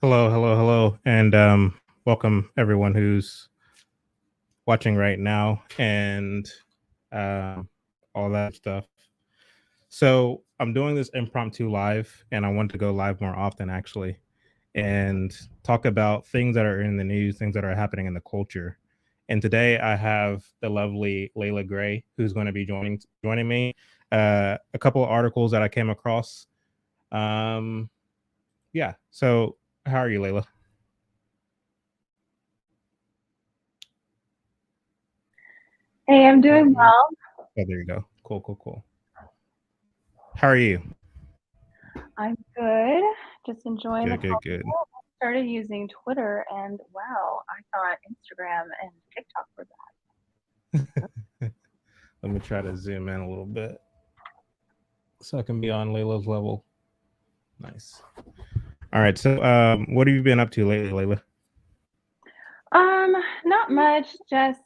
Hello, and welcome everyone who's watching right now and all that stuff. So I'm doing this impromptu live, and I want to go live more often, actually, and talk about things that are in the news, things that are happening in the culture. And today I have the lovely Layla Gray, who's going to be joining me. A couple of articles that I came across. Um, yeah. So how are you, Layla? Hey, I'm Oh, doing well. there you go. Cool. How are you? I'm good. Just enjoying the Good. coffee. I started using Twitter, and wow, I thought Instagram and TikTok were Let me try to zoom in a little bit so I can be on Layla's level. Nice. All right. So, what have you been up to lately, Layla? Not much. Just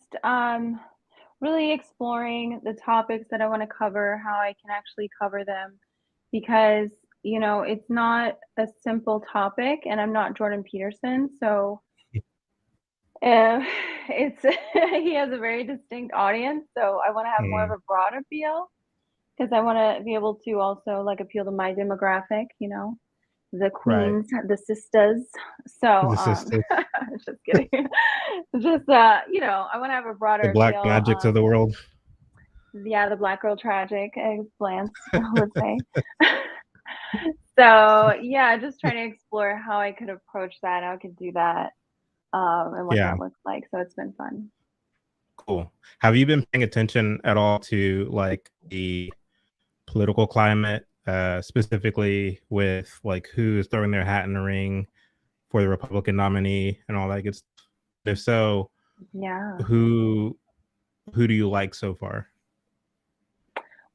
really exploring the topics that I want to cover, how I can actually cover them, because it's not a simple topic, and I'm not Jordan Peterson, so uh, it's he has a very distinct audience. So I want to have more of Mm, a broad appeal because I want to be able to also like appeal to my demographic, the right. queens, the sisters. So, The sister, just kidding. Just, I want to have a the broader black appeal. magics of the world. Yeah, the black girl tragic, Lance would say. So, yeah, just trying to explore how I could approach that, how I could do that, and what Yeah. that looks like. So it's been fun. Cool. Have you been paying attention at all to like the political climate, specifically with like who is throwing their hat in the ring for the Republican nominee and all that good stuff? If so, Yeah. who who do you like so far?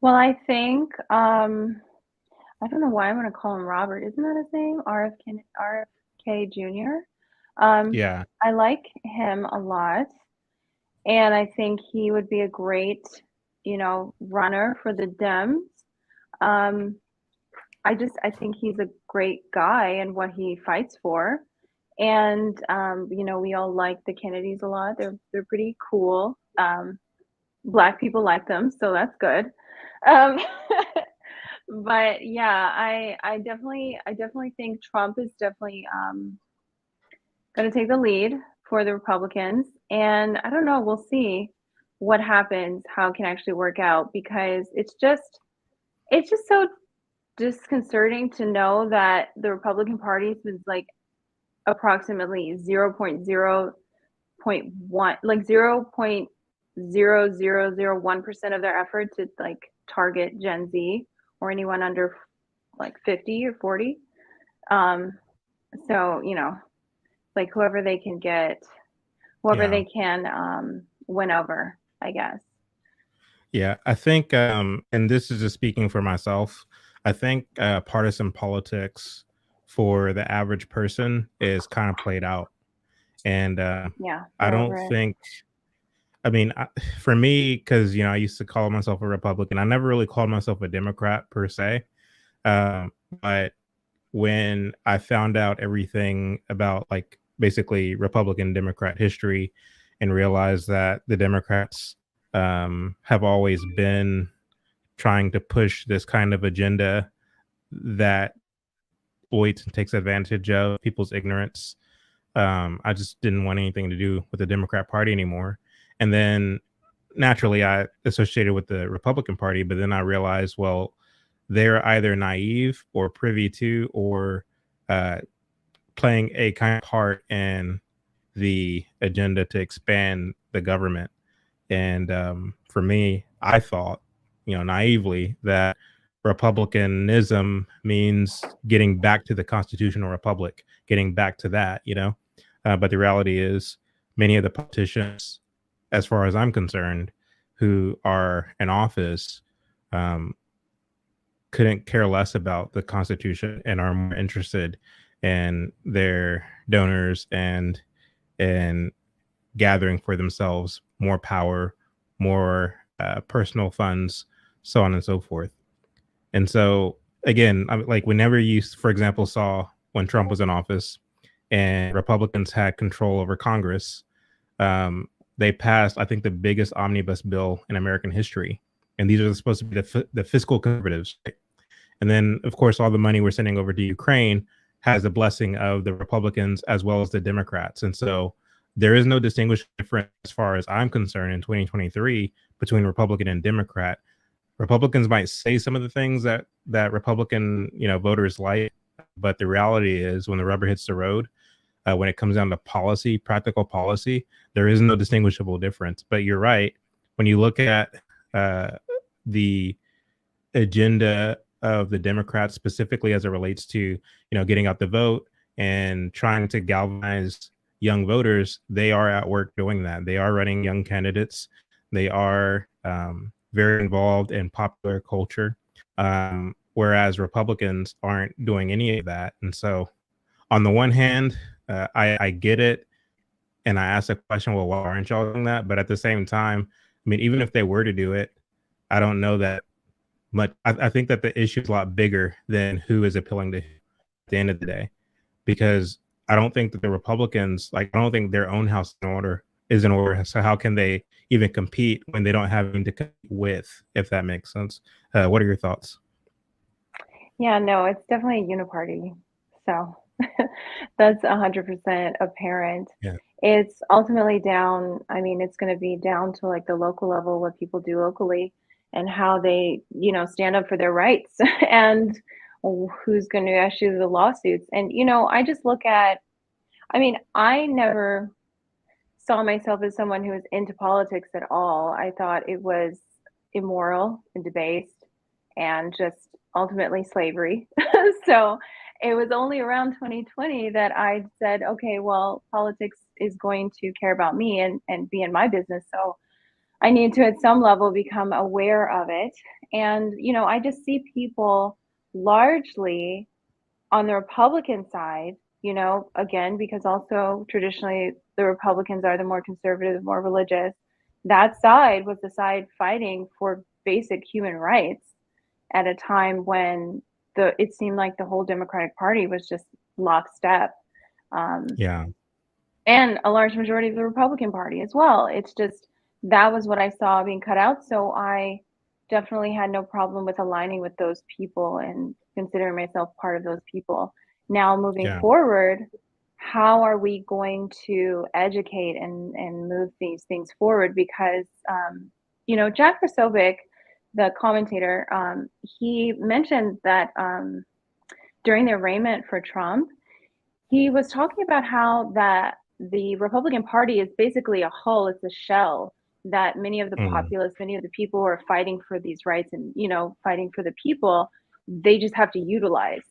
Well, I think I don't know why I'm gonna call him Robert. Isn't that his name? RFK Jr. Yeah. I like him a lot, and I think he would be a great, runner for the Dems. Um, I think he's a great guy and what he fights for. And we all like the Kennedys a lot. They're pretty cool. Black people like them, so that's good. Um, but yeah, I definitely think Trump is definitely going to take the lead for the Republicans, and I don't know, we'll see what happens, how it can actually work out because it's just so disconcerting to know that the Republican Party is like approximately 0.0.1, like 0.0001% of their effort to like target Gen Z or anyone under like 50 or 40. Um, so, like whoever they can get, whoever Yeah. they can win over, I guess. Yeah. I think, and this is just speaking for myself, I think partisan politics for the average person is kind of played out. And Yeah, I they're don't over it. think, I mean, for me, because, I used to call myself a Republican, I never really called myself a Democrat per se. But when I found out everything about like basically Republican Democrat history and realized that the Democrats have always been trying to push this kind of agenda that exploits and takes advantage of people's ignorance. I just didn't want anything to do with the Democrat Party anymore. And then naturally, I associated with the Republican Party, but then I realized, well, they're either naive or privy to or uh, playing a kind of part in the agenda to expand the government. And for me, I thought, naively that republicanism means getting back to the constitutional republic, getting back to that. But the reality is, many of the politicians, as far as I'm concerned, who are in office, um, couldn't care less about the Constitution and are more interested in their donors and gathering for themselves more power, more personal funds, so on and so forth. And so again, like whenever you, for example, saw when Trump was in office, and Republicans had control over Congress, they passed, I think, the biggest omnibus bill in American history. And these are supposed to be the fiscal conservatives. Right? And then, of course, all the money we're sending over to Ukraine has the blessing of the Republicans as well as the Democrats. And so there is no distinguishing difference, as far as I'm concerned, in 2023 between Republican and Democrat. Republicans might say some of the things that Republican voters like, but the reality is, when the rubber hits the road, when it comes down to policy, practical policy, there is no distinguishable difference. But you're right. When you look at the agenda of the Democrats, specifically as it relates to getting out the vote and trying to galvanize young voters, they are at work doing that. They are running young candidates. They are very involved in popular culture, whereas Republicans aren't doing any of that. And so, on the one hand, I get it, and I ask the question, well, why aren't y'all doing that? But at the same time, I mean, even if they were to do it, I don't know that much. I think that the issue is a lot bigger than who is appealing to who at the end of the day, because I don't think that the Republicans, I don't think their own house is in order. So how can they even compete when they don't have anything to compete with, if that makes sense? What are your thoughts? Yeah, no, it's definitely a uniparty. So that's 100% apparent. Yeah. It's ultimately down, I mean, it's going to be down to like the local level, what people do locally and how they, stand up for their rights and who's going to issue the lawsuits. And, I just look at, I mean, I never saw myself as someone who was into politics at all. I thought it was immoral and debased and just ultimately slavery. So it was only around 2020 that I said, okay, well, politics is going to care about me and be in my business. So I need to, at some level, become aware of it. And, I just see people largely on the Republican side, again, because also traditionally the Republicans are the more conservative, more religious. That side was the side fighting for basic human rights at a time when it seemed like the whole Democratic Party was just lockstep. Yeah. And a large majority of the Republican Party as well. It's just, that was what I saw being cut out. So I definitely had no problem with aligning with those people and considering myself part of those people. Now, moving forward, how are we going to educate and move these things forward? Because, Jack Posobiec, the commentator, he mentioned that during the arraignment for Trump, he was talking about how that the Republican Party is basically a hull, it's a shell that many of the populace, many of the people who are fighting for these rights and, fighting for the people, they just have to utilize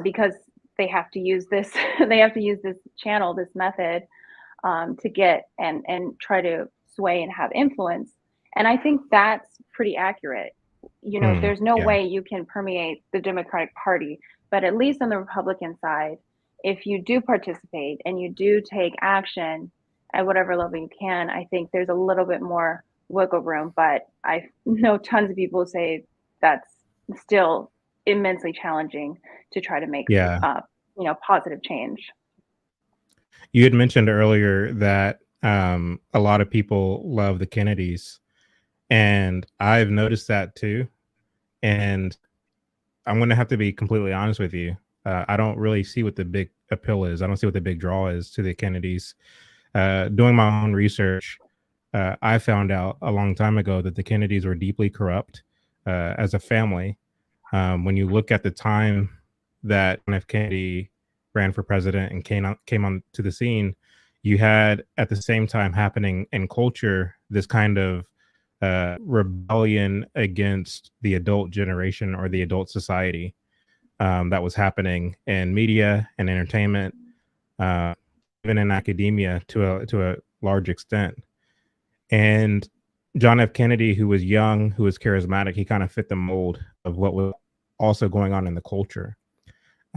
because they have to use this, they have to use this channel, this method to get and try to sway and have influence. And I think that's pretty accurate. There's no way you can permeate the Democratic Party, but at least on the Republican side, if you do participate and you do take action at whatever level you can, I think there's a little bit more wiggle room. But I know tons of people say that's still immensely challenging to try to make positive change. You had mentioned earlier that a lot of people love the Kennedys, and I've noticed that too. And I'm going to have to be completely honest with you. I don't really see what the big appeal is. I don't see what the big draw is to the Kennedys. Doing my own research, I found out a long time ago that the Kennedys were deeply corrupt as a family. When you look at the time that John F. Kennedy ran for president and came on to the scene, you had at the same time happening in culture this kind of rebellion against the adult generation or the adult society that was happening in media and entertainment, even in academia to a large extent. And John F. Kennedy, who was young, who was charismatic, he kind of fit the mold of what was also going on in the culture.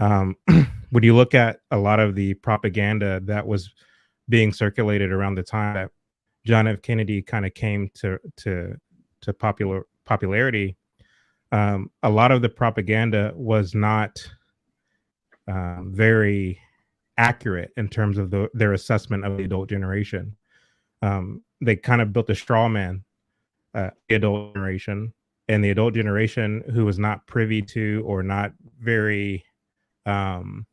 Would you look at a lot of the propaganda that was being circulated around the time that John F. Kennedy kind of came to popularity? A lot of the propaganda was not very accurate in terms of their assessment of the adult generation. They kind of built a straw man, the adult generation, and the adult generation who was not privy to or not very um,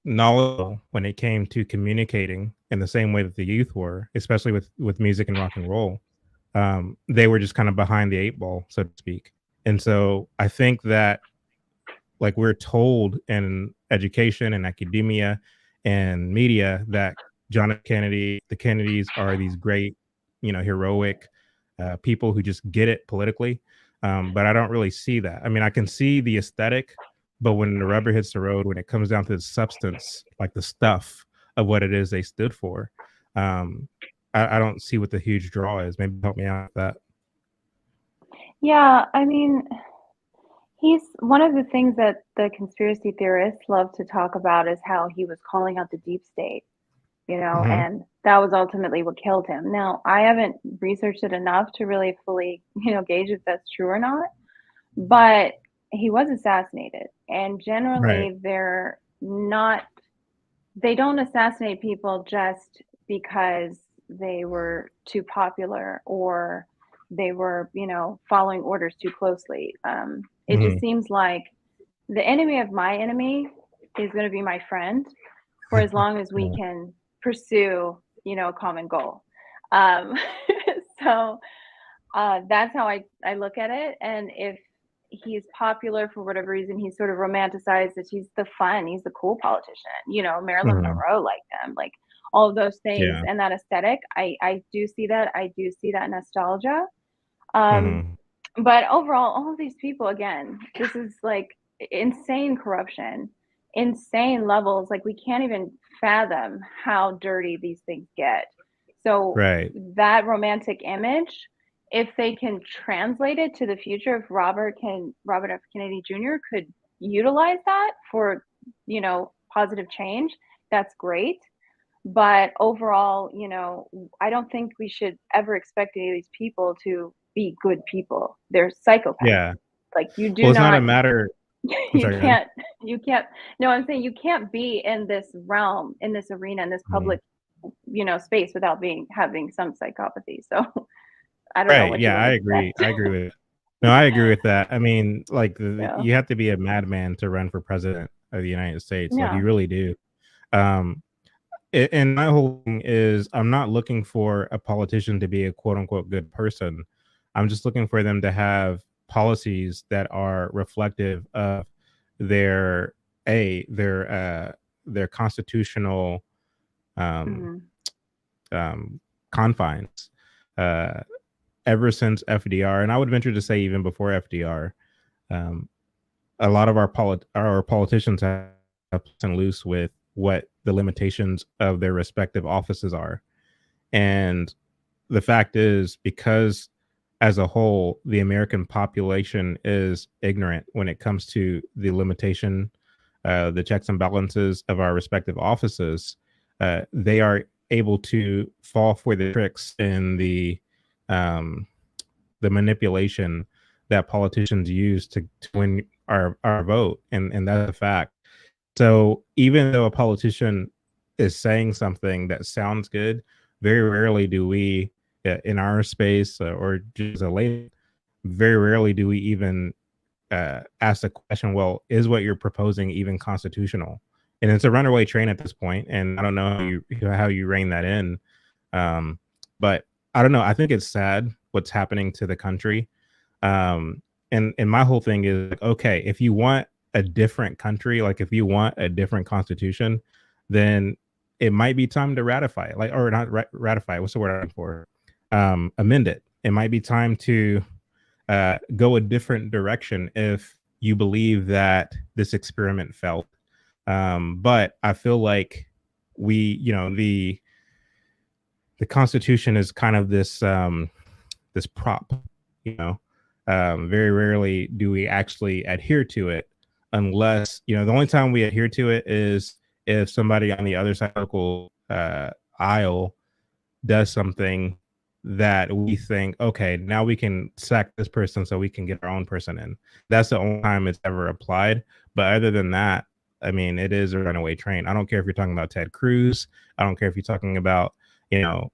knowledgeable when it came to communicating in the same way that the youth were, especially with music and rock and roll. They were just kind of behind the eight ball, so to speak. And so I think that, like, we're told in education and academia and media that John F. Kennedy, the Kennedys are these great, heroic people who just get it politically. But I don't really see that. I mean, I can see the aesthetic, but when the rubber hits the road, when it comes down to the substance, like the stuff of what it is they stood for, I don't see what the huge draw is. Maybe help me out with that. Yeah, I mean, he's one of the things that the conspiracy theorists love to talk about is how he was calling out the deep state, Mm-hmm. and that was ultimately what killed him. Now, I haven't researched it enough to really fully, gauge if that's true or not, but he was assassinated. And Right. generally, they don't assassinate people just because they were too popular or they were, following orders too closely. It Mm-hmm. just seems like the enemy of my enemy is going to be my friend for as long as we Yeah. can pursue, a common goal. Um, so that's how I look at it. And if he's popular for whatever reason, he's sort of romanticized that he's the cool politician, Marilyn Mm-hmm. Monroe liked him, like all of those things. Yeah. And that aesthetic, I do see that. I do see that nostalgia. Um, Mm-hmm. but overall, all of these people, again, this is like insane corruption, insane levels. Like, we can't even fathom how dirty these things get. So Right. that romantic image, if they can translate it to the future, if Robert F. Kennedy Jr. could utilize that for, positive change, that's great. But overall, I don't think we should ever expect any of these people to be good people. They're psychopaths. Yeah. Like, you do Well, it's not a not, matter. I'm you sorry. Go ahead. can't, you can't, no, I'm saying you can't be in this realm, in this arena, in this Mhm. public, space without having some psychopathy. So I don't know Right. what you Yeah, want I me to agree. I say. agree with. No, I agree with that. I mean, like, Yeah. you have to be a madman to run for president of the United States. Like, Yeah. you really do. Um, and my whole thing is, I'm not looking for a politician to be a quote unquote good person. I'm just looking for them to have policies that are reflective of their their constitutional um, Mhm. confines. Uh, Ever since FDR, and I would venture to say even before FDR, um, a lot of our politicians have been loose with what the limitations of their respective offices are. And the fact is, because as a whole, the American population is ignorant when it comes to the limitation, the checks and balances of our respective offices, they are able to fall for the tricks and um, the manipulation that politicians use to win our vote, and that's a fact. So even though a politician is saying something that sounds good, very rarely do we, in our space, or just a lay, very rarely do we even ask the question, well, is what you're proposing even constitutional? And it's a runaway train at this point, and I don't know how you rein that in. Um, but I don't know. I think it's sad what's happening to the country. And my whole thing is, like, okay, if you want a different country, like if you want a different constitution, then it might be time to ratify it, like, or not ratify. What's the word I'm looking for? Amend it. It might be time to go a different direction if you believe that this experiment failed. But I feel like the Constitution is kind of this prop, you know. Very rarely do we actually adhere to it, unless, the only time we adhere to it is if somebody on the other side of the aisle does something that we think, okay, now we can sack this person so we can get our own person in. That's the only time it's ever applied. But other than that, I mean, it is a runaway train. I don't care if you're talking about Ted Cruz. I don't care if you're talking about, you know,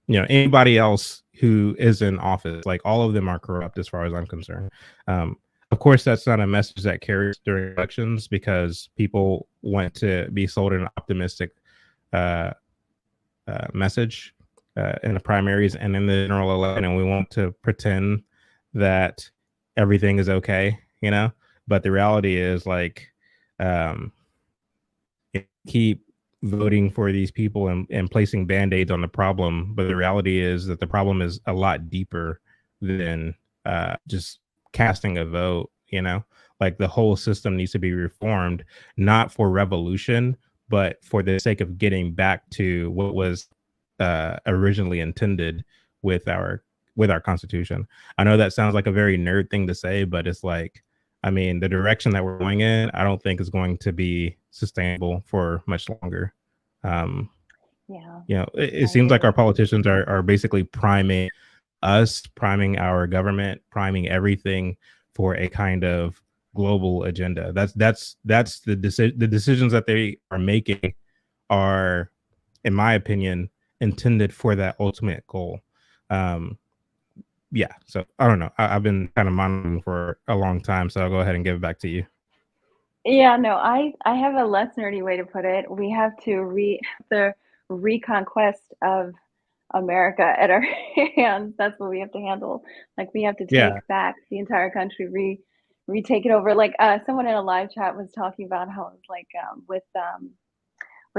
anybody else who is in office. Like, all of them are corrupt as far as I'm concerned. Of course, that's not a message that carries during elections, because people want to be sold an optimistic message in the primaries and in the general election, and we want to pretend that everything is okay, but the reality is, like, keep voting for these people and placing band-aids on the problem, but the reality is that the problem is a lot deeper than just casting a vote. Like, the whole system needs to be reformed, not for revolution, but for the sake of getting back to what was originally intended with our Constitution. I know that sounds like a very nerd thing to say, but it's like, I mean, the direction that we're going in, I don't think is going to be sustainable for much longer. It seems like our politicians are basically priming us, priming our government, priming everything for a kind of global agenda. That's the decisions that they are making are, in my opinion, intended for that ultimate goal. So I don't know. I've been kind of monitoring for a long time, so I'll go ahead and give it back to you. Yeah, no, I have a less nerdy way to put it. We have to the reconquest of America at our hands. That's what we have to handle. Like, we have to take back the entire country, retake it over. Like, someone in a live chat was talking about how it was like with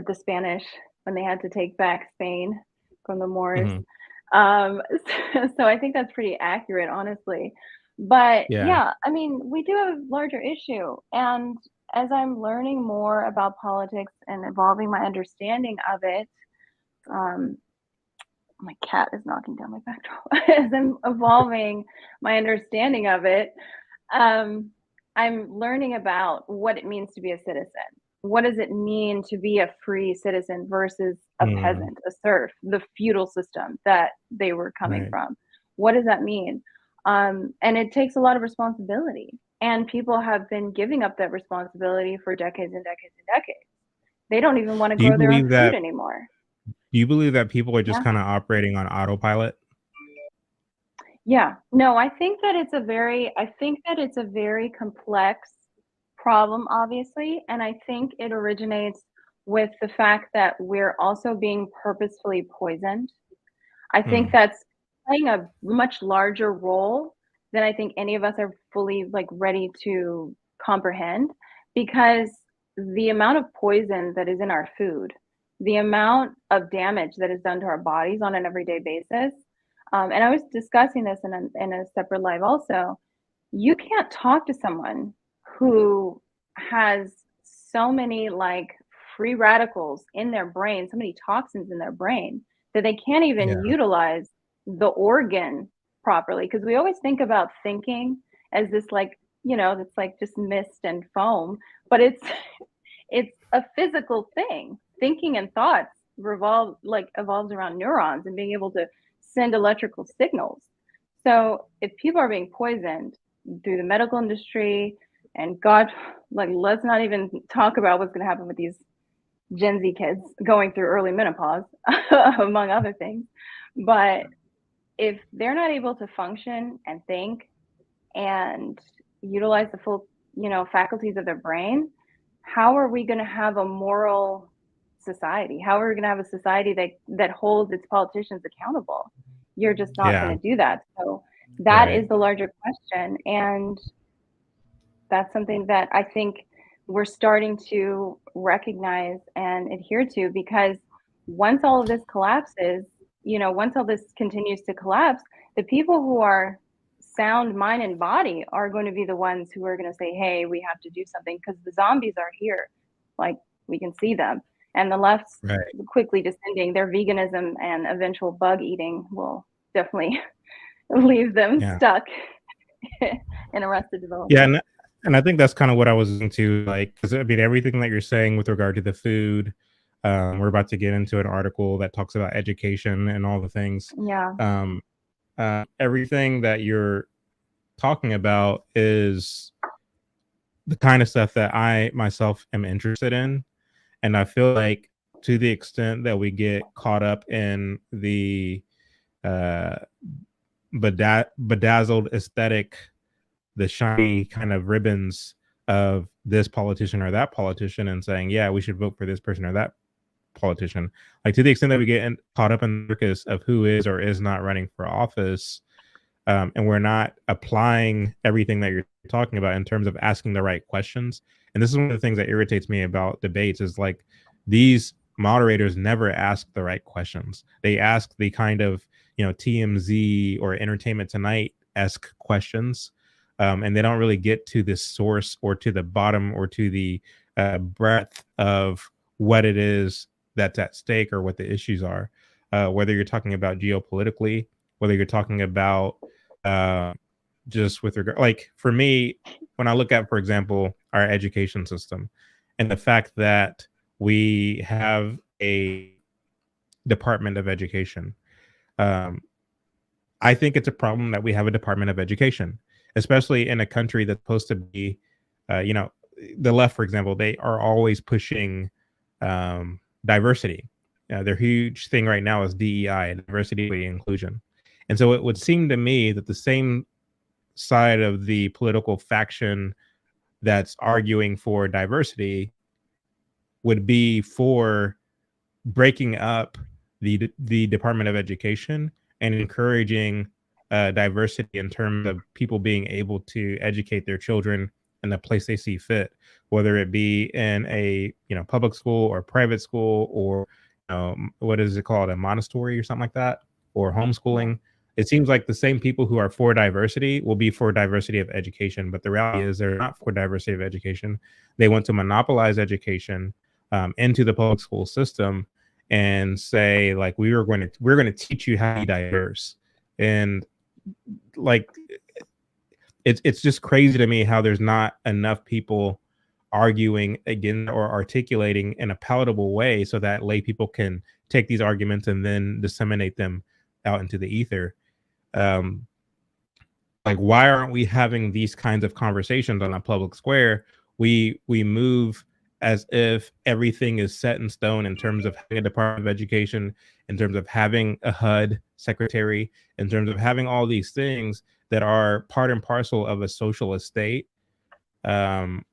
the Spanish when they had to take back Spain from the Moors. So I think that's pretty accurate, honestly. But yeah, I mean, we do have a larger issue. And as I'm learning more about politics and evolving my understanding of it, my cat is knocking down my backdrop. As I'm evolving my understanding of it, I'm learning about what it means to be a citizen. What does it mean to be a free citizen versus a peasant, a serf, the feudal system that they were coming from? What does that mean? And it takes a lot of responsibility. And people have been giving up that responsibility for decades and decades and decades. They don't even want to grow their own food anymore. Do you believe that people are just kind of operating on autopilot? Yeah, no, I think that it's a very complex problem, obviously, and I think it originates with the fact that we're also being purposefully poisoned. I think that's playing a much larger role than I think any of us are fully ready to comprehend, because the amount of poison that is in our food, the amount of damage that is done to our bodies on an everyday basis. And I was discussing this in a separate live also. You can't talk to someone who has so many free radicals in their brain, so many toxins in their brain, that they can't even utilize the organ properly. Because we always think about thinking as this that's just mist and foam, but it's a physical thing. Thinking and thoughts evolves around neurons and being able to send electrical signals. So if people are being poisoned through the medical industry, and God, let's not even talk about what's going to happen with these Gen Z kids going through early menopause, among other things. But if they're not able to function and think and utilize the full, faculties of their brain, how are we going to have a moral society? How are we going to have a society that holds its politicians accountable? You're just not going to do that. So that is the larger question. And that's something that I think we're starting to recognize and adhere to, because once all of this collapses, once all this continues to collapse, the people who are sound mind and body are going to be the ones who are going to say, hey, we have to do something, because the zombies are here. We can see them. And the left's quickly descending. Their veganism and eventual bug eating will definitely leave them stuck in arrested development. Yeah, and I think that's kind of what I was into. Because I mean, everything that you're saying with regard to the food, we're about to get into an article that talks about education and all the things. Yeah. Everything that you're talking about is the kind of stuff that I myself am interested in. And I feel like to the extent that we get caught up in the uh, bedazzled aesthetic, the shiny kind of ribbons of this politician or that politician, and saying, yeah, we should vote for this person or that politician. Like, to the extent that we get caught up in the circus of who is or is not running for office, and we're not applying everything that you're talking about in terms of asking the right questions. And this is one of the things that irritates me about debates is like these moderators never ask the right questions. They ask the kind of, TMZ or Entertainment Tonight esque questions, and they don't really get to the source or to the bottom or to the breadth of what it is that's at stake or what the issues are. Whether you're talking about geopolitically, whether you're talking about uh, just with regard, like for me, when I look at, for example, our education system and the fact that we have a Department of Education, um, I think it's a problem that we have a Department of Education, especially in a country that's supposed to be, you know, the left, for example, they are always pushing diversity. Their huge thing right now is DEI, diversity, equity, inclusion. And so it would seem to me that the same side of the political faction that's arguing for diversity would be for breaking up the Department of Education and encouraging diversity in terms of people being able to educate their children in the place they see fit, whether it be in a public school or private school or what is it called, a Montessori or something like that, or homeschooling. It seems like the same people who are for diversity will be for diversity of education, but the reality is they're not for diversity of education. They want to monopolize education into the public school system and say, like, we're going to teach you how to be diverse. And like, it's just crazy to me how there's not enough people arguing again or articulating in a palatable way so that lay people can take these arguments and then disseminate them out into the ether. um like, why aren't we having these kinds of conversations on a public square? We move as if everything is set in stone in terms of having a Department of Education, in terms of having a HUD secretary, in terms of having all these things that are part and parcel of a socialist state. um,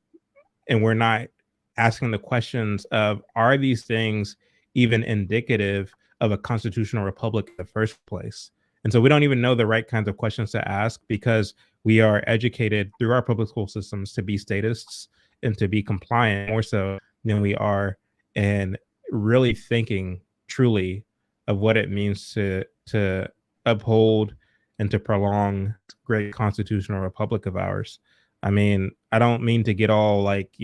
and we're not asking the questions of, are these things even indicative of a constitutional republic in the first place? And so we don't even know the right kinds of questions to ask because we are educated through our public school systems to be statists and to be compliant more so than we are in really thinking truly of what it means to uphold and to prolong great constitutional republic of ours. I mean, I don't mean to get all like,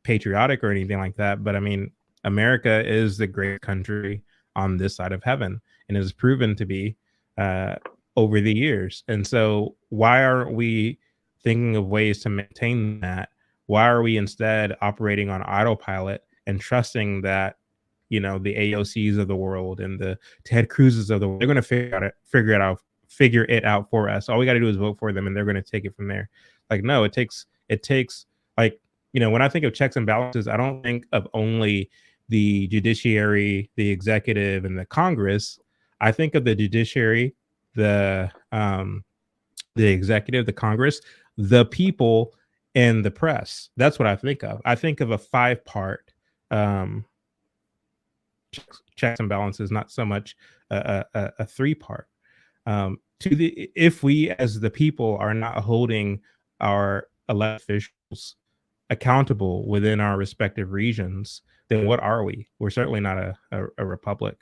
patriotic or anything like that, but I mean, America is the great country on this side of heaven and is proven to be uh, over the years. And so, why aren't we thinking of ways to maintain that? Why are we instead operating on autopilot and trusting that, the AOCs of the world and the Ted Cruz's of the world, they're going to figure it out for us. All we got to do is vote for them, and they're going to take it from there. Like, no, it takes like, when I think of checks and balances, I don't think of only the judiciary, the executive, and the Congress. I think of the judiciary, the executive, the Congress, the people, and the press. That's what I think of. I think of a five-part um, checks and balances, not so much a three-part. If we as the people are not holding our elected officials accountable within our respective regions, then what are we? We're certainly not a republic.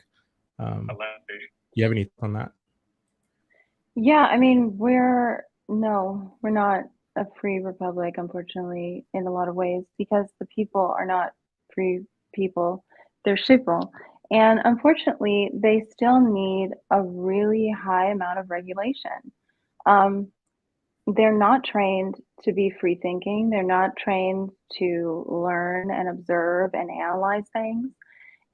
You have any thoughts on that? Yeah, I mean, we're not a free republic, unfortunately, in a lot of ways, because the people are not free people, they're sheeple. And unfortunately, they still need a really high amount of regulation. Um, they're not trained to be free thinking, they're not trained to learn and observe and analyze things.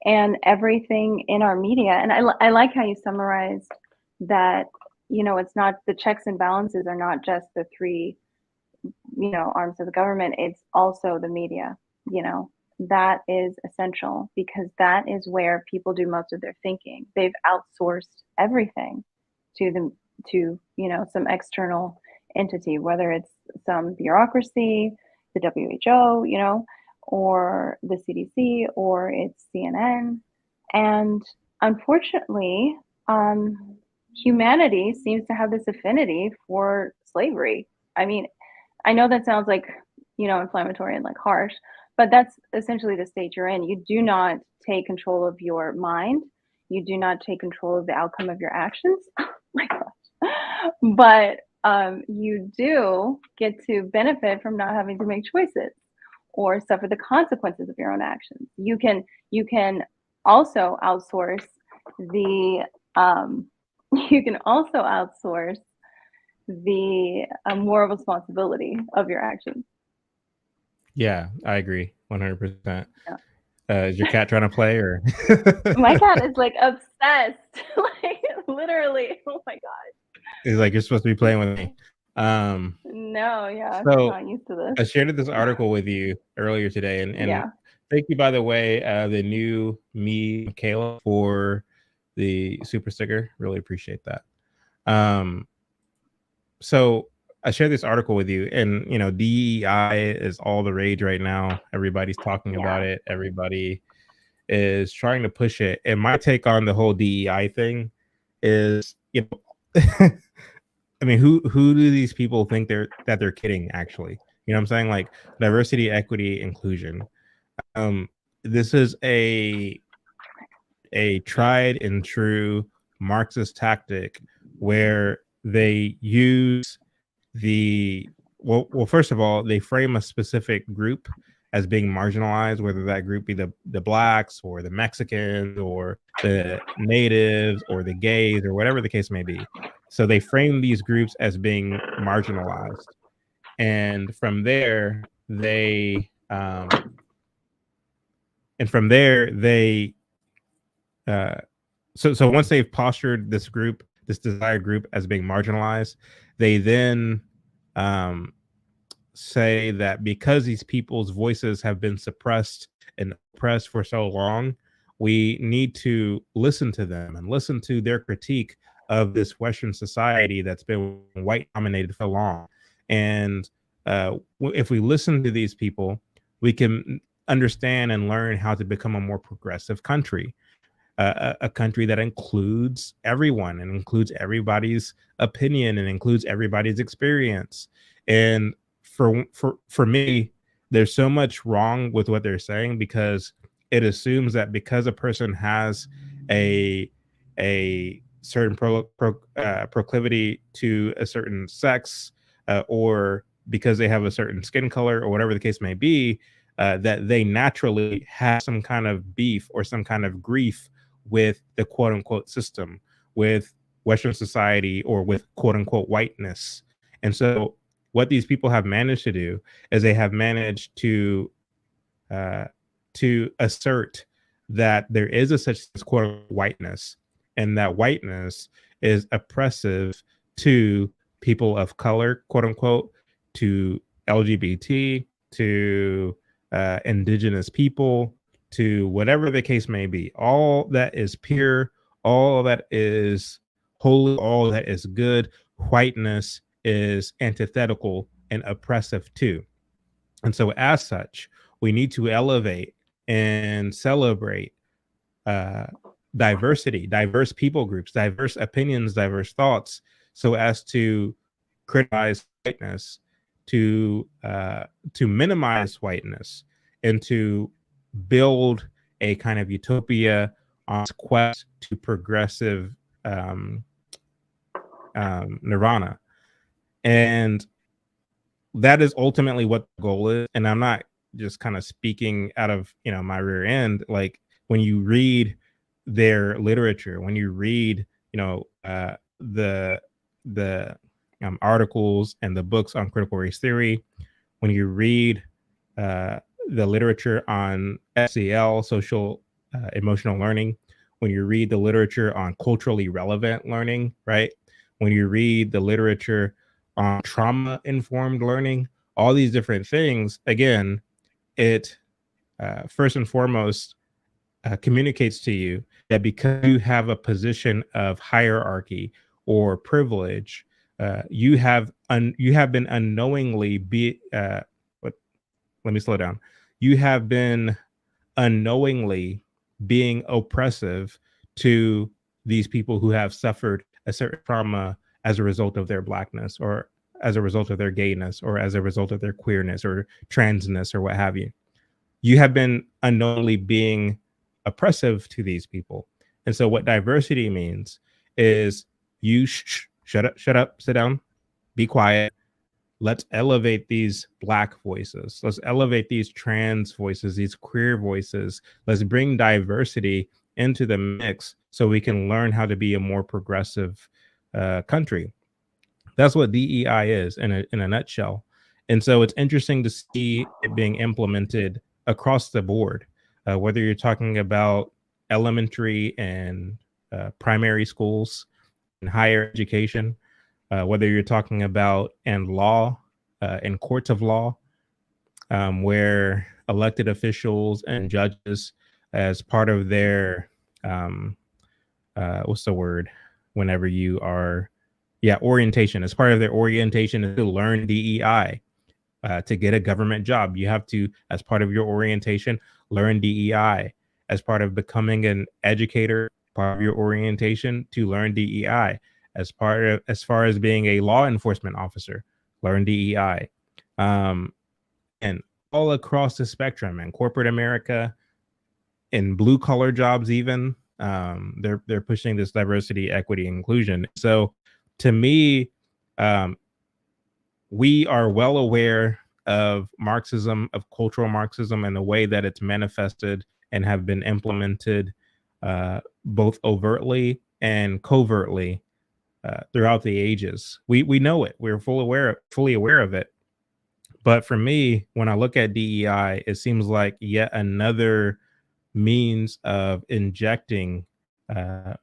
And everything in our media, and I like how you summarized that, it's not, the checks and balances are not just the three arms of the government, it's also the media. That is essential because that is where people do most of their thinking. They've outsourced everything to some external entity, whether it's some bureaucracy, the WHO, or the CDC, or it's CNN. And unfortunately, humanity seems to have this affinity for slavery. I mean, I know that sounds like, inflammatory and like harsh, but that's essentially the state you're in. You do not take control of your mind. You do not take control of the outcome of your actions. Oh my gosh. But you do get to benefit from not having to make choices or suffer the consequences of your own actions. You can also outsource the moral responsibility of your actions. Yeah, I agree 100%. Yeah. Is your cat trying to play, or? My cat is like obsessed, like literally. Oh my god. He's like, you're supposed to be playing with me. No, yeah, So I'm not used to this. I shared this article with you earlier today, and Yeah. thank you, by the way, the new me, Michaela, for the super sticker. Really appreciate that. So I shared this article with you, and DEI is all the rage right now. Everybody's talking about it. Everybody is trying to push it. And my take on the whole DEI thing is, I mean, who do these people think they're kidding? Actually, you know what I'm saying? Like diversity, equity, inclusion. This is a tried and true Marxist tactic where they use well, first of all, they frame a specific group as being marginalized, whether that group be the blacks or the Mexicans or the natives or the gays or whatever the case may be. So they frame these groups as being marginalized, and from there they so once they've postured this desired group as being marginalized, they then say that because these people's voices have been suppressed and oppressed for so long, we need to listen to them and listen to their critique of this Western society that's been white dominated for long. And if we listen to these people, we can understand and learn how to become a more progressive country. A country that includes everyone and includes everybody's opinion and includes everybody's experience. And for me, there's so much wrong with what they're saying, because it assumes that because a person has a certain proclivity to a certain sex, or because they have a certain skin color or whatever the case may be, that they naturally have some kind of beef or some kind of grief with the quote unquote system, with Western society, or with quote unquote whiteness. And so what these people have managed to do is they have managed to assert that there is a such as quote unquote whiteness, and that whiteness is oppressive to people of color, quote unquote, to LGBT, to indigenous people, to whatever the case may be. All that is pure, all that is holy, all that is good, whiteness is antithetical and oppressive too. And so as such, we need to elevate and celebrate diversity, diverse people groups, diverse opinions, diverse thoughts, so as to criticize whiteness, to minimize whiteness, and to build a kind of utopia on quest to progressive nirvana. And that is ultimately what the goal is. And I'm not just kind of speaking out of my rear end. Like when you read their literature, when you read the articles and the books on critical race theory, when you read the literature on SEL, social emotional learning, when you read the literature on culturally relevant learning, right? When you read the literature on trauma informed learning, all these different things. Again, it first and foremost communicates to you that because you have a position of hierarchy or privilege, you have been unknowingly what, let me slow down. You have been unknowingly being oppressive to these people who have suffered a certain trauma as a result of their blackness, or as a result of their gayness, or as a result of their queerness or transness or what have you. You have been unknowingly being oppressive to these people. And so what diversity means is you shut up, sit down, be quiet. Let's elevate these Black voices. Let's elevate these trans voices, these queer voices. Let's bring diversity into the mix so we can learn how to be a more progressive country. That's what DEI is in a nutshell. And so it's interesting to see it being implemented across the board, whether you're talking about elementary and primary schools and higher education, whether you're talking about in law, in courts of law, where elected officials and judges, as part of their what's the word? Whenever you are, yeah, orientation. As part of their orientation is to learn DEI. To get a government job, you have to, as part of your orientation, learn DEI. As part of becoming an educator, part of your orientation to learn DEI. As far as being a law enforcement officer, learn DEI. And all across the spectrum, in corporate America, in blue collar jobs, even they're pushing this diversity, equity, inclusion. So to me, we are well aware of Marxism, of cultural Marxism, and the way that it's manifested and have been implemented both overtly and covertly throughout the ages. We know it. We're fully aware of it. But for me, when I look at DEI, it seems like yet another means of injecting. Let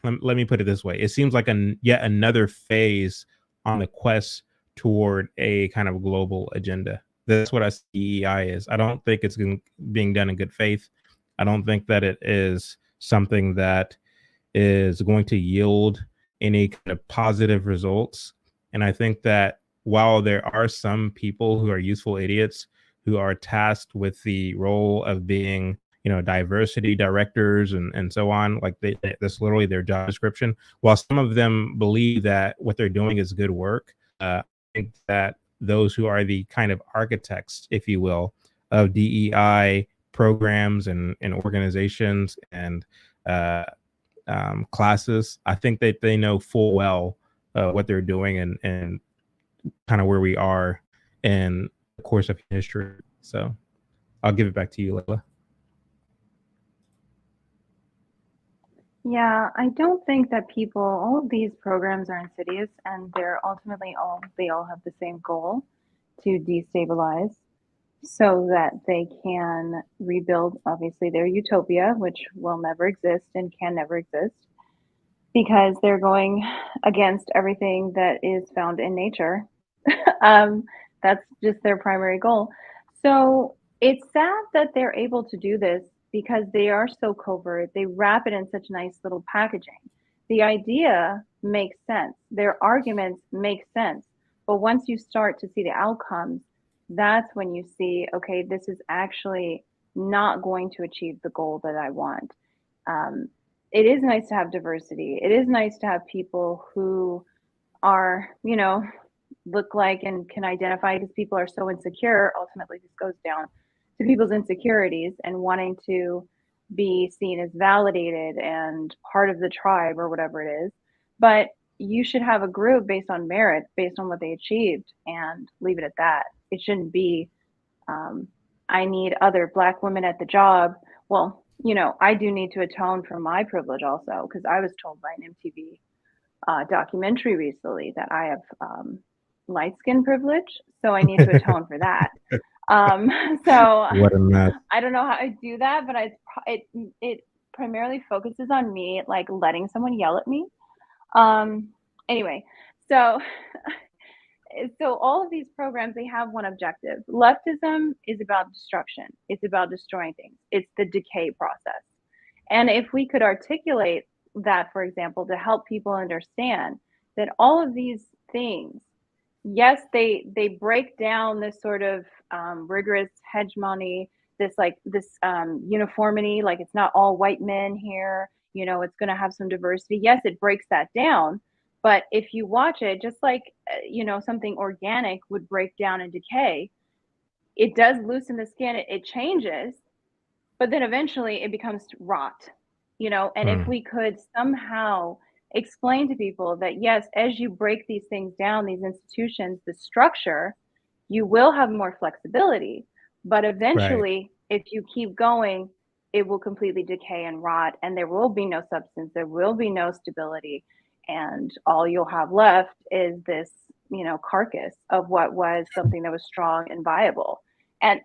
me put it this way: it seems like yet another phase on the quest toward a kind of global agenda. That's what I see DEI is. I don't think it's being done in good faith. I don't think that it is something that is going to yield any kind of positive results. And I think that while there are some people who are useful idiots who are tasked with the role of being, diversity directors and so on, like that's literally their job description. While some of them believe that what they're doing is good work, I think that those who are the kind of architects, if you will, of DEI programs and organizations and classes, I think that they know full well what they're doing and kind of where we are in the course of history. So I'll give it back to you, Layla. Yeah, I don't think that all of these programs are insidious, and they're ultimately they all have the same goal, to destabilize so that they can rebuild, obviously, their utopia, which will never exist and can never exist, because they're going against everything that is found in nature. That's just their primary goal. So it's sad that they're able to do this because they are so covert. They wrap it in such nice little packaging. The idea makes sense. Their arguments make sense. But once you start to see the outcomes, that's when you see, okay, this is actually not going to achieve the goal that I want. It is nice to have diversity. It is nice to have people who are, look like and can identify, because people are so insecure. Ultimately, this goes down to people's insecurities and wanting to be seen as validated and part of the tribe or whatever it is. But you should have a group based on merit, based on what they achieved, and leave it at that. It shouldn't be, I need other Black women at the job. Well, I do need to atone for my privilege also, because I was told by an MTV documentary recently that I have light skin privilege, so I need to atone for that. So What a mess. I don't know how I do that, but it primarily focuses on me, like letting someone yell at me. Anyway, so so all of these programs, they have one objective. Leftism is about destruction. It's about destroying things. It's the decay process. And if we could articulate that, for example, to help people understand that all of these things, yes, they break down this sort of rigorous hegemony, this uniformity, like it's not all white men here, it's going to have some diversity. Yes, it breaks that down. But if you watch it, just like, something organic would break down and decay, it does loosen the skin, it changes, but then eventually it becomes rot, and if we could somehow explain to people that, yes, as you break these things down, these institutions, the structure, you will have more flexibility, but eventually, if you keep going, it will completely decay and rot, and there will be no substance, there will be no stability, and all you'll have left is this, carcass of what was something that was strong and viable. And,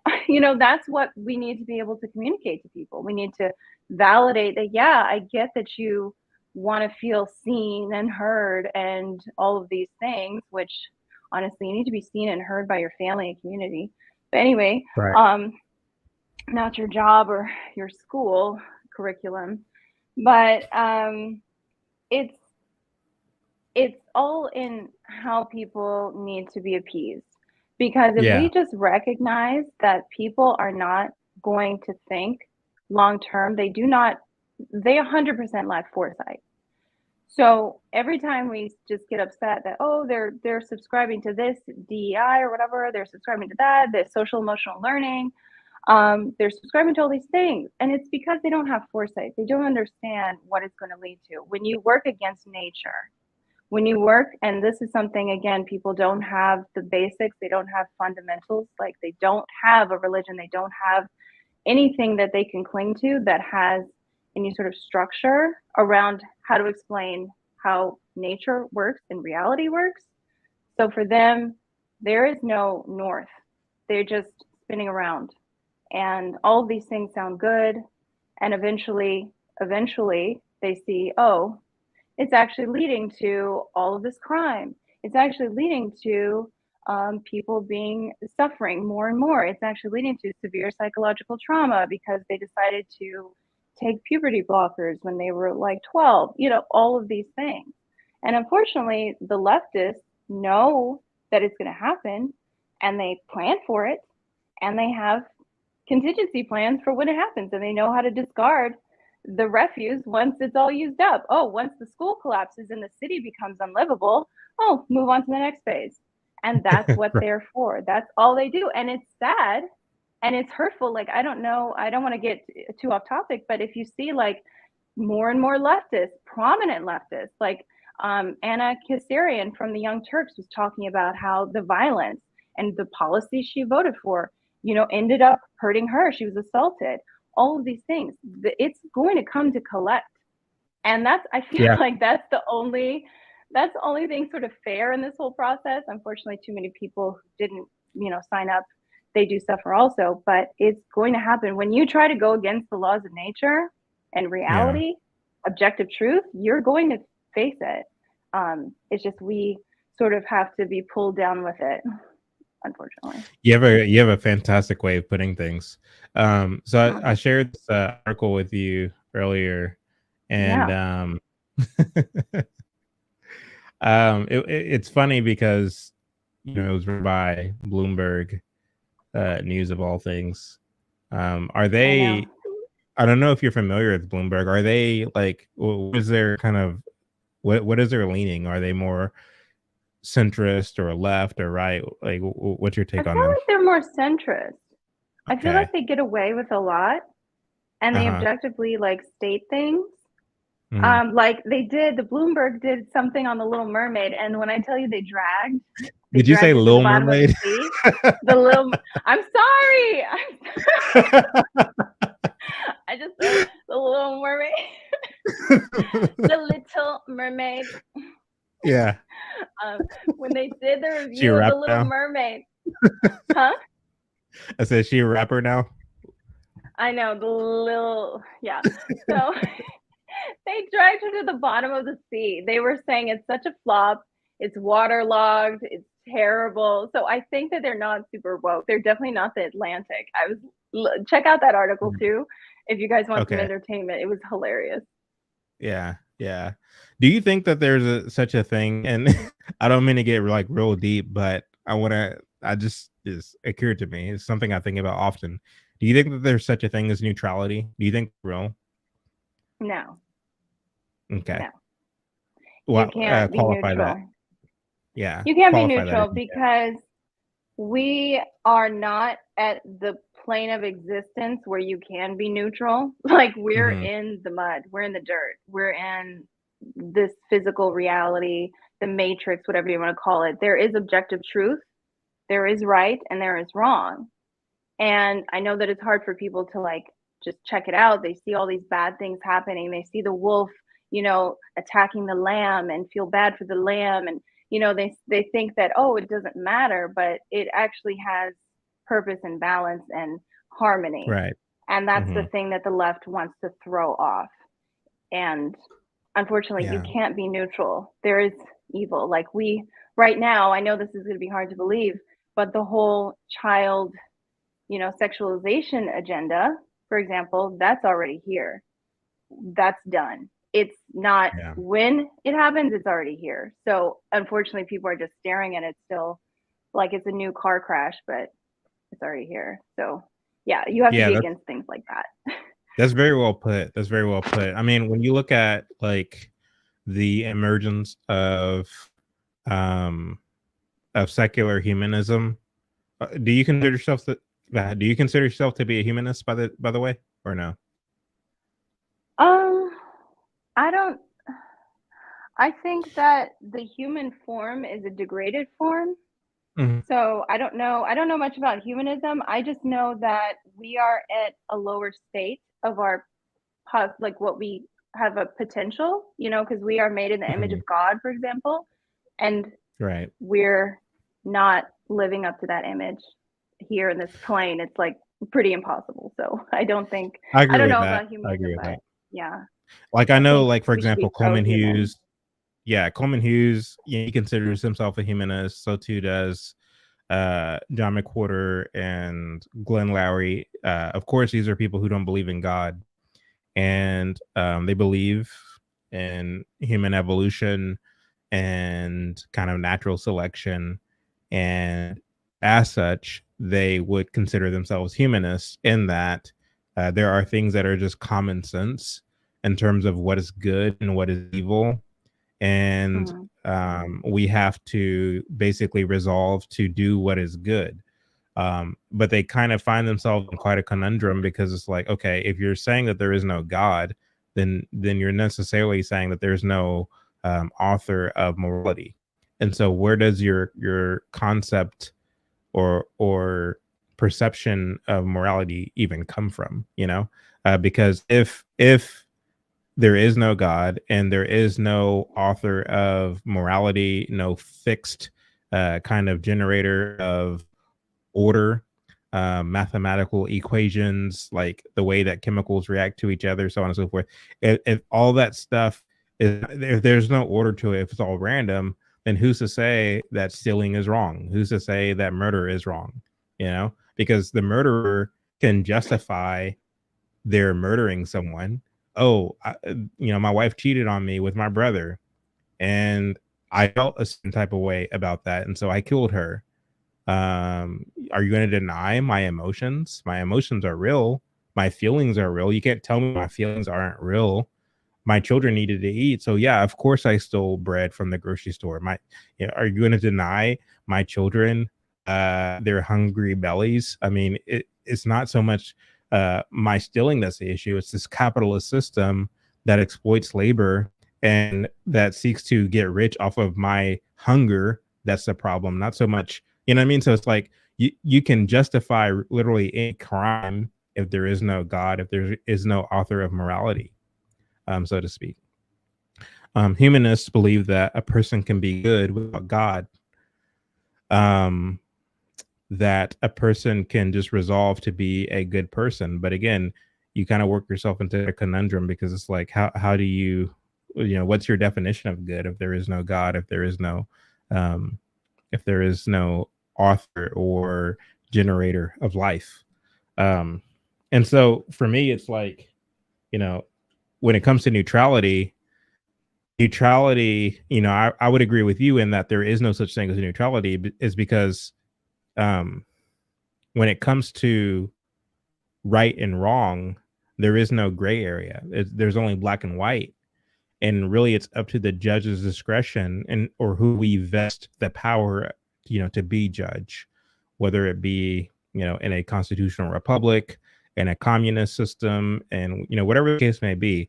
that's what we need to be able to communicate to people. We need to validate that, yeah, I get that you want to feel seen and heard and all of these things, which honestly, you need to be seen and heard by your family and community. But anyway, not your job or your school curriculum. But it's all in how people need to be appeased. Because if we just recognize that people are not going to think long term, they 100% lack foresight. So every time we just get upset that, oh, they're subscribing to this DEI or whatever, they're subscribing to that, the social emotional learning, they're subscribing to all these things. And it's because they don't have foresight. They don't understand what it's going to lead to. When you work against nature, when you work, and this is something, again, people don't have the basics, they don't have fundamentals, like they don't have a religion, they don't have anything that they can cling to that has any sort of structure around how to explain how nature works and reality works. So for them, there is no north. They're just spinning around. And all of these things sound good. And eventually they see, oh, it's actually leading to all of this crime. It's actually leading to people suffering more and more. It's actually leading to severe psychological trauma because they decided to take puberty blockers when they were like 12, all of these things. And unfortunately, the leftists know that it's going to happen, and they plan for it, and they have contingency plans for when it happens, and they know how to discard the refuse once it's all used up. Oh, once the school collapses and the city becomes unlivable, oh, move on to the next phase. And that's what they're for. That's all they do. And it's sad and it's hurtful. Like, I don't know, I don't want to get too off topic, but if you see like more and more leftists, prominent leftists, like Anna Kasserian from the Young Turks was talking about how the violence and the policies she voted for, ended up hurting her. She was assaulted. All of these things, it's going to come to collect. And I feel like that's the only thing sort of fair in this whole process. Unfortunately, too many people who didn't, sign up, they do suffer also, but it's going to happen. When you try to go against the laws of nature and reality, objective truth, you're going to face it. It's just, we sort of have to be pulled down with it. Unfortunately, you have a fantastic way of putting things. So I shared this article with you earlier, and it's funny because it was written by Bloomberg News of all things. Are they? I don't know if you're familiar with Bloomberg. Are they like? What is their kind of? What is their leaning? Are they more centrist or left or right? Like, what's your take on them? I feel like they're more centrist. I feel like they get away with a lot, and they objectively state things. Like the Bloomberg did something on the Little Mermaid, and when I tell you they dragged did you say Little Mermaid? The little. I'm sorry. I just said the Little Mermaid. The Little Mermaid. Yeah. When they did the review of the Little Mermaid. Huh? I said, is she a rapper now? I know, So they dragged her to the bottom of the sea. They were saying it's such a flop. It's waterlogged. It's terrible. So I think that they're not super woke. They're definitely not the Atlantic. Check out that article too if you guys want some entertainment. It was hilarious. Yeah. Do you think that there's such a thing? And I don't mean to get like real deep, but it's occurred to me. It's something I think about often. Do you think that there's such a thing as neutrality? Do you think real? No. Okay. No. Well, you can't be neutral. That. Yeah. You can't be neutral because we are not at the plane of existence where you can be neutral. Like we're in the mud, we're in the dirt, we're in this physical reality, the matrix, whatever you want to call it. There is objective truth, there is right, and there is wrong. And I know that it's hard for people to like just check it out. They see all these bad things happening. They see the wolf, attacking the lamb and feel bad for the lamb. And, they think that, oh, it doesn't matter, but it actually has purpose and balance and harmony. Right. And that's the thing that the left wants to throw off. And unfortunately, you can't be neutral. There is evil. Like right now, I know this is going to be hard to believe, but the whole child sexualization agenda, for example, that's already here. That's done. It's not when it happens, it's already here. So unfortunately, people are just staring at it still like it's a new car crash, but it's already here. So yeah, you have to be against things like that. That's very well put. I mean, when you look at like the emergence of secular humanism, do you consider yourself to be a humanist by the way, or no? I think that the human form is a degraded form. So I don't know much about humanism. I just know that we are at a lower state of our like what we have a potential, because we are made in the image of God, for example, and we're not living up to that image here in this plane. It's like pretty impossible. So I don't know about humanism, but yeah. Like I know, like for example, Coleman Hughes. Yeah, Coleman Hughes, he considers himself a humanist. So too does John McWhorter and Glenn Lowry. Of course, these are people who don't believe in God, and they believe in human evolution and kind of natural selection, and as such, they would consider themselves humanists in that there are things that are just common sense in terms of what is good and what is evil. And we have to basically resolve to do what is good. But they kind of find themselves in quite a conundrum because it's like, okay, if you're saying that there is no God, then you're necessarily saying that there's no author of morality. And so where does your concept or perception of morality even come from? Because if there is no God and there is no author of morality, no fixed kind of generator of order, mathematical equations, like the way that chemicals react to each other, so on and so forth. If all that stuff if there's no order to it, if it's all random, then who's to say that stealing is wrong? Who's to say that murder is wrong? Because the murderer can justify their murdering someone. My wife cheated on me with my brother and I felt a certain type of way about that. And so I killed her. Are you going to deny my emotions? My emotions are real. My feelings are real. You can't tell me my feelings aren't real. My children needed to eat. So yeah, of course I stole bread from the grocery store. Are you going to deny my children their hungry bellies? I mean, it's not so much my stealing that's the issue. It's this capitalist system that exploits labor and that seeks to get rich off of my hunger. That's the problem, not so much, you know what I mean? So it's like you can justify literally any crime if there is no God, if there is no author of morality, so to speak. Humanists believe that a person can be good without God. That a person can just resolve to be a good person. But again, you kind of work yourself into a conundrum because it's like, how do you what's your definition of good if there is no God, if there is no if there is no author or generator of life. And so for me, it's like, when it comes to neutrality, I would agree with you in that there is no such thing as neutrality, is because um, when it comes to right and wrong, there is no gray area. There's only black and white. And really it's up to the judge's discretion or who we vest the power, to be judge, whether it be, in a constitutional republic, in a communist system, and, whatever the case may be.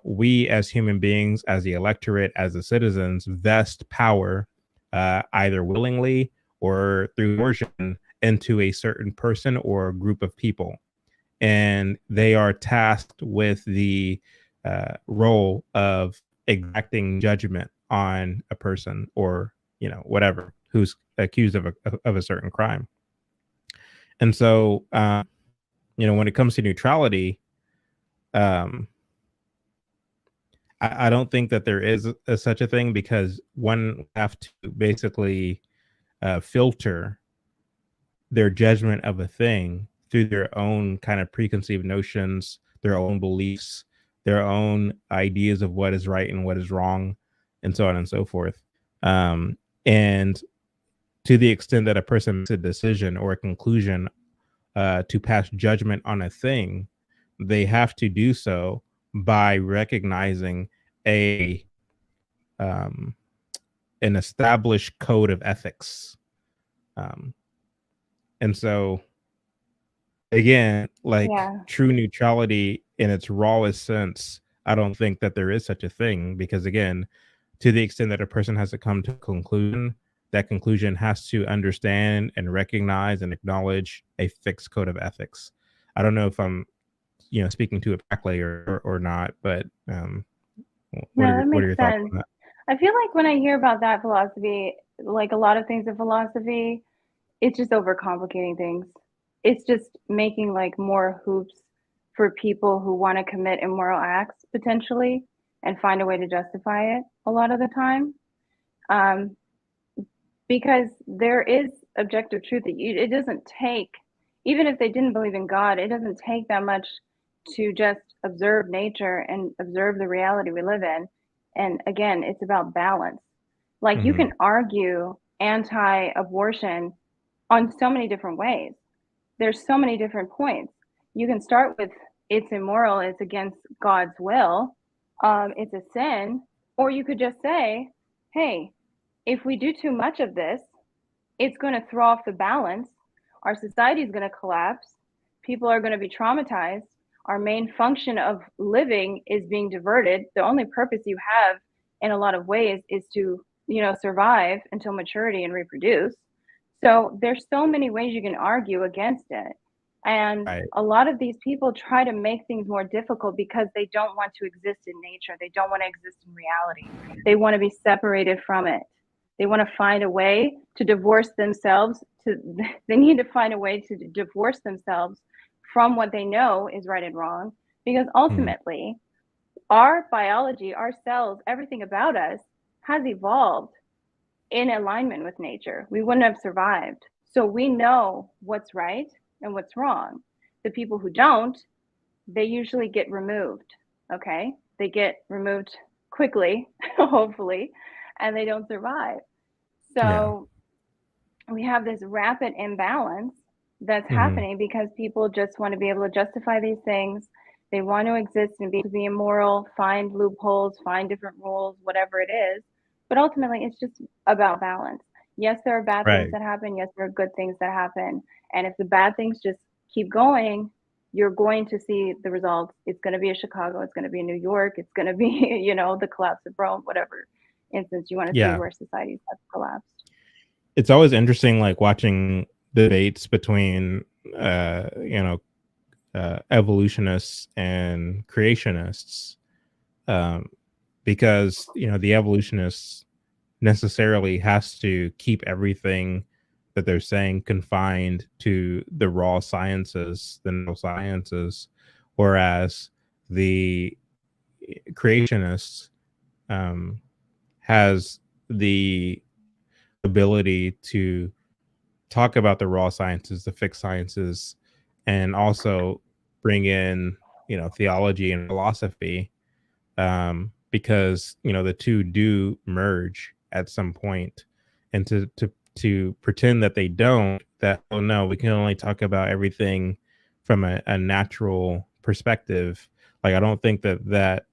We as human beings, as the electorate, as the citizens, vest power either willingly or through coercion into a certain person or group of people. And they are tasked with the role of exacting judgment on a person or, whatever, who's accused of a certain crime. And so, when it comes to neutrality, I don't think that there is such a thing, because one have to basically filter their judgment of a thing through their own kind of preconceived notions, their own beliefs, their own ideas of what is right and what is wrong, and so on and so forth. And to the extent that a person makes a decision or a conclusion to pass judgment on a thing, they have to do so by recognizing an established code of ethics. And so, again, like true neutrality in its rawest sense, I don't think that there is such a thing, because, again, to the extent that a person has to come to a conclusion, that conclusion has to understand and recognize and acknowledge a fixed code of ethics. I don't know if I'm, speaking to it correctly or not, but what are your thoughts on that? I feel like when I hear about that philosophy, like a lot of things in philosophy, it's just overcomplicating things. It's just making like more hoops for people who want to commit immoral acts potentially and find a way to justify it a lot of the time. Because there is objective truth. It doesn't take, even if they didn't believe in God, it doesn't take that much to just observe nature and observe the reality we live in. And again, it's about balance. Like you can argue anti-abortion on so many different ways. There's so many different points. You can start with it's immoral, it's against God's will, it's a sin, or you could just say, hey, if we do too much of this, it's going to throw off the balance. Our society is going to collapse. People are going to be traumatized. Our main function of living is being diverted. The only purpose you have in a lot of ways is to, survive until maturity and reproduce. So there's so many ways you can argue against it. And a lot of these people try to make things more difficult because they don't want to exist in nature. They don't want to exist in reality. They want to be separated from it. They want to find a way to divorce themselves. They need to find a way to divorce themselves from what they know is right and wrong, because ultimately our biology, our cells, everything about us has evolved in alignment with nature. We wouldn't have survived. So we know what's right and what's wrong. The people who don't, they usually get removed, okay? They get removed quickly, hopefully, and they don't survive. So we have this rapid imbalance that's happening because people just want to be able to justify these things. They want to exist and be immoral, find loopholes, find different rules, whatever it is. But ultimately, it's just about balance. Yes, there are bad things that happen. Yes, there are good things that happen. And if the bad things just keep going, you're going to see the results. It's going to be a Chicago. It's going to be New York. It's going to be, the collapse of Rome, whatever instance you want to see where societies have collapsed. It's always interesting, like watching debates between, evolutionists and creationists, because the evolutionists necessarily has to keep everything that they're saying confined to the raw sciences, the neurosciences, whereas the creationists has the ability to talk about the raw sciences, the fixed sciences, and also bring in, theology and philosophy, because the two do merge at some point, and to pretend that they don't, that, oh no, we can only talk about everything from a natural perspective. Like, I don't think that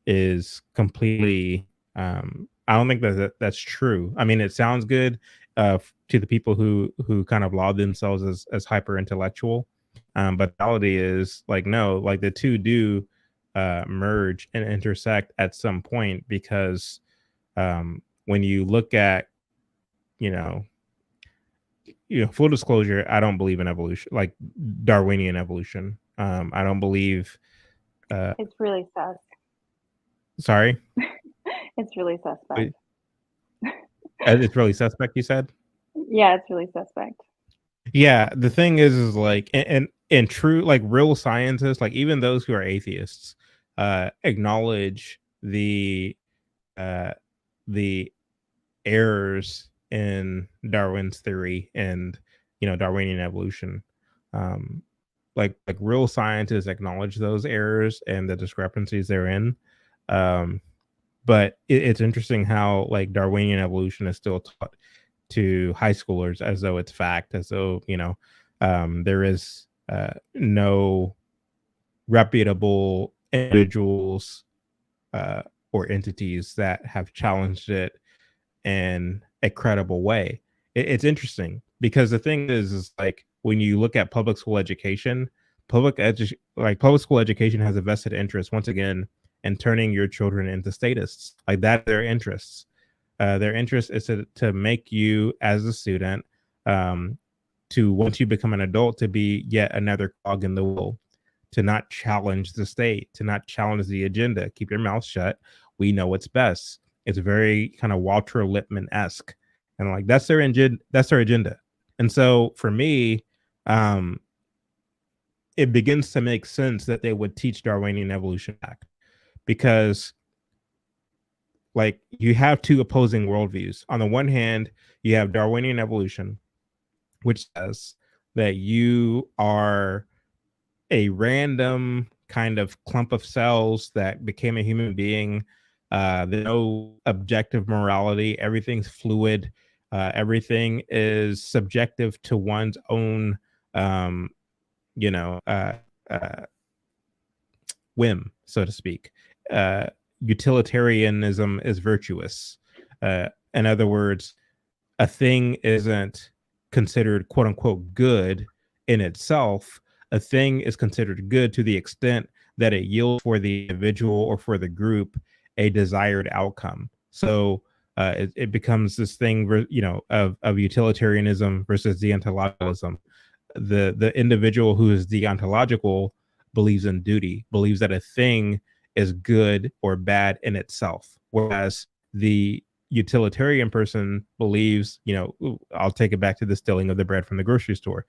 is completely, I don't think that's true. I mean, it sounds good to the people who kind of laud themselves as hyper intellectual, but the reality is, like, no, like, the two do merge and intersect at some point, because when you look at, you know full disclosure, I don't believe in evolution, like Darwinian evolution. I don't believe. It's really sus. Sorry. It's really suspect. It's really suspect, you said? Yeah, it's really suspect. Yeah, the thing is like, and true, like, real scientists, like, even those who are atheists, acknowledge uh the errors in Darwin's theory and, Darwinian evolution. Um, like real scientists acknowledge those errors and the discrepancies therein. Um, but it's interesting how, like, Darwinian evolution is still taught to high schoolers as though it's fact, as though, there is no reputable individuals or entities that have challenged it in a credible way. It's interesting because the thing is like, when you look at public school education, public school education has a vested interest, once again, in turning your children into statists. Like, that, their interests. Their interest is to make you, as a student, to, once you become an adult, to be yet another cog in the wheel, to not challenge the state, to not challenge the agenda. Keep your mouth shut. We know what's best. It's very kind of Walter Lippmann-esque, and, like, that's their engine. That's their agenda. And so for me, it begins to make sense that they would teach Darwinian evolution back, because, like, you have two opposing worldviews. On the one hand, you have Darwinian evolution, which says that you are a random kind of clump of cells that became a human being. There's no objective morality. Everything's fluid. Everything is subjective to one's own, um, you know, uh, uh, whim, so to speak. Utilitarianism is virtuous. In other words, a thing isn't considered quote unquote good in itself. A thing is considered good to the extent that it yields for the individual or for the group a desired outcome. So it becomes this thing, of utilitarianism versus deontologism. The individual who is deontological believes in duty, believes that a thing is good or bad in itself, whereas the utilitarian person believes, I'll take it back to the stealing of the bread from the grocery store.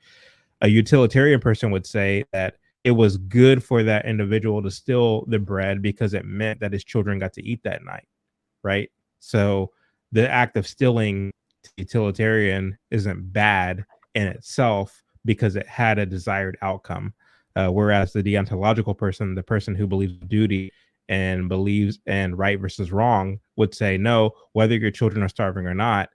A utilitarian person would say that it was good for that individual to steal the bread because it meant that his children got to eat that night, right? So the act of stealing, to utilitarian, isn't bad in itself because it had a desired outcome. Whereas the deontological person, the person who believes in duty and believes in right versus wrong, would say, no, whether your children are starving or not,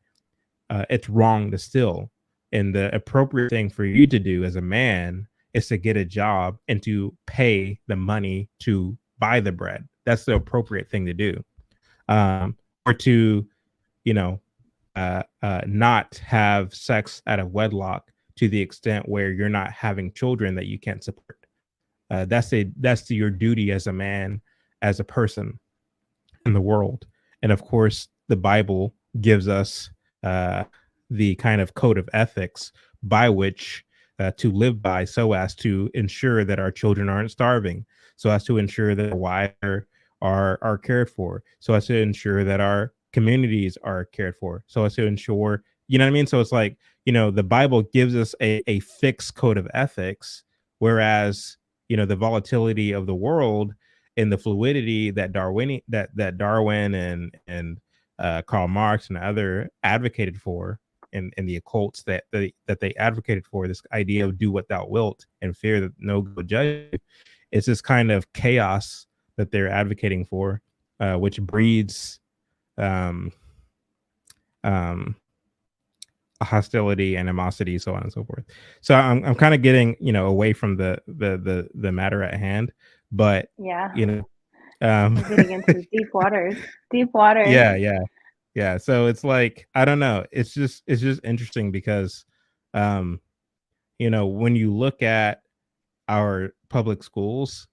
it's wrong to steal. And the appropriate thing for you to do as a man is to get a job and to pay the money to buy the bread. That's the appropriate thing to do. Or to, not have sex out of wedlock to the extent where you're not having children that you can't support. That's your duty as a man, as a person in the world. And of course, the Bible gives us the kind of code of ethics by which to live by, so as to ensure that our children aren't starving, so as to ensure that our wives are cared for, so as to ensure that our communities are cared for, so as to ensure, you know what I mean? So it's like, the Bible gives us a fixed code of ethics, whereas, the volatility of the world and the fluidity that Darwin and Karl Marx and other advocated for in the occults that they advocated for, this idea of do what thou wilt and fear that no God will judge you. It's this kind of chaos that they're advocating for, which breeds um, hostility, animosity, so on and so forth. So I'm kind of getting away from the matter at hand, but Yeah, we're getting into deep waters. Deep waters. Yeah. So it's like, I don't know. It's just interesting because, when you look at our public schools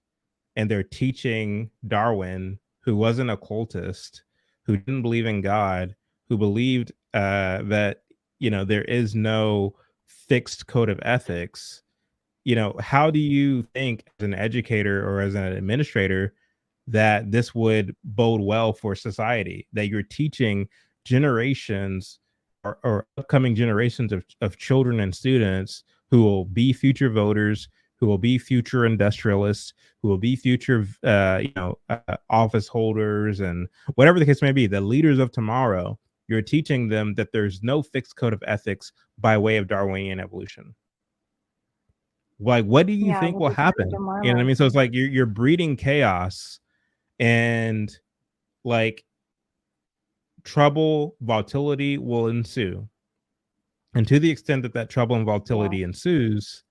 and they're teaching Darwin, who was an occultist, who didn't believe in God, who believed that, there is no fixed code of ethics. How do you think as an educator or as an administrator that this would bode well for society, that you're teaching generations or upcoming generations of children and students who will be future voters, who will be future industrialists, who will be future office holders, and whatever the case may be, the leaders of tomorrow. You're teaching them that there's no fixed code of ethics by way of Darwinian evolution. Like, what do you think will happen? You know what I mean? So it's like you're breeding chaos, and like trouble, volatility will ensue. And to the extent that that trouble and volatility ensues,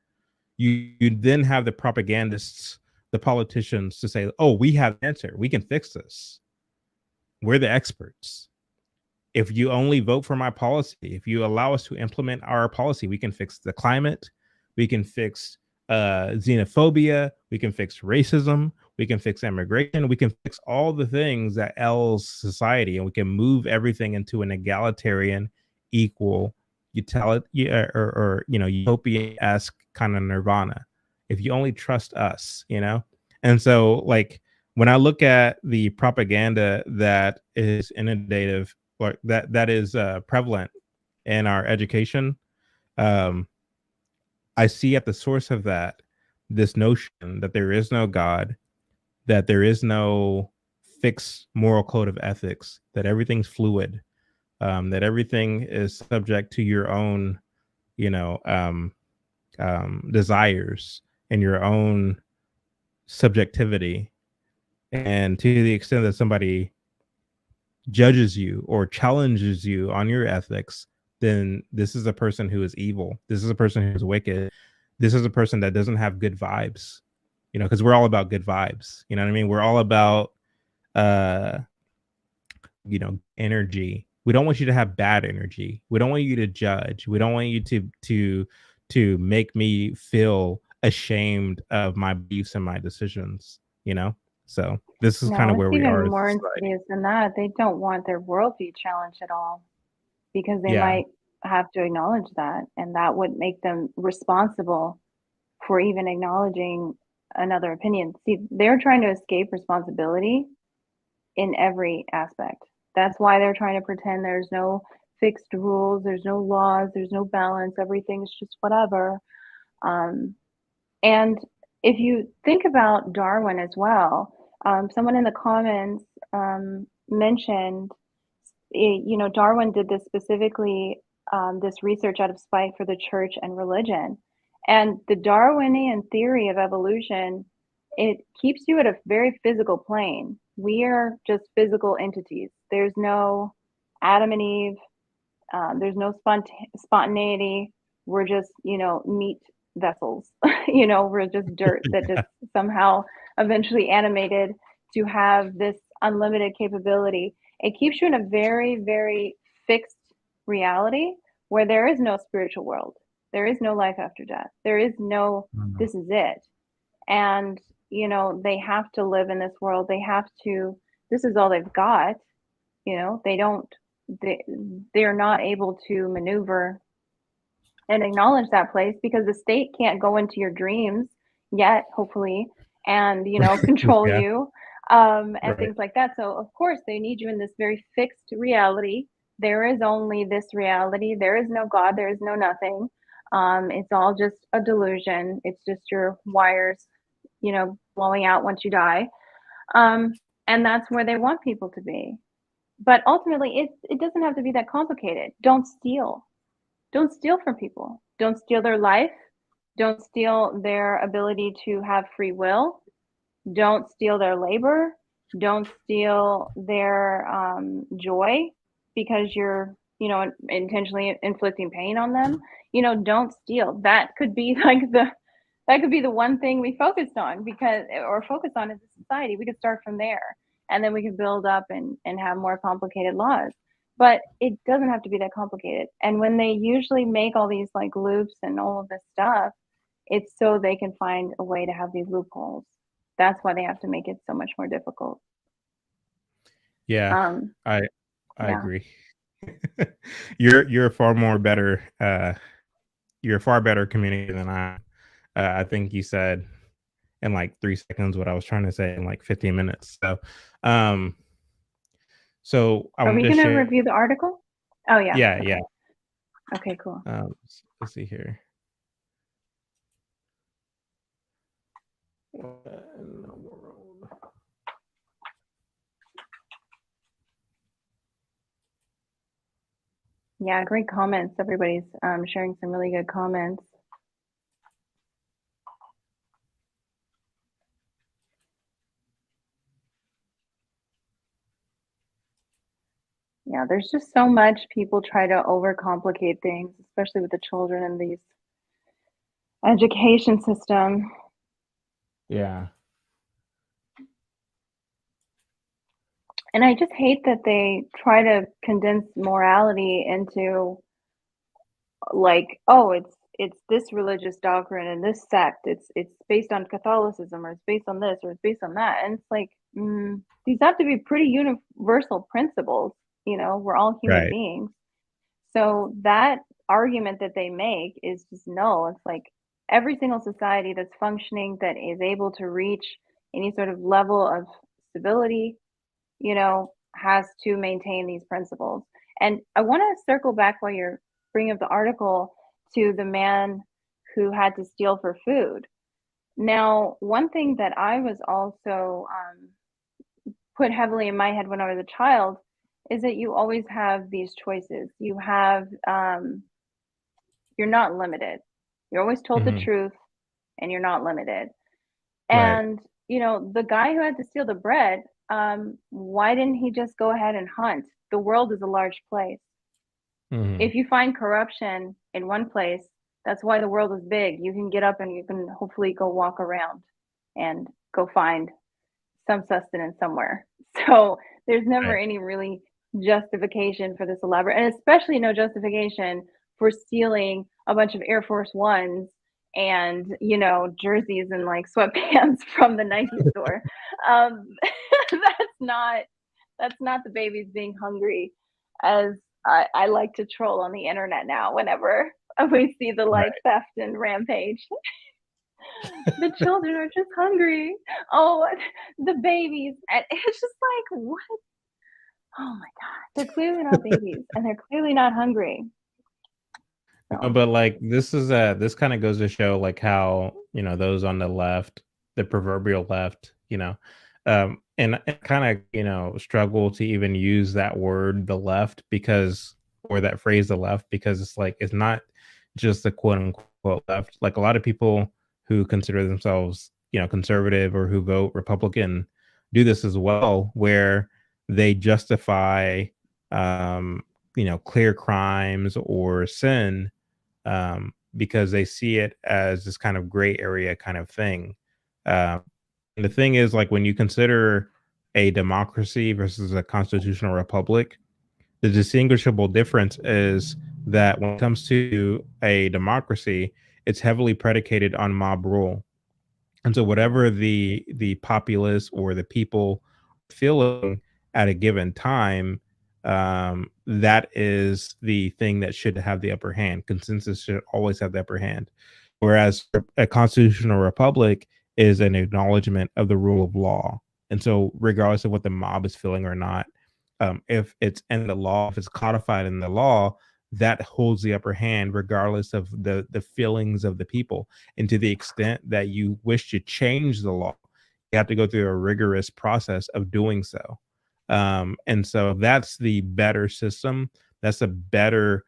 you then have the propagandists, the politicians to say, oh, we have the answer. We can fix this. We're the experts. If you only vote for my policy, if you allow us to implement our policy, we can fix the climate. We can fix xenophobia. We can fix racism. We can fix immigration. We can fix all the things that ails society, and we can move everything into an egalitarian, equal, utilitarian, or utopian-esque kind of nirvana. If you only trust us, And so, like, when I look at the propaganda that is inundative, or that is prevalent in our education, I see at the source of that this notion that there is no God, that there is no fixed moral code of ethics, that everything's fluid, that everything is subject to your own, desires and your own subjectivity. And to the extent that somebody judges you or challenges you on your ethics, then this is a person who is evil. This is a person who's wicked. This is a person that doesn't have good vibes, because we're all about good vibes. You know what I mean? We're all about, energy. We don't want you to have bad energy. We don't want you to judge. We don't want you to make me feel ashamed of my beliefs and my decisions, So this is kind of where we are. It's even more insidious than that. They don't want their worldview challenged at all, because they might have to acknowledge that, and that would make them responsible for even acknowledging another opinion. See, they're trying to escape responsibility in every aspect. That's why they're trying to pretend there's no fixed rules, there's no laws, there's no balance, everything's just whatever. And if you think about Darwin as well, someone in the comments mentioned, Darwin did this specifically, this research out of spite for the church and religion. And the Darwinian theory of evolution, it keeps you at a very physical plane. We are just physical entities. There's no Adam and Eve. There's no spontaneity. We're just, meat vessels. We're just dirt that just somehow eventually animated to have this unlimited capability. It keeps you in a very, very fixed reality where there is no spiritual world. There is no life after death. There is no, this is it. And, they have to live in this world. They have to, this is all they've got. They're not able to maneuver and acknowledge that place, because the state can't go into your dreams yet, hopefully, and control you, and things like that. So of course they need you in this very fixed reality. There is only this reality. There is no God. There is no nothing. It's all just a delusion. It's just your wires, blowing out once you die. And that's where they want people to be. But ultimately, it doesn't have to be that complicated. Don't steal. Don't steal from people. Don't steal their life. Don't steal their ability to have free will. Don't steal their labor. Don't steal their joy because you're, intentionally inflicting pain on them. Don't steal. That could be the one thing we focused on focus on as a society. We could start from there, and then we could build up and have more complicated laws. But it doesn't have to be that complicated. And when they usually make all these like loops and all of this stuff, it's so they can find a way to have these loopholes. That's why they have to make it so much more difficult. Yeah, I Yeah. agree. You're far more better. You're a far better communicator than I am. I think you said in like 3 seconds what I was trying to say in like 15 minutes. Um, so I Are want we to gonna share. review the article? Oh yeah. Yeah, Okay. yeah. Okay, cool. Let's see here. Yeah, great comments. Everybody's sharing some really good comments. Yeah, there's just so much people try to overcomplicate things, especially with the children in these education system. Yeah. And I just hate that they try to condense morality into like, oh, it's this religious doctrine and this sect. It's based on Catholicism, or it's based on this, or it's based on that. And it's like, these have to be pretty universal principles. We're all human Right. beings. So that argument that they make is just null. It's like every single society that's functioning, that is able to reach any sort of level of stability, has to maintain these principles. And I want to circle back while you're bringing up the article to the man who had to steal for food. Now, one thing that I was also put heavily in my head when I was a child is that you always have these choices. You're not limited. You're always told the Hmm. truth, and you're not limited. Right. And the guy who had to steal the bread, why didn't he just go ahead and hunt? The world is a large place. Hmm. If you find corruption in one place, that's why the world is big. You can get up and you can hopefully go walk around and go find some sustenance somewhere. So there's never Right. any really justification for this elaborate, and especially no justification for stealing a bunch of Air Force Ones and jerseys and like sweatpants from the Nike store. Um, that's not the babies being hungry, as I like to troll on the internet now whenever we see the like Right. theft and rampage. The children are just hungry. Oh, the babies. And it's just like, what? Oh my God. They're clearly not babies, and they're clearly not hungry. No, So, but like this kind of goes to show like how those on the left, the proverbial left, and kind of struggle to even use that word, the left, because or that phrase, the left, because it's like it's not just the quote unquote left. Like a lot of people who consider themselves conservative or who vote Republican do this as well, where they justify um, clear crimes or sin because they see it as this kind of gray area kind of thing. Uh, and the thing is, like, when you consider a democracy versus a constitutional republic, the distinguishable difference is that when it comes to a democracy, it's heavily predicated on mob rule. And so whatever the populace or the people feeling at a given time, that is the thing that should have the upper hand. Consensus should always have the upper hand. Whereas a constitutional republic is an acknowledgement of the rule of law. And so regardless of what the mob is feeling or not, if it's in the law, if it's codified in the law, that holds the upper hand regardless of the feelings of the people. And to the extent that you wish to change the law, you have to go through a rigorous process of doing so. And so that's the better system. That's a better,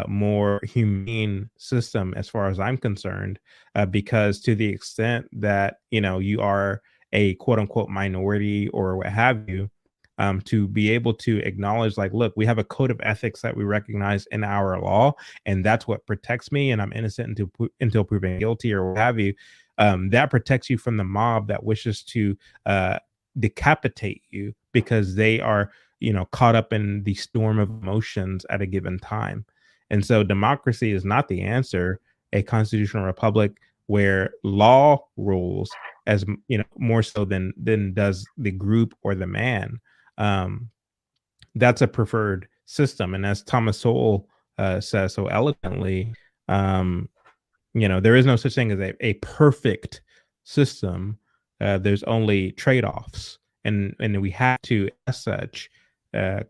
more humane system as far as I'm concerned, because to the extent that, you are a quote unquote minority or what have you, to be able to acknowledge, like, look, we have a code of ethics that we recognize in our law, and that's what protects me, and I'm innocent until proven guilty or what have you. That protects you from the mob that wishes to decapitate you because they are, caught up in the storm of emotions at a given time. And so democracy is not the answer. A constitutional republic where law rules more so than does the group or the man. um that's a preferred system. And as Thomas Sowell says so eloquently, um there is no such thing as a perfect system. There's only trade-offs, and we have to, as such, uh,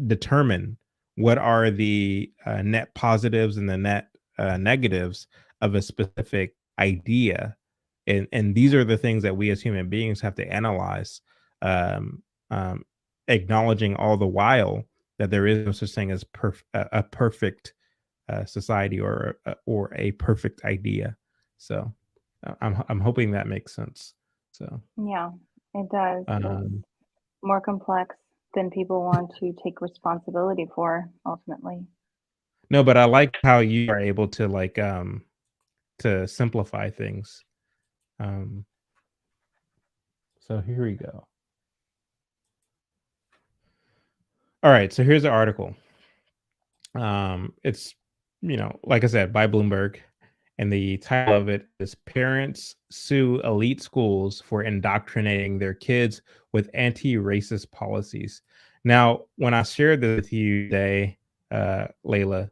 determine what are the net positives and the net negatives of a specific idea, and these are the things that we as human beings have to analyze, um, um, acknowledging all the while that there is no such thing as a perfect society or a perfect idea. So I'm hoping that makes sense. So Yeah, it does. It's um, more complex than people want to take responsibility for ultimately. no, but I like how you are able to to simplify things. Um, so here we go. All right, so here's the article. It's like I said, by Bloomberg, and the title of it is "Parents Sue Elite Schools for Indoctrinating Their Kids with Anti-Racist Policies." Now, when I shared this with you today, Layla,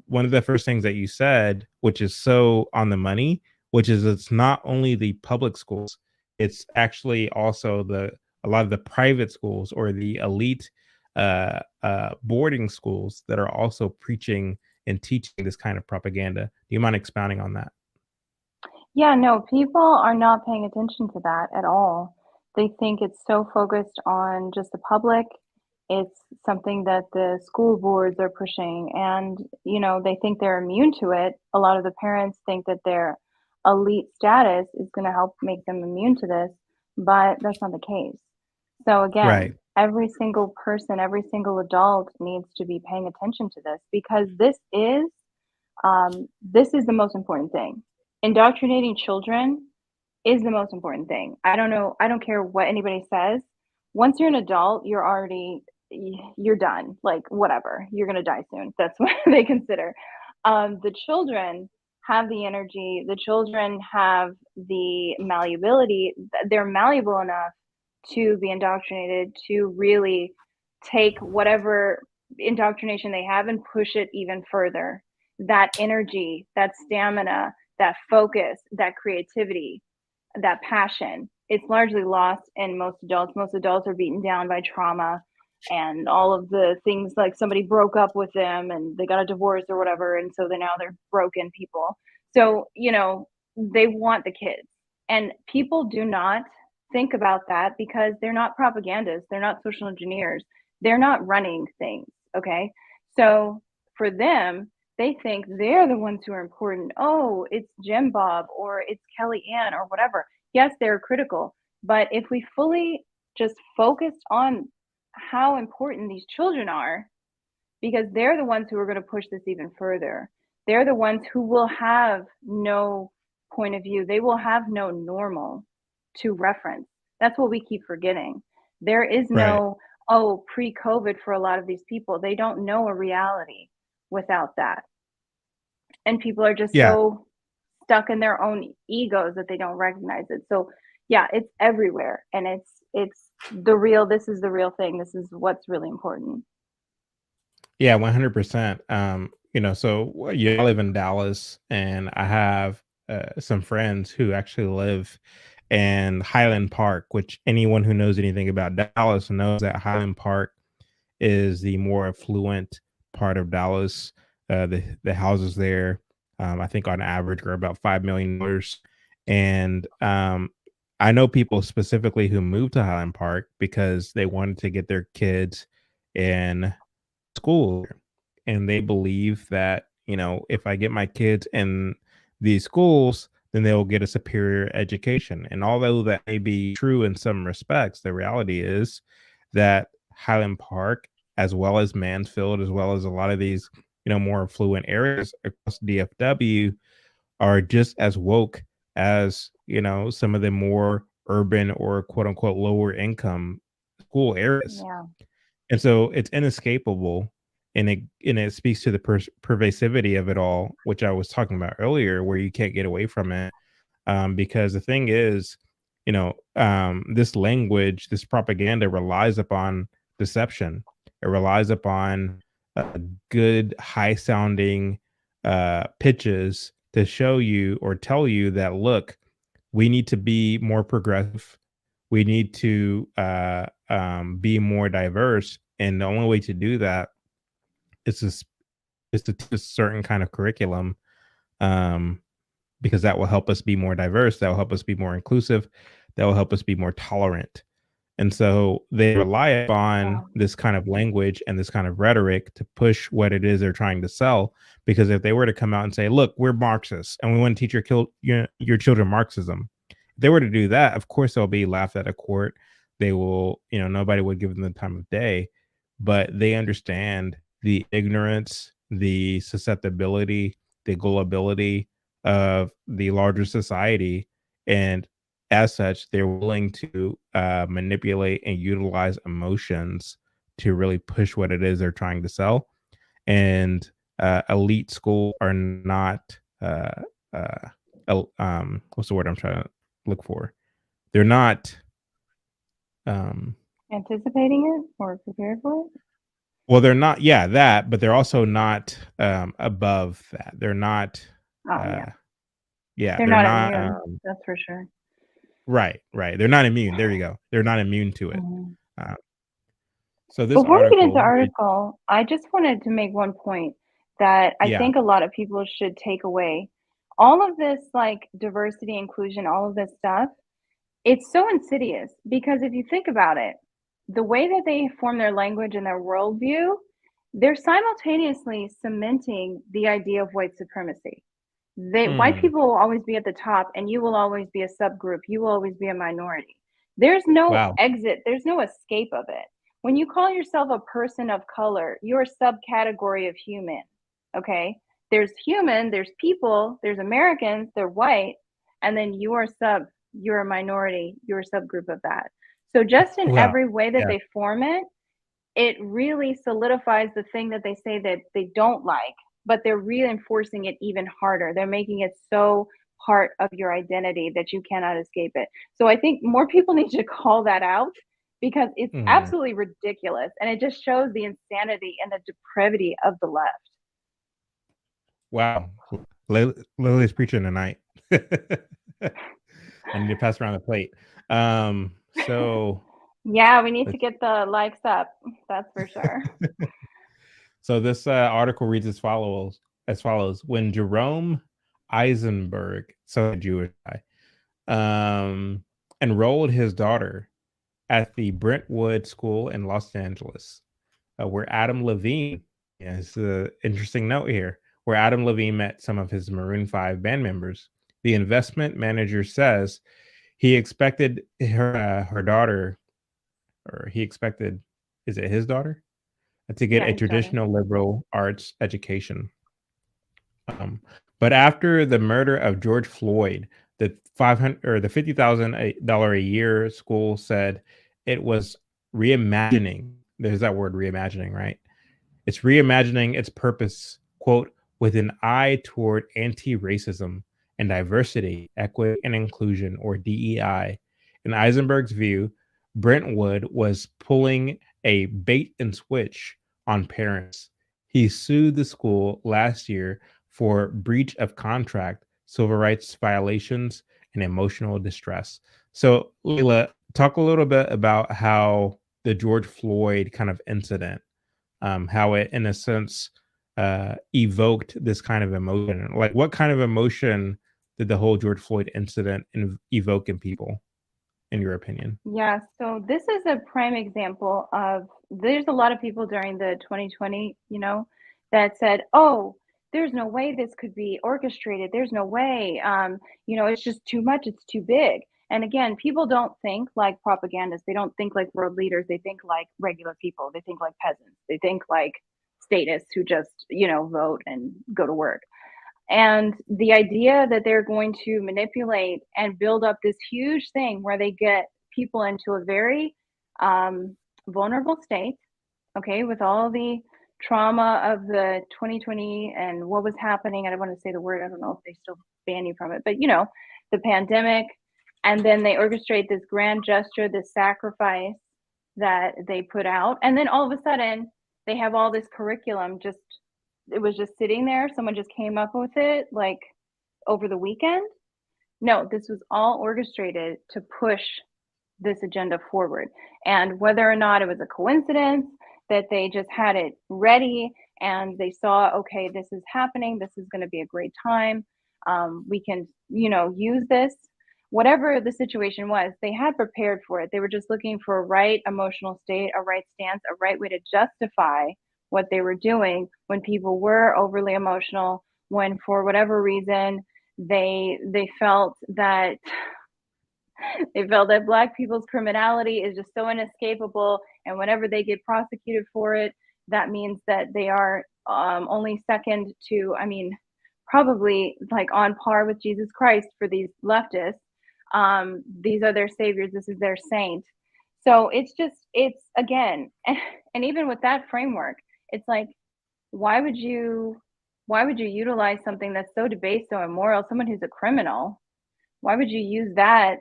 one of the first things that you said, which is so on the money, which is it's not only the public schools, it's actually also a lot of the private schools or the elite boarding schools that are also preaching and teaching this kind of propaganda. Do you mind expounding on that? Yeah, no, people are not paying attention to that at all. They think it's so focused on just the public. It's something that the school boards are pushing, and they think they're immune to it. A lot of the parents think that their elite status is going to help make them immune to this, but that's not the case. So Right. again, every single person, every single adult needs to be paying attention to this because this is the most important thing. Indoctrinating children is the most important thing. I don't know. I don't care what anybody says. Once you're an adult, you're done. Like whatever, you're gonna die soon. That's what they consider. The children have the energy. The children have the malleability. They're malleable enough to be indoctrinated to really take whatever indoctrination they have and push it even further. That energy, that stamina, that focus, that creativity, that passion, it's largely lost in most adults. Most adults are beaten down by trauma and all of the things, like somebody broke up with them and they got a divorce or whatever, and so now they're broken people. So they want the kids, and people do not think about that because they're not propagandists, they're not social engineers, they're not running things. Okay, so for them, they think they're the ones who are important. Oh, it's Jim Bob or it's Kelly Ann or whatever. Yes, they're critical, but if we fully just focused on how important these children are, because they're the ones who are going to push this even further. They're the ones who will have no point of view. They will have no normal to reference. That's what we keep forgetting. There is Right. no, pre-COVID for a lot of these people. They don't know a reality without that. And people are just Yeah. so stuck in their own egos that they don't recognize it. So yeah, it's everywhere, and it's the real. This is the real thing. This is what's really important. Yeah, 100%. So I live in Dallas, and I have some friends who actually live in Highland Park, which anyone who knows anything about Dallas knows that Highland Park is the more affluent part of Dallas. The houses there, I think on average are about $5 million, and I know people specifically who moved to Highland Park because they wanted to get their kids in school, and they believe that, you know, if I get my kids in these schools, then they'll get a superior education. And although that may be true in some respects, the reality is that Highland Park, as well as Mansfield, as well as a lot of these, you know, more affluent areas across DFW, are just as woke as, you know, some of the more urban or quote unquote lower income school areas. Yeah. And so it's inescapable, and it speaks to the pervasivity of it all, which I was talking about earlier, where you can't get away from it. Because the thing is, you know, this language, this propaganda relies upon deception. It relies upon good, high sounding pitches to show you or tell you that, look, we need to be more progressive. We need to be more diverse. And the only way to do that is to teach a certain kind of curriculum, um, because that will help us be more diverse. That will help us be more inclusive. That will help us be more tolerant. And so they rely Yeah. upon this kind of language and this kind of rhetoric to push what it is they're trying to sell. Because if they were to come out and say, "Look, we're Marxists and we want to teach your children Marxism," if they were to do that, of course they'll be laughed at a court. They will, you know, nobody would give them the time of day. But they understand the ignorance, the susceptibility, the gullibility of the larger society, and as such, they're willing to manipulate and utilize emotions to really push what it is they're trying to sell. And elite school are not uh, what's the word I'm trying to look for? They're not. Um, Anticipating it or prepared for it? well, they're not. Yeah, that, but they're also not above that. They're not. Oh, yeah. Uh, yeah, They're they're not not. immune. That's for sure. Right, right. They're not immune. There you go. They're not immune to it. Mhm. Uh, so this Before we get into article, article, I just wanted to make one point that I yeah. think a lot of people should take away. All of this, like diversity, inclusion, all of this stuff, it's so insidious because if you think about it, the way that they form their language and their worldview, they're simultaneously cementing the idea of white supremacy. White Mm, people will always be at the top, and you will always be a subgroup. You will always be a minority. There's no wow. exit, there's no escape of it. When you call yourself a person of color, you're a subcategory of human. Okay. There's human, there's people, there's Americans, they're white, and then you're a minority, you're a subgroup of that. So, just in Wow. every way that Yeah. they form it, it really solidifies the thing that they say that they don't like, but they're reinforcing it even harder. They're making it so part of your identity that you cannot escape it. So I think more people need to call that out because it's Mm, absolutely ridiculous and it just shows the insanity and the depravity of the left. wow. Lily's preaching tonight. I need to pass around the plate. So Yeah, we need to let's get the likes up. That's for sure. so this article reads as follows: when Jerome Eisenberg, so a Jewish guy, um, enrolled his daughter at the Brentwood School in Los Angeles, where Adam Levine, yeah, it's an interesting note here, where Adam Levine met some of his Maroon 5 band members. The investment manager says he expected her daughter, or he expected, is it his daughter, to get Yeah, a his daughter. traditional liberal arts education. Um, but after the murder of George Floyd, the 500 or the $50,000 a year school said it was reimagining. There's that word reimagining, right? It's reimagining its purpose, quote, with an eye toward anti-racism and diversity, equity, and inclusion, or DEI. In Eisenberg's view, Brentwood was pulling a bait and switch on parents. He sued the school last year for breach of contract, civil rights violations, and emotional distress. So, Leila, talk a little bit about how the George Floyd kind of incident, how it, in a sense, evoked this kind of emotion. Like, what kind of emotion did the whole George Floyd incident evoke in people? in your opinion? Yeah, so this is a prime example of there's a lot of people during the 2020, that said, "Oh, there's no way this could be orchestrated. There's no way. It's just too much. It's too big." And again, people don't think like propagandists. They don't think like world leaders. They think like regular people. They think like peasants. They think like statists who just, vote and go to work. And the idea that they're going to manipulate and build up this huge thing where they get people into a very vulnerable state, okay, with all the trauma of the 2020 and what was happening. I don't want to say the word, I don't know if they still ban you from it, but the pandemic. And then they orchestrate this grand gesture, this sacrifice that they put out. And then all of a sudden, they have all this curriculum it was just sitting there. Someone just came up with it like over the weekend. No, this was all orchestrated to push this agenda forward. And whether or not it was a coincidence that they just had it ready and they saw, okay, this is happening, this is going to be a great time. We can, use this. Whatever the situation was, they had prepared for it. They were just looking for a right emotional state, a right stance, a right way to justify what they were doing when people were overly emotional, when for whatever reason they felt that Black people's criminality is just so inescapable, and whenever they get prosecuted for it, that means that they are only second to, probably like on par with Jesus Christ for these leftists. These are their saviors. This is their saint. So it's again, and even with that framework, it's like, why would you utilize something that's so debased, so immoral, someone who's a criminal? Why would you use that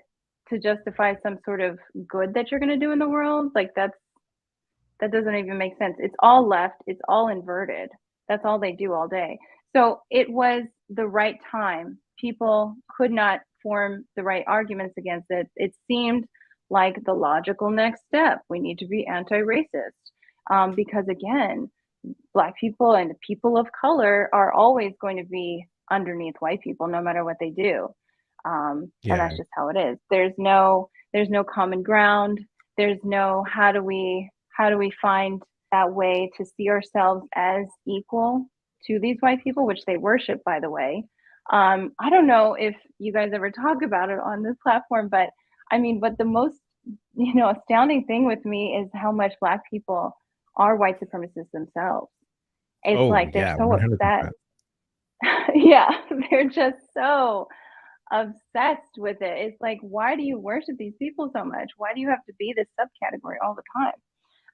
to justify some sort of good that you're going to do in the world? Like that doesn't even make sense. It's all left. It's all inverted. That's all they do all day. So it was the right time. People could not form the right arguments against it. It seemed like the logical next step. We need to be anti-racist because again, Black people and people of color are always going to be underneath white people, no matter what they do. And that's just how it is. There's no common ground. There's no how do we find that way to see ourselves as equal to these white people, which they worship, by the way. I don't know if you guys ever talk about it on this platform, but but the most astounding thing with me is how much Black people are white supremacists themselves. It's they're so 100%. Upset. Yeah, they're just so obsessed with it. It's like, why do you worship these people so much? Why do you have to be this subcategory all the time?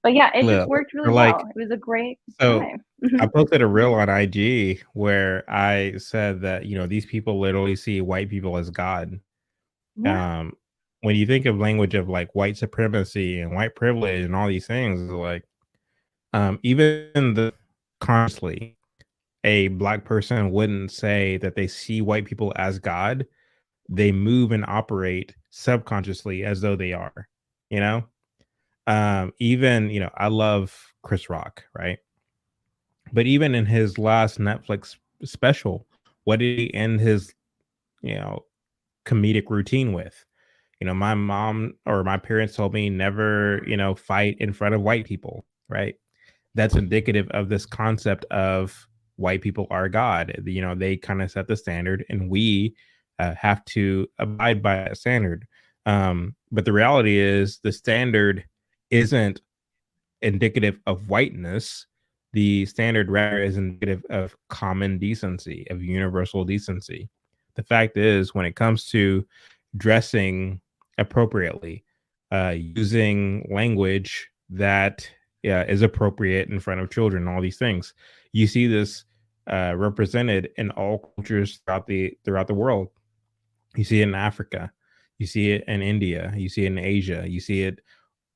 But yeah, it just worked really well. It was a great time. I posted a reel on IG where I said that, these people literally see white people as God. Yeah. When you think of language of like white supremacy and white privilege and all these things, like even consciously, a Black person wouldn't say that they see white people as God. They move and operate subconsciously as though they are, even, I love Chris Rock, right? But even in his last Netflix special, what did he end his, comedic routine with? My mom or my parents told me never, fight in front of white people, right? That's indicative of this concept of white people are God. They kind of set the standard and we have to abide by that standard. But the reality is the standard isn't indicative of whiteness. The standard rather is indicative of common decency, of universal decency. The fact is, when it comes to dressing appropriately, using language that is appropriate in front of children, all these things, you see this represented in all cultures throughout the world. You see it in Africa, you see it in India, you see it in Asia, you see it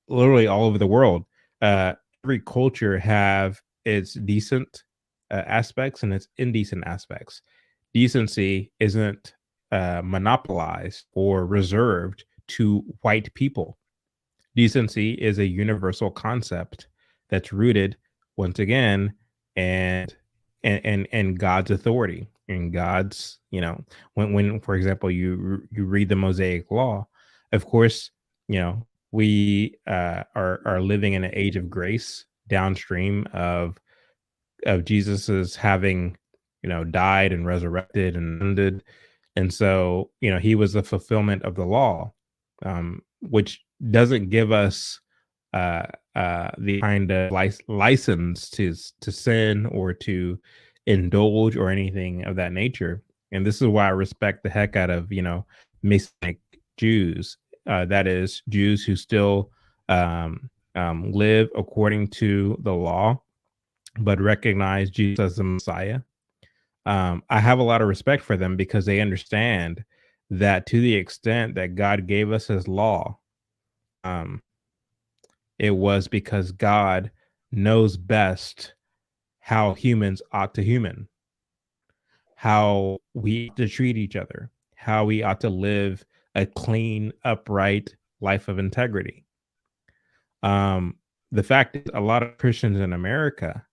literally all over the world. Every culture have its decent aspects and its indecent aspects. Decency isn't monopolized or reserved to white people. Decency is a universal concept that's rooted once again and God's authority and God's, when for example you read the Mosaic Law, of course we are living in an age of grace downstream of Jesus's having, died and resurrected and ended. And so, he was the fulfillment of the law, which doesn't give us uh, the kind of license to sin or to indulge or anything of that nature. And this is why I respect the heck out of, Messianic Jews. That is, Jews who still live according to the law, but recognize Jesus as the Messiah. I have a lot of respect for them because they understand that to the extent that God gave us his law, um, it was because God knows best how humans ought to human, how we ought to treat each other, how we ought to live a clean, upright life of integrity. Um, the fact is, a lot of Christians in America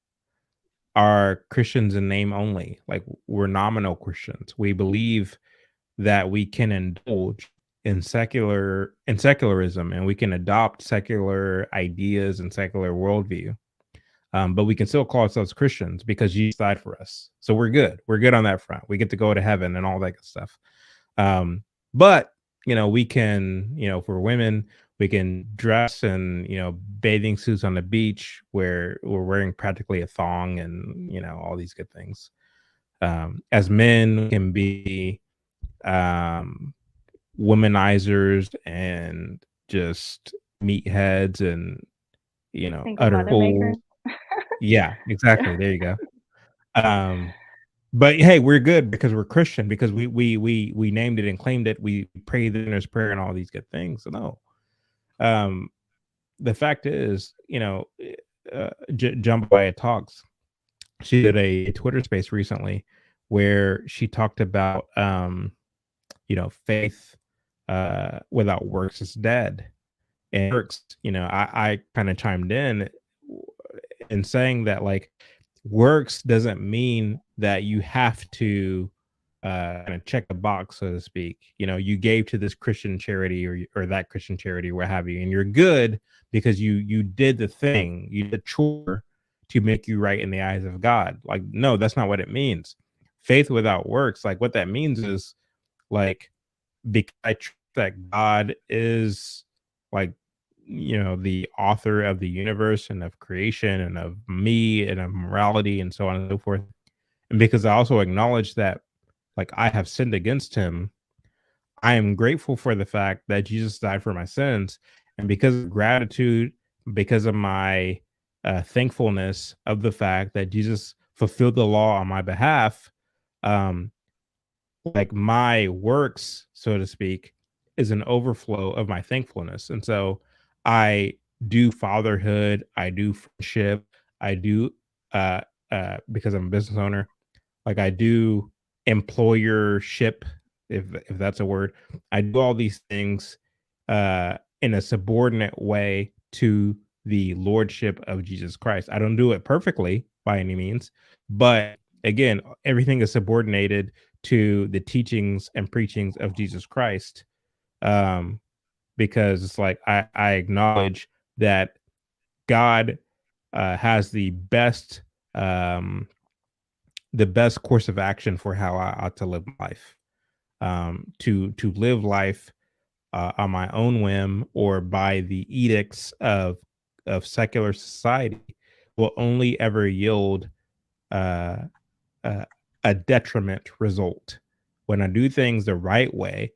are Christians in name only. Like, we're nominal Christians. We believe that we can indulge in secularism, and we can adopt secular ideas and secular worldview. But we can still call ourselves Christians because Jesus died for us. So we're good. We're good on that front. We get to go to heaven and all that good stuff. But we can, for women, we can dress in, bathing suits on the beach where we're wearing practically a thong and, all these good things. As men, we can be um, womanizers and just meatheads and, Single utter mother maker. fools. Yeah, exactly. There you go. Um, but hey, we're good because we're Christian, because we named it and claimed it. We prayed the sinner's prayer and all these good things. So no, um, the fact is, Jambalaya Talks. She did a Twitter space recently where she talked about, faith without works is dead. And works, I kind of chimed in saying that, like, works doesn't mean that you have to kind of check the box, so to speak. You gave to this Christian charity or that Christian charity, or what have you, and you're good because you did the thing, you did the chore to make you right in the eyes of God. Like, no, that's not what it means. Faith without works, like, what that means is, like, because I trust that God is, like, the author of the universe and of creation and of me and of morality and so on and so forth. And because I also acknowledge that, like, I have sinned against him, I am grateful for the fact that Jesus died for my sins. And because of gratitude, because of my thankfulness of the fact that Jesus fulfilled the law on my behalf, um, like, my works, so to speak, is an overflow of my thankfulness. And so I do fatherhood, I do friendship, I do because I'm a business owner, like, I do employership, if that's a word. I do all these things in a subordinate way to the lordship of Jesus Christ. I don't do it perfectly by any means, but again, everything is subordinated to the teachings and preachings of Jesus Christ. Um, because it's like, I acknowledge that God has um, the best course of action for how I ought to live life. To live life on my own whim or by the edicts of secular society will only ever yield uh, uh, a detriment result. When I do things the right way,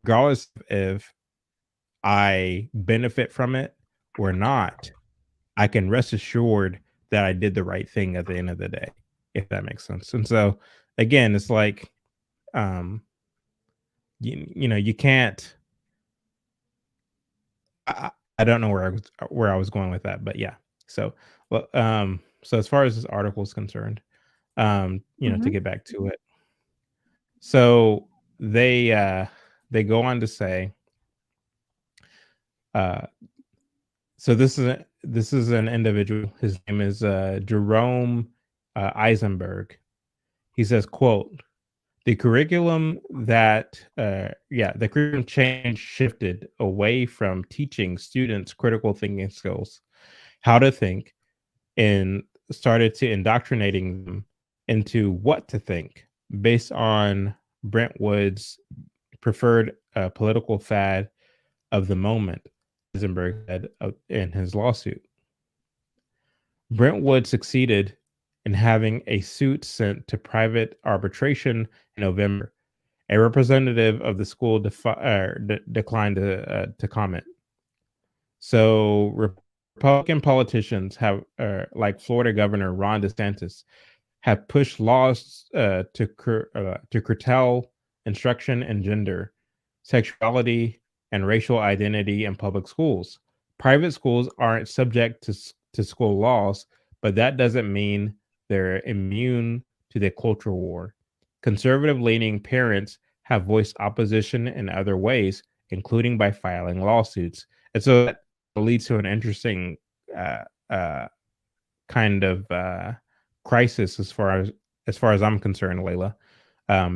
regardless if I benefit from it or not, I can rest assured that I did the right thing at the end of the day, if that makes sense. And so, again, it's like, um, you can't. I don't know where I was going with that, but yeah. So, well, so as far as this article is concerned, to Hmm. get back to it, so they go on to say, uh, so this is an individual. His name is Jerome Eisenberg. He says, "Quote: The curriculum the curriculum change shifted away from teaching students critical thinking skills, how to think, and started to indoctrinating them into what to think based on Brentwood's preferred political fad of the moment, Eisenberg said in his lawsuit. Brentwood succeeded in having a suit sent to private arbitration in November. A representative of the school declined to comment. So Republican politicians have, like Florida Governor Ron DeSantis, have pushed laws to curtail instruction in gender, sexuality, and racial identity in public schools. Private schools aren't subject to school laws, but that doesn't mean they're immune to the cultural war. Conservative leaning parents have voiced opposition in other ways, including by filing lawsuits. And so that leads to an interesting uh, uh, kind of crisis as far as I'm concerned, Layla.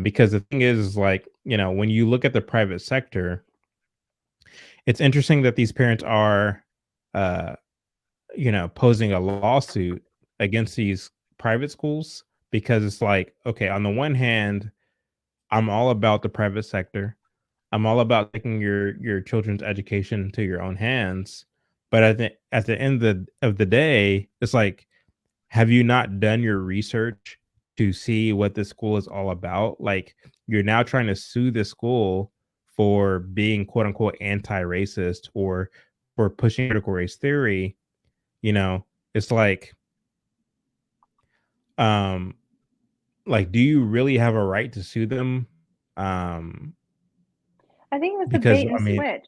Because the thing is, like, when you look at the private sector, it's interesting that these parents are, uh, posing a lawsuit against these private schools because it's like, okay, on the one hand, I'm all about the private sector. I'm all about taking your children's education to your own hands. But at the end of the day, it's like, have you not done your research to see what the school is all about? Like, you're now trying to sue the school for being quote unquote anti-racist or for pushing critical race theory. You know, it's um like, do you really have a right to sue them? Um I think it was a because bait I and mean, switch.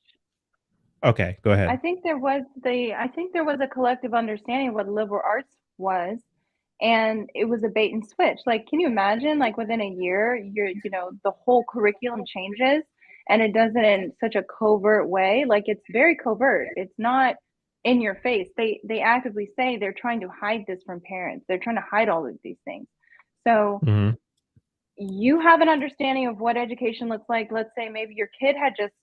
okay, go I ahead. think there was a collective understanding of what liberal arts was, and it was a bait and switch. Like, can you imagine, like, within a year, the whole curriculum changes, and it does it in such a covert way. Like, it's very covert. It's not in your face. They actively say they're trying to hide this from parents. They're trying to hide all of these things. So Mhm. you have an understanding of what education looks like. Let's say maybe your kid had just,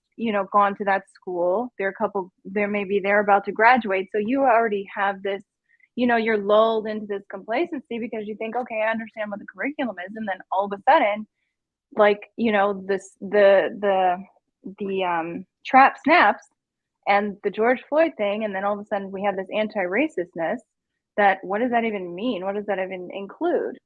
gone to that school. They're about to graduate. So you already have this, you're lulled into this complacency because you think, okay, I understand what the curriculum is. And then all of a sudden, like, the trap snaps and the George Floyd thing. And then all of a sudden we have this anti-racistness that, what does that even mean? What does that even include?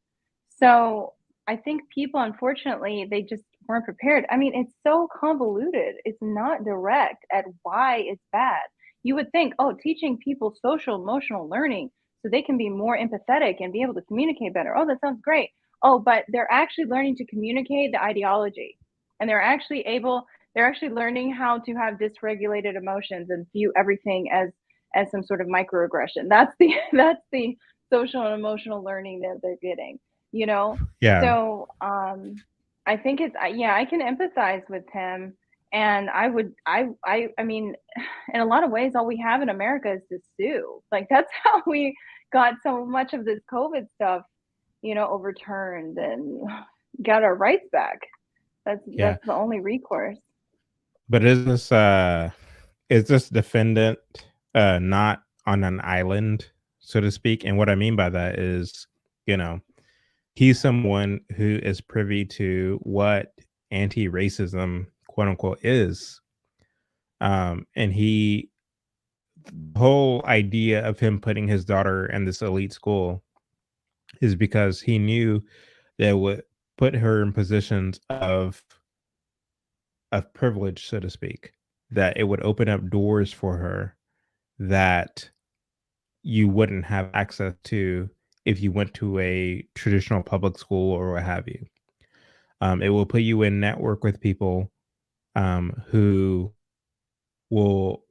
So I think people, unfortunately, they just weren't prepared. I mean, it's so convoluted. It's not direct at why it's bad. You would think, oh, teaching people social emotional learning so they can be more empathetic and be able to communicate better. Oh, that sounds great. Oh, but they're actually learning to communicate the ideology, and they're actually learning how to have dysregulated emotions and view everything as some sort of microaggression. That's the that's the social and emotional learning that they're getting, you know? Yeah. So I think yeah, I can empathize with him. And I mean, in a lot of ways, all we have in America is to sue. Like, that's how we got so much of this COVID stuff, overturned and got our rights back. Yeah. That's the only recourse. But is this defendant not on an island, so to speak? And what I mean by that is, you know, he's someone who is privy to what anti-racism, quote unquote, is. And the whole idea of him putting his daughter in this elite school is because he knew that it would put her in positions of privilege, so to speak, that it would open up doors for her that you wouldn't have access to if you went to a traditional public school or what have you. It will put you in network with people who will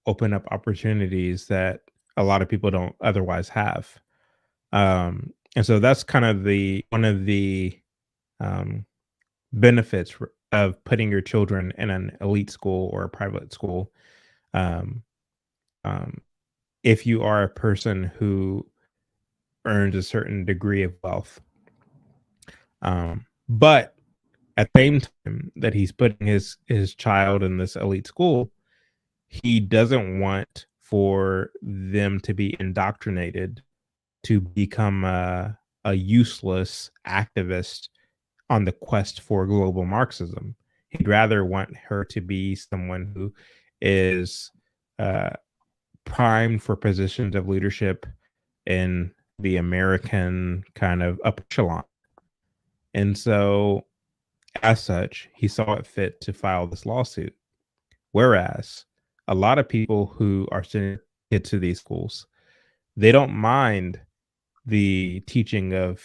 open up opportunities that a lot of people don't otherwise have. And so that's kind of the one of the um, benefits of putting your children in an elite school or a private school. Um, um, if you are a person who earns a certain degree of wealth. But At the same time that he's putting his child in this elite school, he doesn't want for them to be indoctrinated to become a useless activist on the quest for global Marxism. He'd rather want her to be someone who is uh, primed for positions of leadership in the American kind of upper echelon. And so, as such, he saw it fit to file this lawsuit. Whereas a lot of people who are sending kids to these schools, they don't mind the teaching of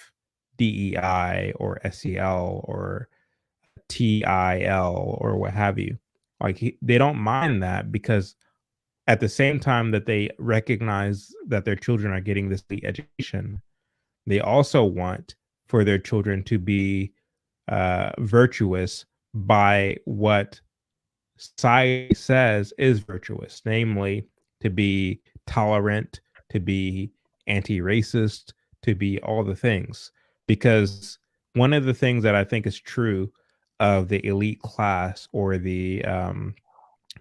DEI or SEL or TIL or what have you. They don't mind that because at the same time that they recognize that their children are getting this education, they also want for their children to be virtuous by what society says is virtuous, namely to be tolerant, to be anti-racist, to be all the things. Because one of the things that I think is true of the elite class or the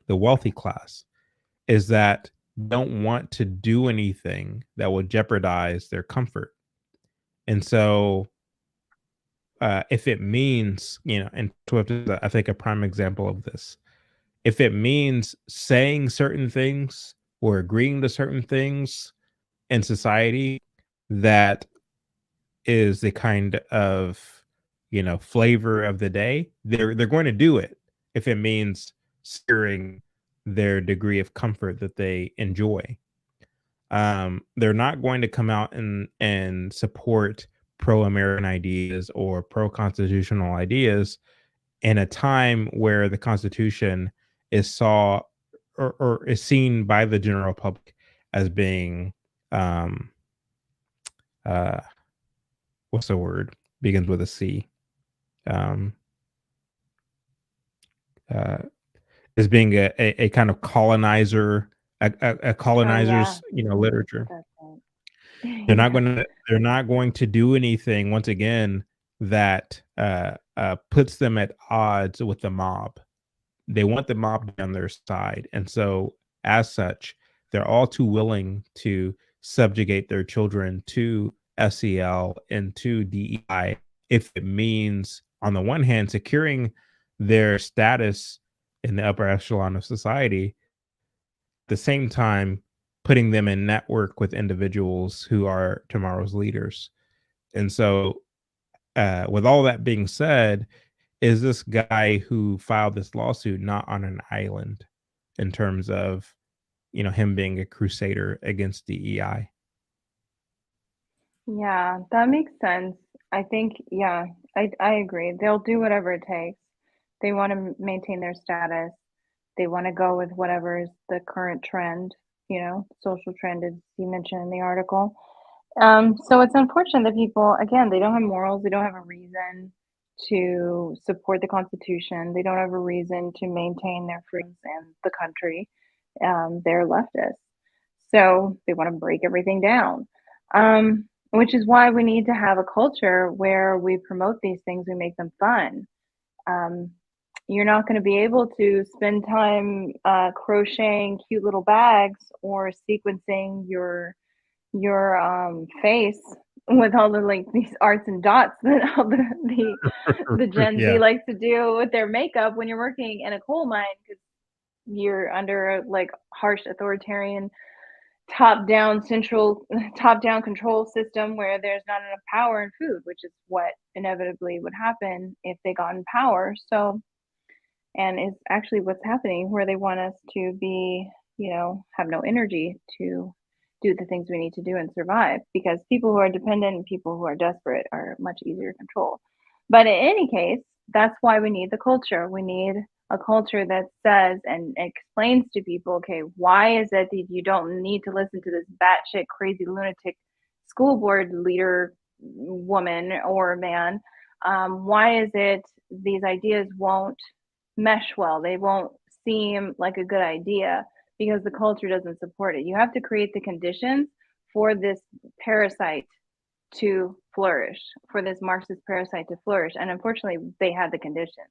wealthy class is that they don't want to do anything that will jeopardize their comfort. And so if it means, and Swift is, I think, a prime example of this. If it means saying certain things or agreeing to certain things in society that is the kind of, flavor of the day, they're going to do it if it means securing their degree of comfort that they enjoy. They're not going to come out and support pro-American ideas or pro-constitutional ideas in a time where the Constitution is saw or is seen by the general public as being um uh what's the word? Begins with a C. Um uh as being a kind of colonizer, a Oh yeah, colonizer's, literature. that's right. Yeah. They're not going to do anything once again that puts them at odds with the mob. They want the mob to be on their side. And so, as such, they're all too willing to subjugate their children to SEL and to DEI if it means, on the one hand, securing their status in the upper echelon of society, at the same time, putting them in network with individuals who are tomorrow's leaders. And so, with all that being said, is this guy who filed this lawsuit not on an island in terms of, him being a crusader against DEI? Yeah, that makes sense. I think, yeah, I agree. They'll do whatever it takes. They want to maintain their status. They want to go with whatever's the current trend, social trend, as you mentioned in the article. So it's unfortunate that people, again, they don't have morals. They don't have a reason to support the Constitution. They don't have a reason to maintain their freedoms in the country. They're leftists. So they want to break everything down. Which is why we need to have a culture where we promote these things, we make them fun. Um, you're not going to be able to spend time crocheting cute little bags or sequencing your face with all the like these arts and dots that all the Gen Z Yeah. likes to do with their makeup when you're working in a coal mine because you're under like harsh authoritarian top down control system where there's not enough power and food, which is what inevitably would happen if they got in power. So, and it's actually what's happening where they want us to be, have no energy to do the things we need to do and survive because people who are dependent and people who are desperate are much easier to control. But in any case, that's why we need the culture. We need a culture that says and explains to people, okay, why is it that you don't need to listen to this batshit crazy lunatic school board leader woman or man? Why is it these ideas won't mesh well? They won't seem like a good idea because the culture doesn't support it. You have to create the conditions for this parasite to flourish, for this Marxist parasite to flourish. And unfortunately, they had the conditions.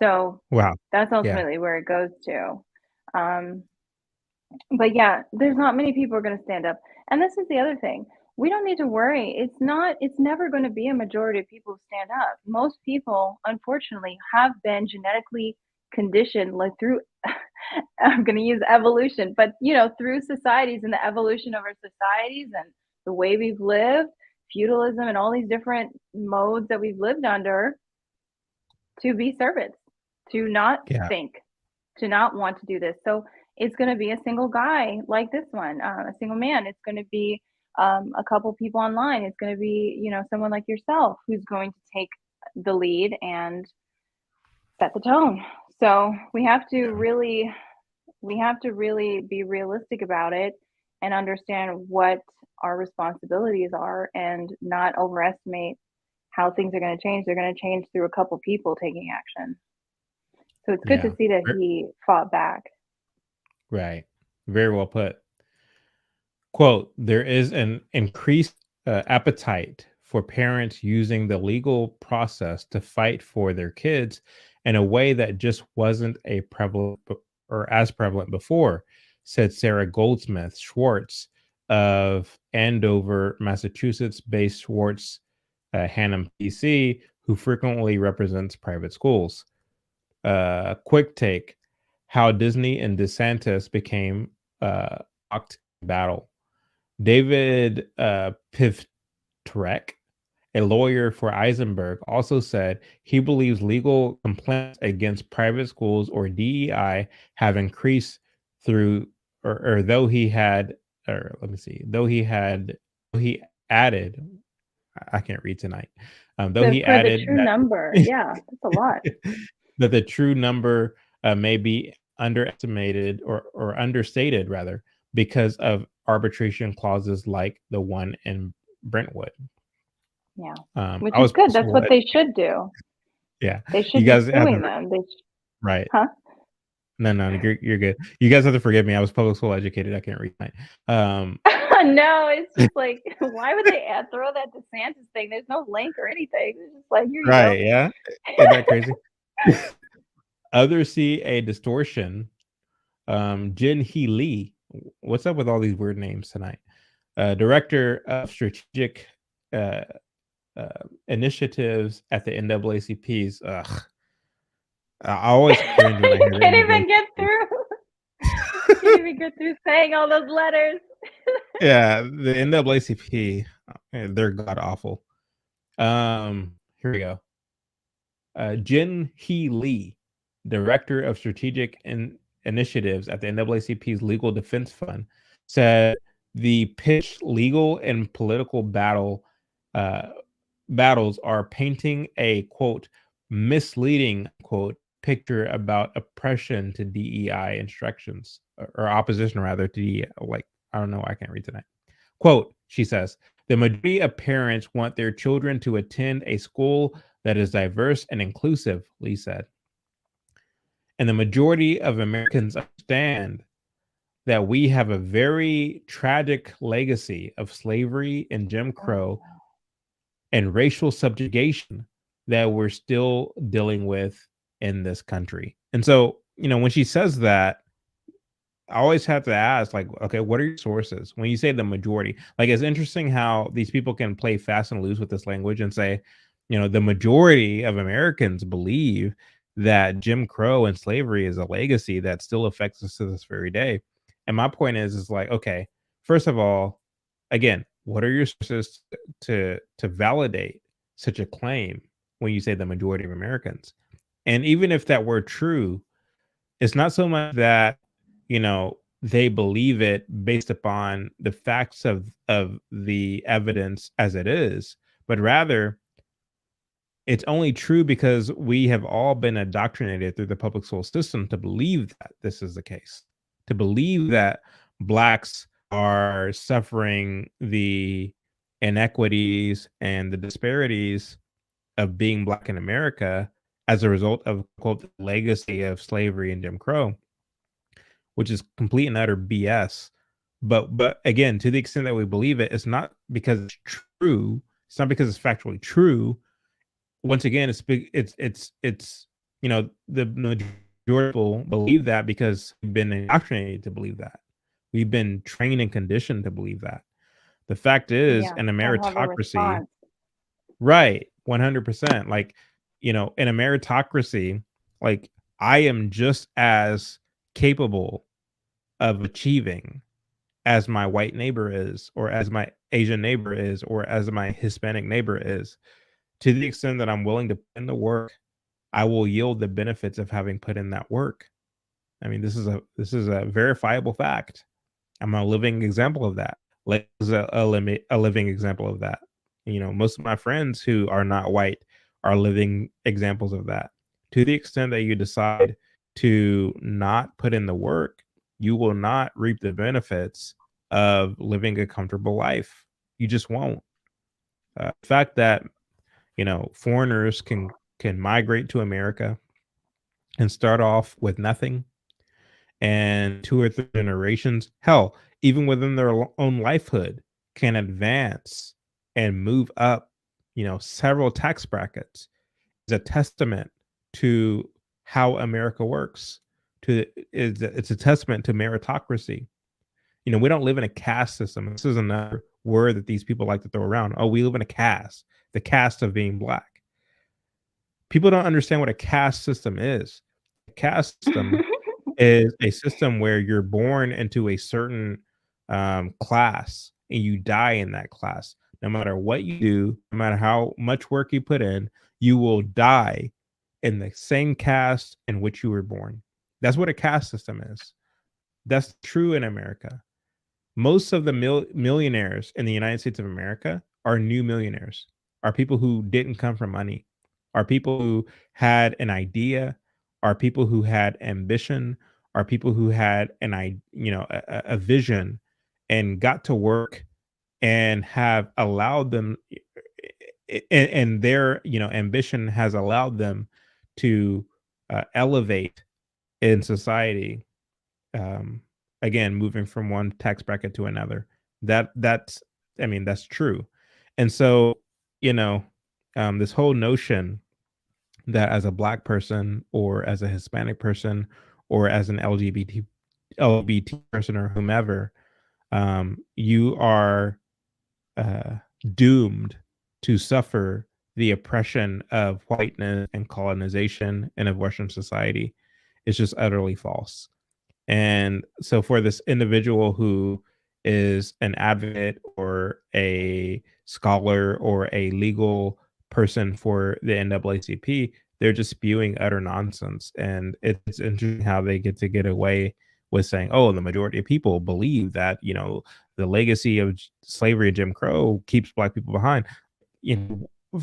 So Wow. that's Yeah. ultimately where it goes to. But yeah, there's not many people who are going to stand up. And this is the other thing. We don't need to worry. It's never going to be a majority of people who stand up. Most people, unfortunately, have been genetically conditioned, like through, I'm going to use evolution, but through societies and the evolution of our societies and the way we've lived, feudalism and all these different modes that we've lived under, to be servants, to not think, to not want to do this. So it's going to be a single guy like this one, a single man. It's going to be a couple people online. It's going to be, someone like yourself who's going to take the lead and set the tone. So we have to really be realistic about it and understand what our responsibilities are and not overestimate how things are going to change. They're going to change through a couple people taking action. So it's good to see that he fought back. Right. Very well put. Quote, there is an increased appetite for parents using the legal process to fight for their kids in a way that just wasn't as prevalent before, said Sarah Goldsmith Schwartz of Andover, Massachusetts based Schwartz Hannum PC, who frequently represents private schools. Quick take: how Disney and DeSantis became locked in battle. David Pivtrek, a lawyer for Eisenberg, also said he believes legal complaints against private schools or DEI have increased through, or though he had, or let me see, though he added, I can't read tonight. Though he added the true number, yeah, that's a lot. That the true number may be underestimated or understated rather because of arbitration clauses like the one in Brentwood. Yeah, which is good. That's what they should do. Yeah, they should be suing them. Right? Huh? No, you're good. You guys have to forgive me. I was public school educated. I can't read tonight. No, it's just like, why would they throw that DeSantis thing? There's no link or anything. It's just like, here you go. Yeah, isn't that crazy? Others see a distortion. Jin Hee Lee, what's up with all these weird names tonight? Director of strategic initiatives at the NAACP's. Ugh, I always cringe when I hear can't even get through. Can't even get through saying all those letters. Yeah, the NAACP, they're god awful. Here we go. Jin Hee Lee, Director of Strategic Initiatives at the NAACP's Legal Defense Fund, said the pitched legal and political battles are painting a, quote, misleading, quote, picture about oppression to DEI instructions, or opposition rather to DEI. Like, I don't know, I can't read tonight. Quote, she says, the majority of parents want their children to attend a school that is diverse and inclusive, Lee said. And the majority of Americans understand that we have a very tragic legacy of slavery and Jim Crow and racial subjugation that we're still dealing with in this country. And so, when she says that, I always have to ask, like, okay, what are your sources? When you say the majority, like, it's interesting how these people can play fast and loose with this language and say, the majority of Americans believe that Jim Crow and slavery is a legacy that still affects us to this very day. And my point is like, okay, first of all, again, what are your sources to validate such a claim when you say the majority of Americans? And even if that were true, it's not so much that they believe it based upon the facts of the evidence as it is, but rather it's only true because we have all been indoctrinated through the public school system to believe that this is the case, to believe that Blacks are suffering the inequities and the disparities of being Black in America as a result of, quote, the legacy of slavery and Jim Crow, which is complete and utter BS. But again, to the extent that we believe it, it's not because it's true. It's not because it's factually true. Once again, it's the majority of people believe that because we've been indoctrinated to believe that. We've been trained and conditioned to believe that. The fact is, Yeah, in a don't have a meritocracy, response. right, 100%. Like, in a meritocracy, like I am just as capable of achieving as my white neighbor is, or as my Asian neighbor is, or as my Hispanic neighbor is. To the extent that I'm willing to put in the work, I will yield the benefits of having put in that work. I mean, this is a verifiable fact. I'm a living example of that. Like, is a living example of that. Most of my friends who are not white are living examples of that. To the extent that you decide to not put in the work, you will not reap the benefits of living a comfortable life. You just won't. The fact that foreigners can migrate to America and start off with nothing, and two or three generations, hell, even within their own lifehood, can advance and move up, several tax brackets, is a testament to how America works. It's a testament to meritocracy. We don't live in a caste system. This is another word that these people like to throw around. Oh, we live in a caste, the caste of being black. People don't understand what a caste system is. A caste system is a system where you're born into a certain class and you die in that class. No matter what you do, no matter how much work you put in, you will die in the same caste in which you were born. That's what a caste system is. That's true in America. Most of the millionaires in the United States of America are new millionaires, are people who didn't come from money, are people who had an idea, are people who had ambition, are people who had a vision and got to work and have allowed them, and their ambition has allowed them to elevate in society, um, again, moving from one tax bracket to another. That's I mean, that's true. And so, you know, this whole notion that as a black person or as a Hispanic person or as an LGBT person or whomever, you are uh, doomed to suffer the oppression of whiteness and colonization and of Western society is just utterly false. And so for this individual who is an advocate or a scholar or a legal person for the NAACP, they're just spewing utter nonsense. And it's interesting how they get away with saying, oh, the majority of people believe that, the legacy of slavery and Jim Crow keeps black people behind. You know,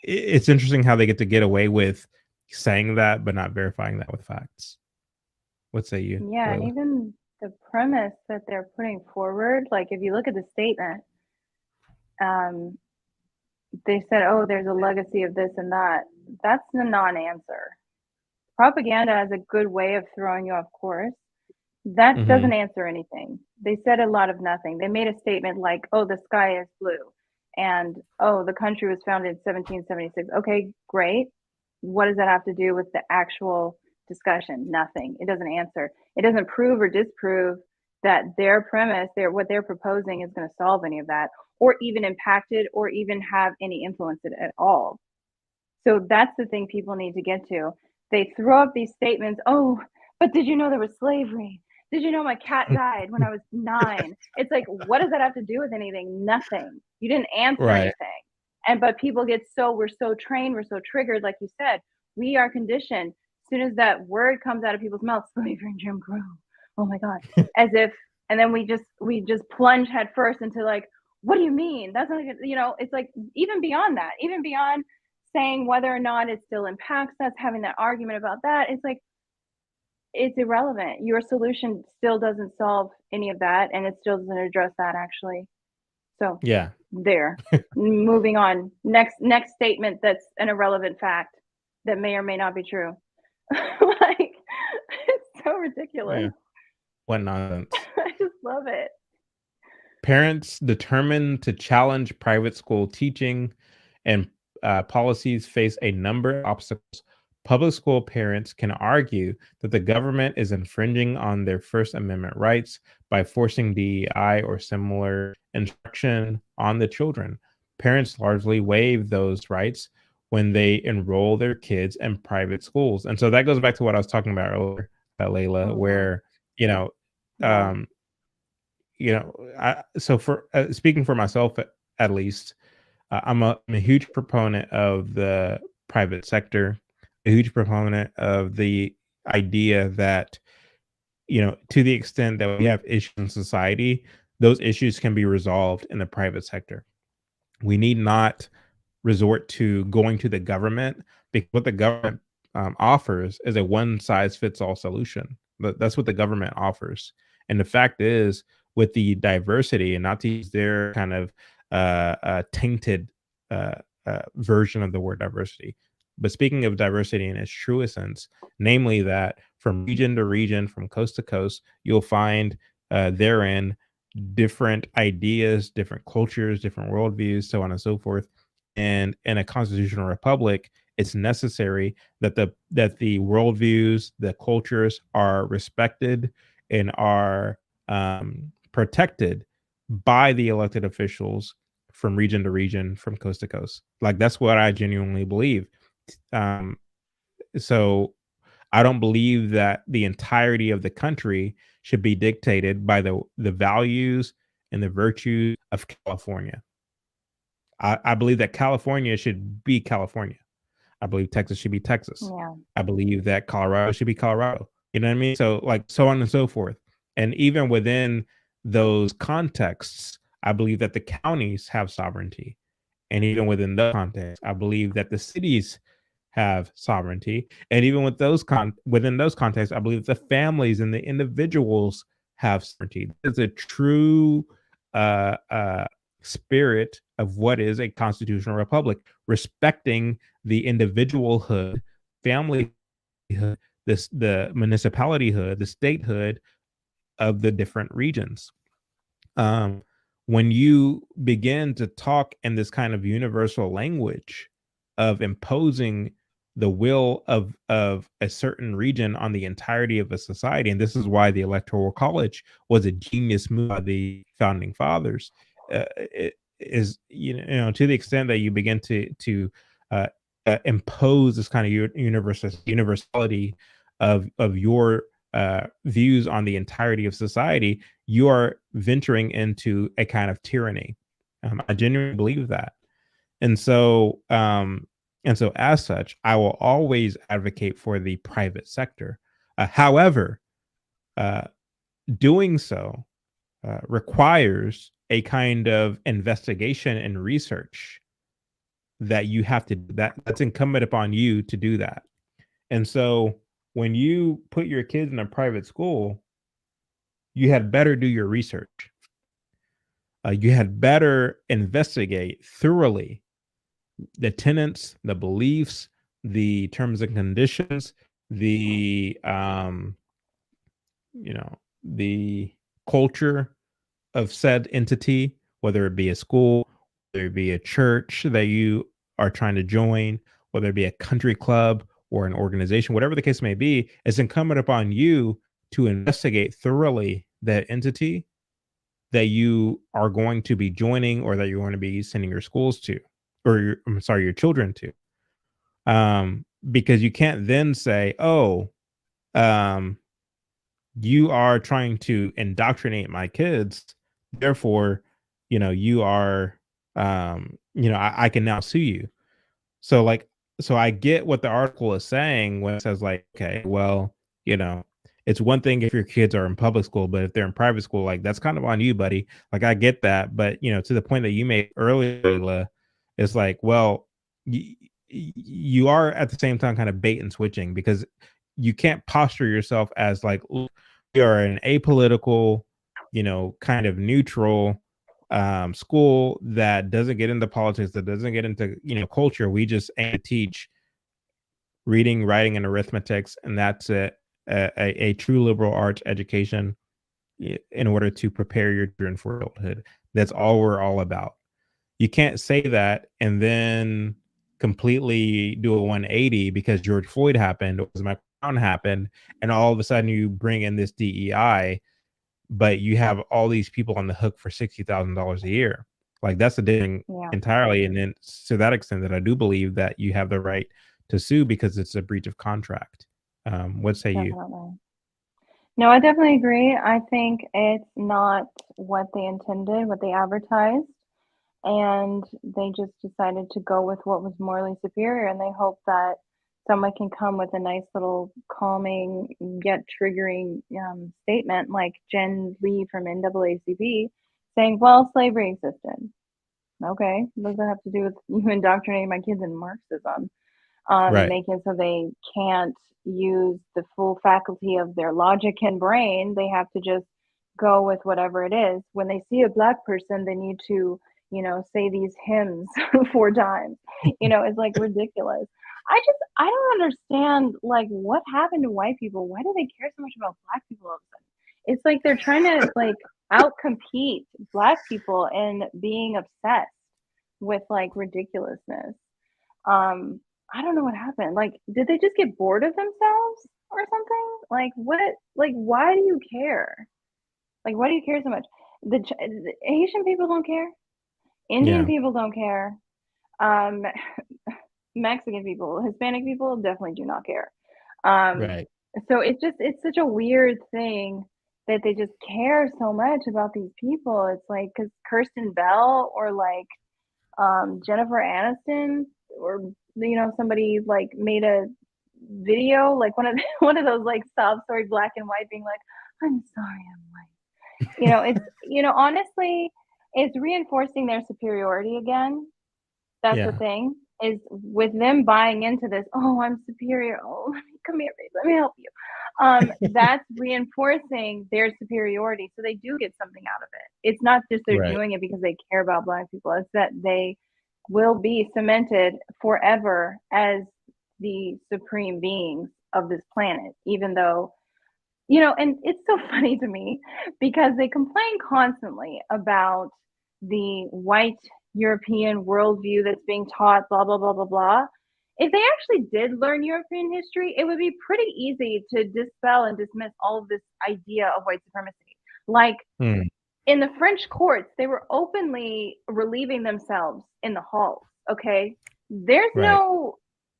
it's interesting how they get away with saying that, but not verifying that with facts. What say you, Yeah, and Layla? even the premise that they're putting forward, like if you look at the statement, um, they said, oh, there's a legacy of this and that. That's the non-answer. Propaganda has a good way of throwing you off course. That Mhm. doesn't answer anything. They said a lot of nothing. They made a statement like, oh, the sky is blue. And, oh, the country was founded in 1776. Okay, great. What does that have to do with the actual discussion? Nothing. It doesn't answer. It doesn't prove or disprove that their premise, what they're proposing is going to solve any of that, or even impact it, or even have any influence it at all. So that's the thing people need to get to. They throw up these statements, oh, but did you know there was slavery? Did you know my cat died when I was 9? It's like, what does that have to do with anything? Nothing. You didn't answer Right. anything. But people we're so trained, we're so triggered, like you said, we are conditioned. As soon as that word comes out of people's mouths, slavery and Jim Crow. Oh my God. As if, and then we just plunge head first into like, what do you mean? That's not, it's like even beyond that, even beyond saying whether or not it still impacts us, having that argument about that, it's like, it's irrelevant. Your solution still doesn't solve any of that, and it still doesn't address that actually. So Yeah. there. Moving on. Next statement that's an irrelevant fact that may or may not be true. Like, it's so ridiculous. Yeah. What nonsense. I just love it. parents determined to challenge private school teaching and policies face a number of obstacles. Public school parents can argue that the government is infringing on their First Amendment rights by forcing DEI or similar instruction on the children. Parents largely waive those rights when they enroll their kids in private schools. And so that goes back to what I was talking about earlier, Layla, Mm-hmm. where, you know, Yeah. um, so for speaking for myself at least, I'm a huge proponent of the private sector, a huge proponent of the idea that, to the extent that we have issues in society, those issues can be resolved in the private sector. We need not resort to going to the government, because what the government offers is a one size fits all solution. That's what the government offers. And the fact is, with the diversity, and not to use their kind of tainted uh, version of the word diversity, but speaking of diversity in its truest sense, namely that from region to region, from coast to coast, you'll find therein different ideas, different cultures, different worldviews, so on and so forth. And in a constitutional republic, it's necessary that the worldviews, the cultures are respected and are protected by the elected officials from region to region, from coast to coast. Like, that's what I genuinely believe. Um, so I don't believe that the entirety of the country should be dictated by the values and the virtues of California. I believe that California should be California. I believe Texas should be Texas. Yeah. I believe that Colorado should be Colorado. You know what I mean? So, like, so on and so forth. And even within those contexts, I believe that the counties have sovereignty. And even within the context, I believe that the cities have sovereignty. And even with within those contexts, I believe the families and the individuals have sovereignty. It's a true uh, spirit of what is a constitutional republic, respecting the individualhood, familyhood, the municipalityhood, the statehood of the different regions. um, when you begin to talk in this kind of universal language of imposing the will of a certain region on the entirety of a society, and this is why the electoral college was a genius move by the founding fathers, it is, to the extent that you begin uh, impose this kind of universality of your views on the entirety of society, you are venturing into a kind of tyranny. I genuinely believe that. And so, as such, I will always advocate for the private sector. However, uh, doing so requires a kind of investigation and research that you have to that's incumbent upon you to do that. And so, when you put your kids in a private school, you had better do your research. You had better investigate thoroughly the tenets, the beliefs, the terms and conditions, the the culture of said entity, whether it be a school, whether it be a church that you are trying to join, whether it be a country club or an organization, whatever the case may be. It's incumbent upon you to investigate thoroughly that entity that you are going to be joining, or that you're going to be sending your schools to, or I'm sorry, your children to. Because you can't then say, oh, um, you are trying to indoctrinate my kids, therefore, you are, I can now sue you. So, like, so I get what the article is saying when it says, like, okay, well, you know, it's one thing if your kids are in public school, but if they're in private school, like, that's kind of on you, buddy. Like, I get that, but to the point that you made earlier, Layla, it's like, well, you are at the same time kind of bait and switching, because you can't posture yourself as like, "Look, we are an apolitical, kind of neutral school that doesn't get into politics, that doesn't get into culture. We just aim to teach reading, writing, and arithmetics, and that's it. A true liberal arts education, in order to prepare your children for adulthood. That's all we're all about. You can't say that and then completely do a 180 because George Floyd happened or Michael Brown happened, and all of a sudden you bring in this DEI, but you have all these people on the hook for $60,000 a year. Like that's a thing Yeah, entirely. And then to that extent, that I do believe that you have the right to sue because it's a breach of contract. What say you? definitely. No, I definitely agree. I think it's not what they intended, what they advertised, and they just decided to go with what was morally superior, and they hope that someone can come with a nice little calming yet triggering statement like Jen Lee from NAACP saying, well, slavery existed. Okay, what does that have to do with you indoctrinating my kids in Marxism? Right. Making it so they can't use the full faculty of their logic and brain. They have to just go with whatever it is. When they see a black person, they need to, say these hymns 4 times. It's like ridiculous. I don't understand like what happened to white people. Why do they care so much about black people all of a sudden? It's like they're trying to like outcompete black people in being obsessed with like ridiculousness. Um, I don't know what happened. Like, did they just get bored of themselves or something? Like, what? Like, why do you care? Like, why do you care so much? The Asian people don't care. Indian Yeah. people don't care. Um, Mexican people, Hispanic people definitely do not care. Um, Right. so it's such a weird thing that they just care so much about these people. It's like because Kirsten Bell or like Jennifer Aniston or somebody like made a video like one of one of those like sob story black and white being like, I'm sorry, I'm white. It's honestly it's reinforcing their superiority again. That's the Yeah. thing, is with them buying into this, oh, I'm superior. Oh, let me come here, babe. Let me help you. That's reinforcing their superiority. So they do get something out of it. It's not just they're Right. doing it because they care about black people. It's that they will be cemented forever as the supreme beings of this planet, even though and it's so funny to me because they complain constantly about the white European worldview that's being taught, blah, blah, blah, blah, blah. If they actually did learn European history, it would be pretty easy to dispel and dismiss all of this idea of white supremacy. Like Hmm. in the French courts, they were openly relieving themselves in the halls. Okay. There's Right. no,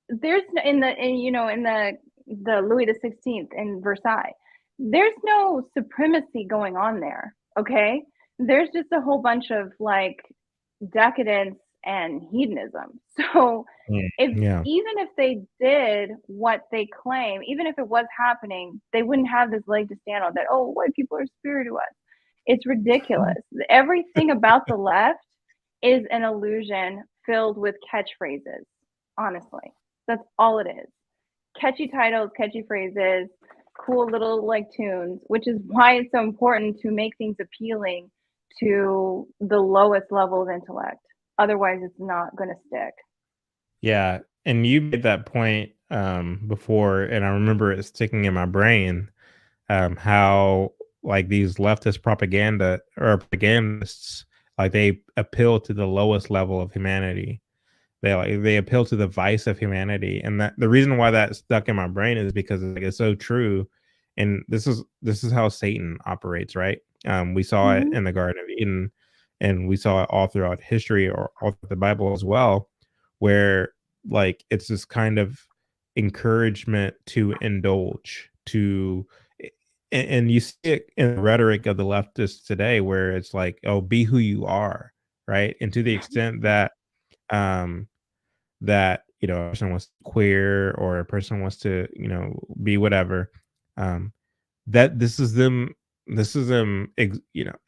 there's in the, in the Louis the 16th in Versailles, there's no supremacy going on there. Okay. There's just a whole bunch of like decadence and hedonism. So Mm. if Yeah. even if they did what they claim, even if it was happening, they wouldn't have this leg to stand on that, oh, white people are superior to us. It's ridiculous. Everything about the left is an illusion filled with catchphrases, honestly. That's all it is. Catchy titles, catchy phrases, cool little like tunes, which is why it's so important to make things appealing to the lowest level of intellect. Otherwise, it's not going to stick. Yeah. And you made that point before, and I remember it sticking in my brain. How like these leftist propaganda or propagandists, like they appeal to the lowest level of humanity. They appeal to the vice of humanity, and that the reason why that stuck in my brain is because like it's so true, and this is how Satan operates, right? We saw it Mm-hmm. in the Garden of Eden, and we saw it all throughout history or all through the Bible as well, where like it's this kind of encouragement to indulge, to and you see it in the rhetoric of the leftists today, where it's like, oh, be who you are, right? And to the extent that um a person wants to queer or a person wants to be whatever, um that this is them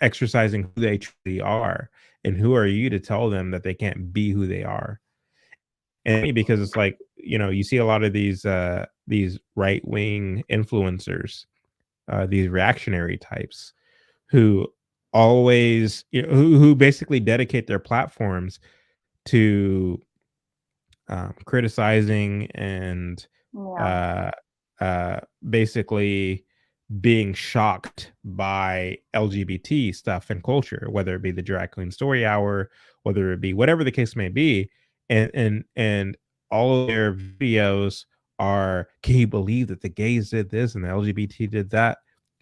exercising who they truly are, and who are you to tell them that they can't be who they are. And because it's like, you see a lot of these right wing influencers, these reactionary types who always who basically dedicate their platforms to criticizing and Yeah. uh, basically being shocked by LGBT stuff and culture, whether it be the drag queen story hour, whether it be whatever the case may be, and all of their videos are, can you believe that the gays did this and the LGBT did that?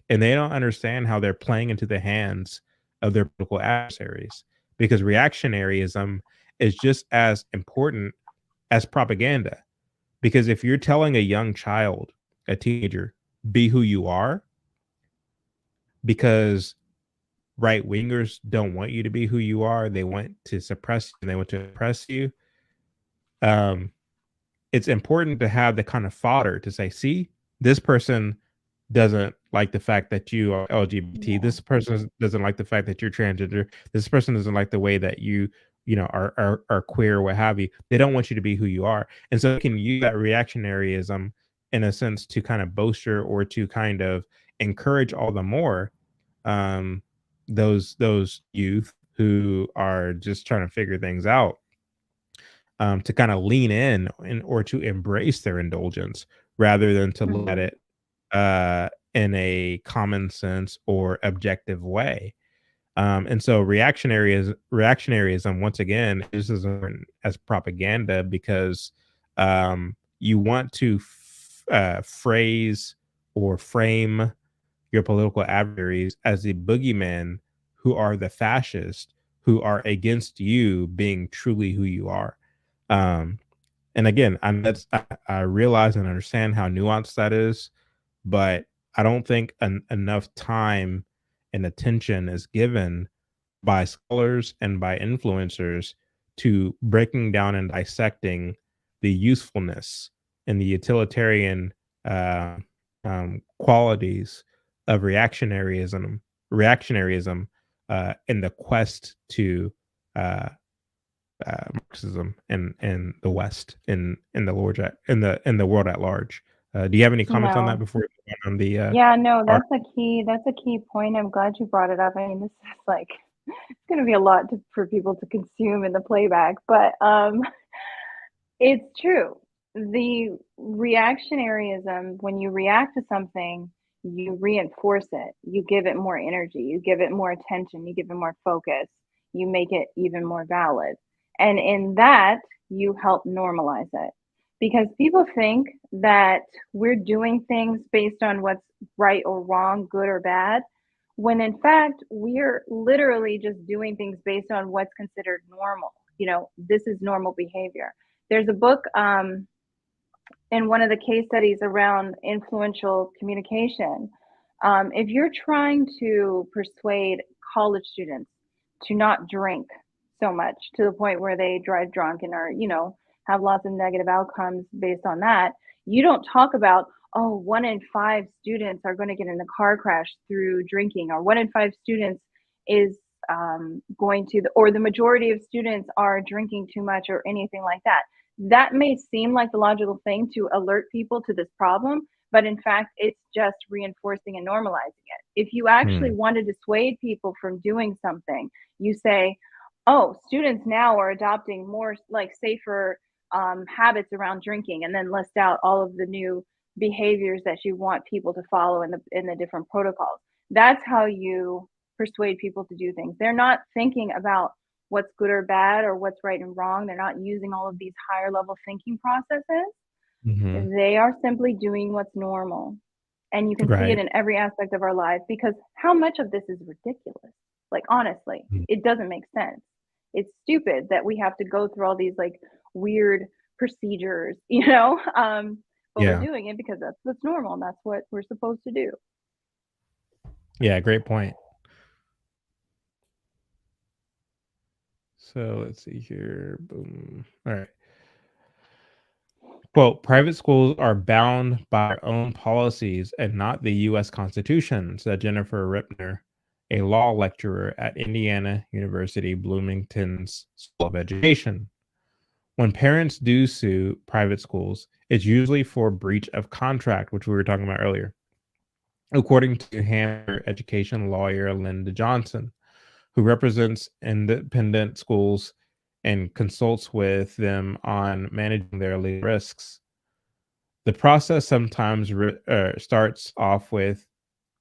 And they don't understand how they're playing into the hands of their political adversaries, because reactionaryism is just as important as propaganda. Because if you're telling a young child, a teenager, be who you are, because right wingers don't want you to be who you are, they want to suppress you, they want to oppress you. Um, it's important to have the kind of fodder to say, see, this person doesn't like the fact that you are LGBT. This person doesn't like the fact that you're transgender. This person doesn't like the way that you know, are queer or what have you. They don't want you to be who you are. And so you can use that reactionaryism in a sense to kind of bolster or to kind of encourage all the more um those youth who are just trying to figure things out, to kind of lean in or to embrace their indulgence rather than to look at Mhm. it in a common sense or objective way. And so reactionaryism once again is as important as propaganda, because you want to phrase or frame your political adversaries as the boogeymen who are the fascists who are against you being truly who you are. Um, and again, I realize and understand how nuanced that is, but I don't think enough time and attention is given by scholars and by influencers to breaking down and dissecting the usefulness and the utilitarian uh, qualities of reactionaryism in the quest to uh, Marxism in the West, in the Lord in the world at large. Do you have any comments on that No. before we go on the Yeah, no, art? that's a key point. I'm glad you brought it up. I mean, this is like it's going to be a lot for people to consume in the playback, but it's true. The reactionaryism, when you react to something, you reinforce it. You give it more energy, you give it more attention, you give it more focus, you make it even more valid. And in that, you help normalize it. Because people think that we're doing things based on what's right or wrong, good or bad, when in fact, we're literally just doing things based on what's considered normal. You know, this is normal behavior. There's a book in one of the case studies around influential communication. If you're trying to persuade college students to not drink so much to the point where they drive drunk and are, you know, have lots of negative outcomes based on that, you don't talk about, oh, 1 in 5 students are going to get in a car crash through drinking, or 1 in 5 students is going to, or the majority of students are drinking too much, or anything like that. That may seem like the logical thing to alert people to this problem, but in fact, it's just reinforcing and normalizing it. If you actually Hmm. want to dissuade people from doing something, you say, oh, students now are adopting more like safer habits around drinking, and then list out all of the new behaviors that you want people to follow in the different protocols. That's how you persuade people to do things. They're not thinking about what's good or bad or what's right and wrong. They're not using all of these higher level thinking processes. Mhm. They are simply doing what's normal. And you can see it Right. in every aspect of our life, because how much of this is ridiculous? Like, honestly, Mm. it doesn't make sense. It's stupid that we have to go through all these like weird procedures, you know? But we're Yeah. doing it because that's what's normal and that's what we're supposed to do. Yeah, great point. So let's see here. Boom. All right. Quote, private schools are bound by their own policies and not the U.S. Constitution, said Jennifer Ripner, a law lecturer at Indiana University Bloomington's School of Education. When parents do sue private schools, it's usually for breach of contract, which we were talking about earlier, according to Hammer education lawyer Linda Johnson, who represents independent schools and consults with them on managing their legal risks. The process sometimes starts off with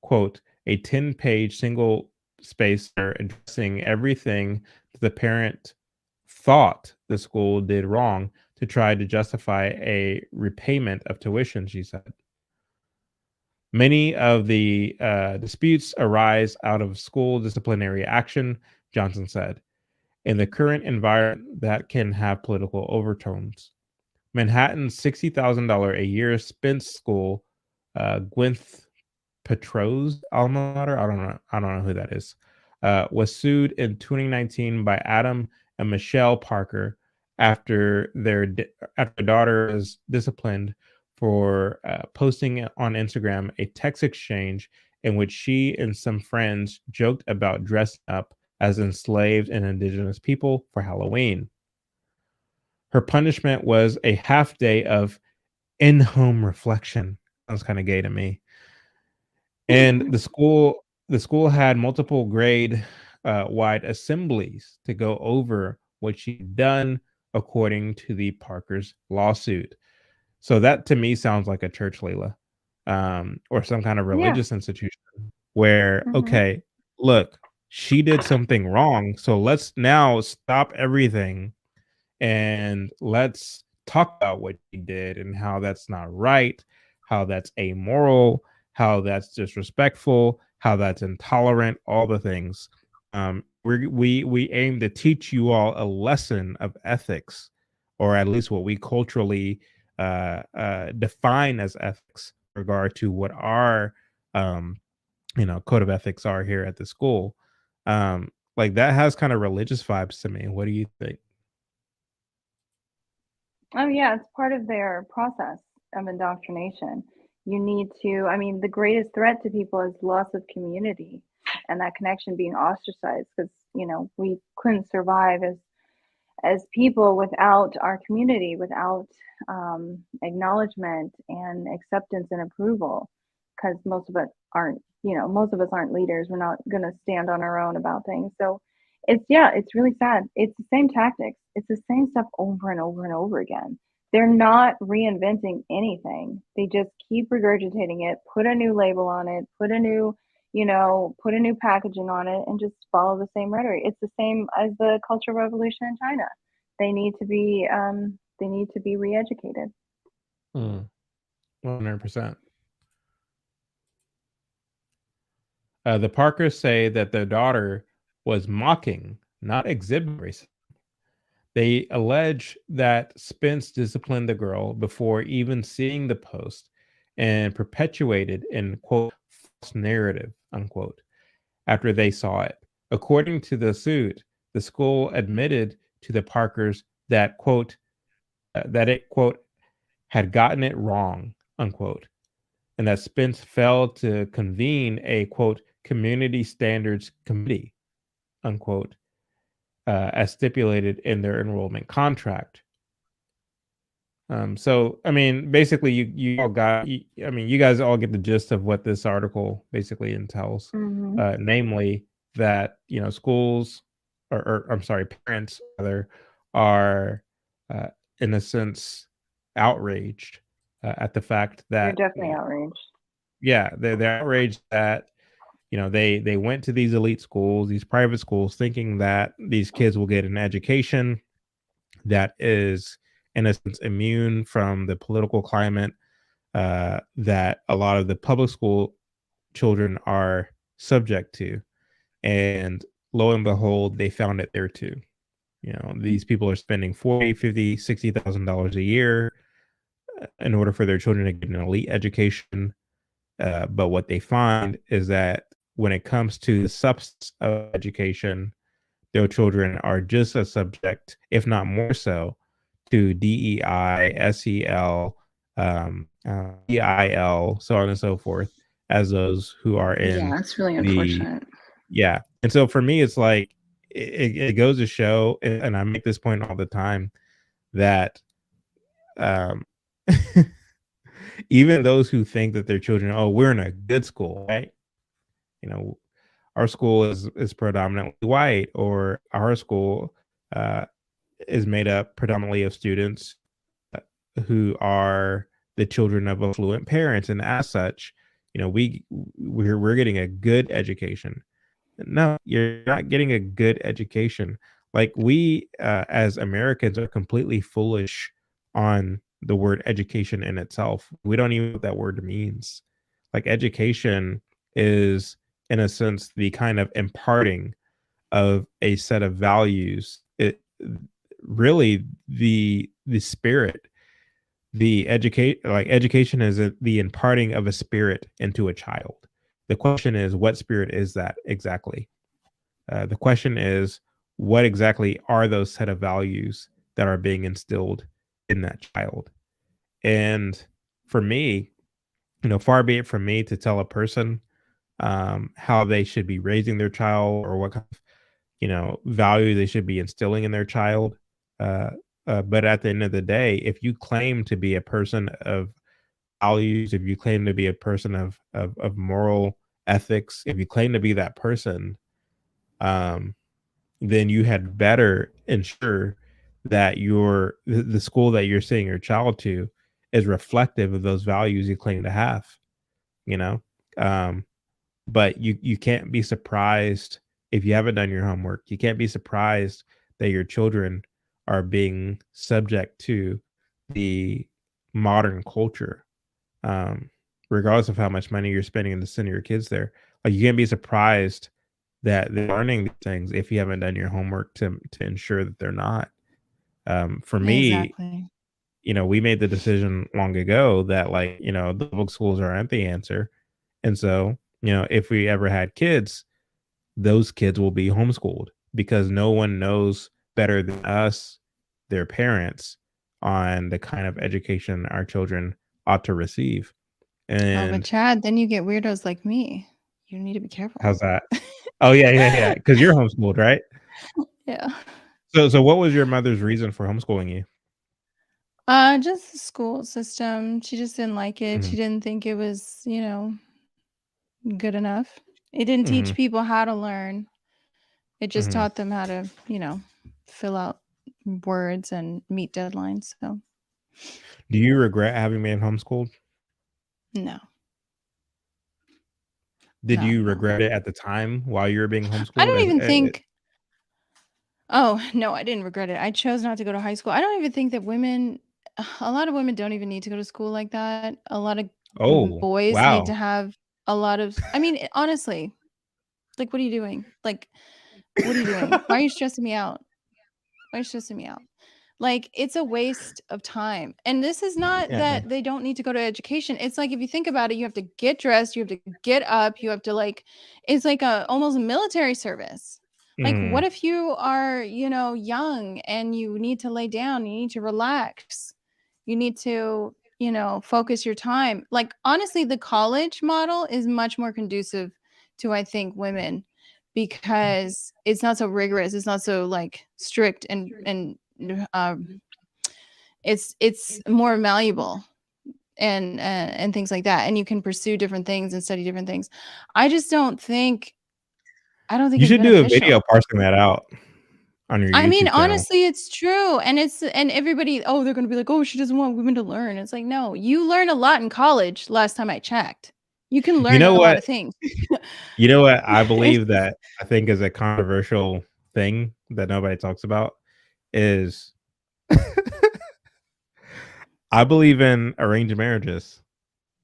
quote, a 10-page single spacer addressing everything that the parent thought the school did wrong to try to justify a repayment of tuition, she said. Many of the disputes arise out of school disciplinary action, Johnson said. In the current environment, that can have political overtones. Manhattan's $60,000 a year Spence School, Gwyneth Petro's alma mater, I don't know who that is, was sued in 2019 by Adam and Michelle Parker after after their daughter was disciplined for posting on Instagram a text exchange in which she and some friends joked about dressing up as enslaved and indigenous people for Halloween. Her punishment was a half day of in-home reflection. Sounds kind of gay to me. And the school had multiple grade wide assemblies to go over what she'd done according to the Parker's lawsuit. So that to me sounds like a church, Layla, or some kind of Yeah. religious institution where, Mhm. okay, look, she did something wrong, so let's now stop everything and let's talk about what she did and how that's not right, how that's amoral, how that's disrespectful, how that's intolerant, all the things. We aim to teach you all a lesson of ethics, or at least what we culturally define as ethics, in regard to what our um, code of ethics are here at the school. Like that has kind of religious vibes to me. What do you think? Oh, yeah, it's part of their process of indoctrination. You need to, I mean, the greatest threat to people is loss of community and that connection being ostracized because, we couldn't survive as people without our community, without acknowledgement and acceptance and approval, because most of us aren't leaders. We're not going to stand on our own about things. So it's really sad. It's the same tactics. It's the same stuff over and over and over again. They're not reinventing anything. They just keep regurgitating it, put a new label on it, put a new packaging on it, and just follow the same rhetoric. It's the same as the Cultural Revolution in China. They need to be re-educated. 100%. The Parkers say that their daughter was mocking, not exhibiting racism. They allege that Spence disciplined the girl before even seeing the post and perpetuated an quote false narrative unquote after they saw it. According to the suit, the school admitted to the Parkers that that it quote had gotten it wrong unquote, and that Spence failed to convene a quote community standards committee unquote, as stipulated in their enrollment contract. So I mean, basically, you all got. I mean, you guys all get the gist of what this article basically entails, Mm-hmm. namely that schools, or I'm sorry, parents rather, are uh, in a sense outraged at the fact They're that definitely outraged. yeah, they're outraged that they went to these elite schools, these private schools, thinking that these kids will get an education that is in a sense immune from the political climate that a lot of the public school children are subject to. And lo and behold, they found it there too. These people are spending 40, 50, $60,000 a year in order for their children to get an elite education. But what they find is that when it comes to the substance of education, their children are just as subject, if not more so, to DEI, SEL, EIL, so on and so forth, as those who are in Yeah, it's really the unfortunate. yeah. And so for me, it's like it goes to show, and I make this point all the time that um, even those who think that their children, oh, we're in a good school, right? You know, our school is predominantly white, or our school uh, is made up predominantly of students who are the children of affluent parents, and as such, you know, we're getting a good education. No, you're not getting a good education. Like we, as Americans, are completely foolish on the word education in itself. We don't even know what that word means. Like education is, in a sense, the kind of imparting of a set of values. It really the spirit, education is the imparting of a spirit into a child. The question is, what spirit is that exactly? The question is, what exactly are those set of values that are being instilled in that child? And for me, far be it from me to tell a person how they should be raising their child or what kind of value they should be instilling in their child. Uh, but at the end of the day, if you claim to be a person of values, if you claim to be a person of moral ethics, if you claim to be that person, um, then you had better ensure that the school that you're sending your child to is reflective of those values you claim to have. You know, um, but you can't be surprised if you haven't done your homework. You can't be surprised that your children are being subject to the modern culture, um, regardless of how much money you're spending to send your kids there. Like you can't be surprised that they're learning these things if you haven't done your homework to ensure that they're not. For me, Exactly. we made the decision long ago that the public schools aren't the answer. And so, if we ever had kids, those kids will be homeschooled because no one knows better than us, their parents, on the kind of education our children ought to receive. Oh, but And Chad, then you get weirdos like me. You need to be careful. how's that? Oh yeah, yeah, yeah. Because you're homeschooled, right? Yeah. So what was your mother's reason for homeschooling you? Just the school system. She just didn't like it. Mhm, She didn't think it was, good enough. It didn't teach mhm, people how to learn. It just mhm. taught them how to, fill out words and meet deadlines. So, Do you regret having been homeschooled? no, Did no, you no. regret it at the time while you were being I homeschooled? don't even think. Oh, no, I didn't regret it. I chose not to go to high school. I don't even think that a lot of women don't even need to go to school like that. A lot of Oh, boys need wow. to have a lot of, I mean, honestly, like, what are you doing? Like, what are you doing? Why are you stressing me out? Why are you stressing me out? Like, it's a waste of time. And this is not Yeah. that they don't need to go to education. It's like, if you think about it, you have to get dressed, you have to get up, you have to like, it's like a almost a military service. Like, what Mhm. if you are, young and you need to lay down, you need to relax, you need to, focus your time. Like, honestly, the college model is much more conducive to, I think, women because it's not so rigorous, it's not so like strict and um it's more malleable and things like that, and you can pursue different things and study different things. I don't think You it's should do a video beneficial. parsing that out on your I mean, YouTube channel. honestly, it's true. And everybody, oh, they're going to be like, oh, she doesn't want women to learn. It's like, no, you learn a lot in college. Last time I checked, you can You learn know a lot what? of things. You know what I believe It's- that I think is a controversial thing that nobody talks about is I believe in arranged marriages.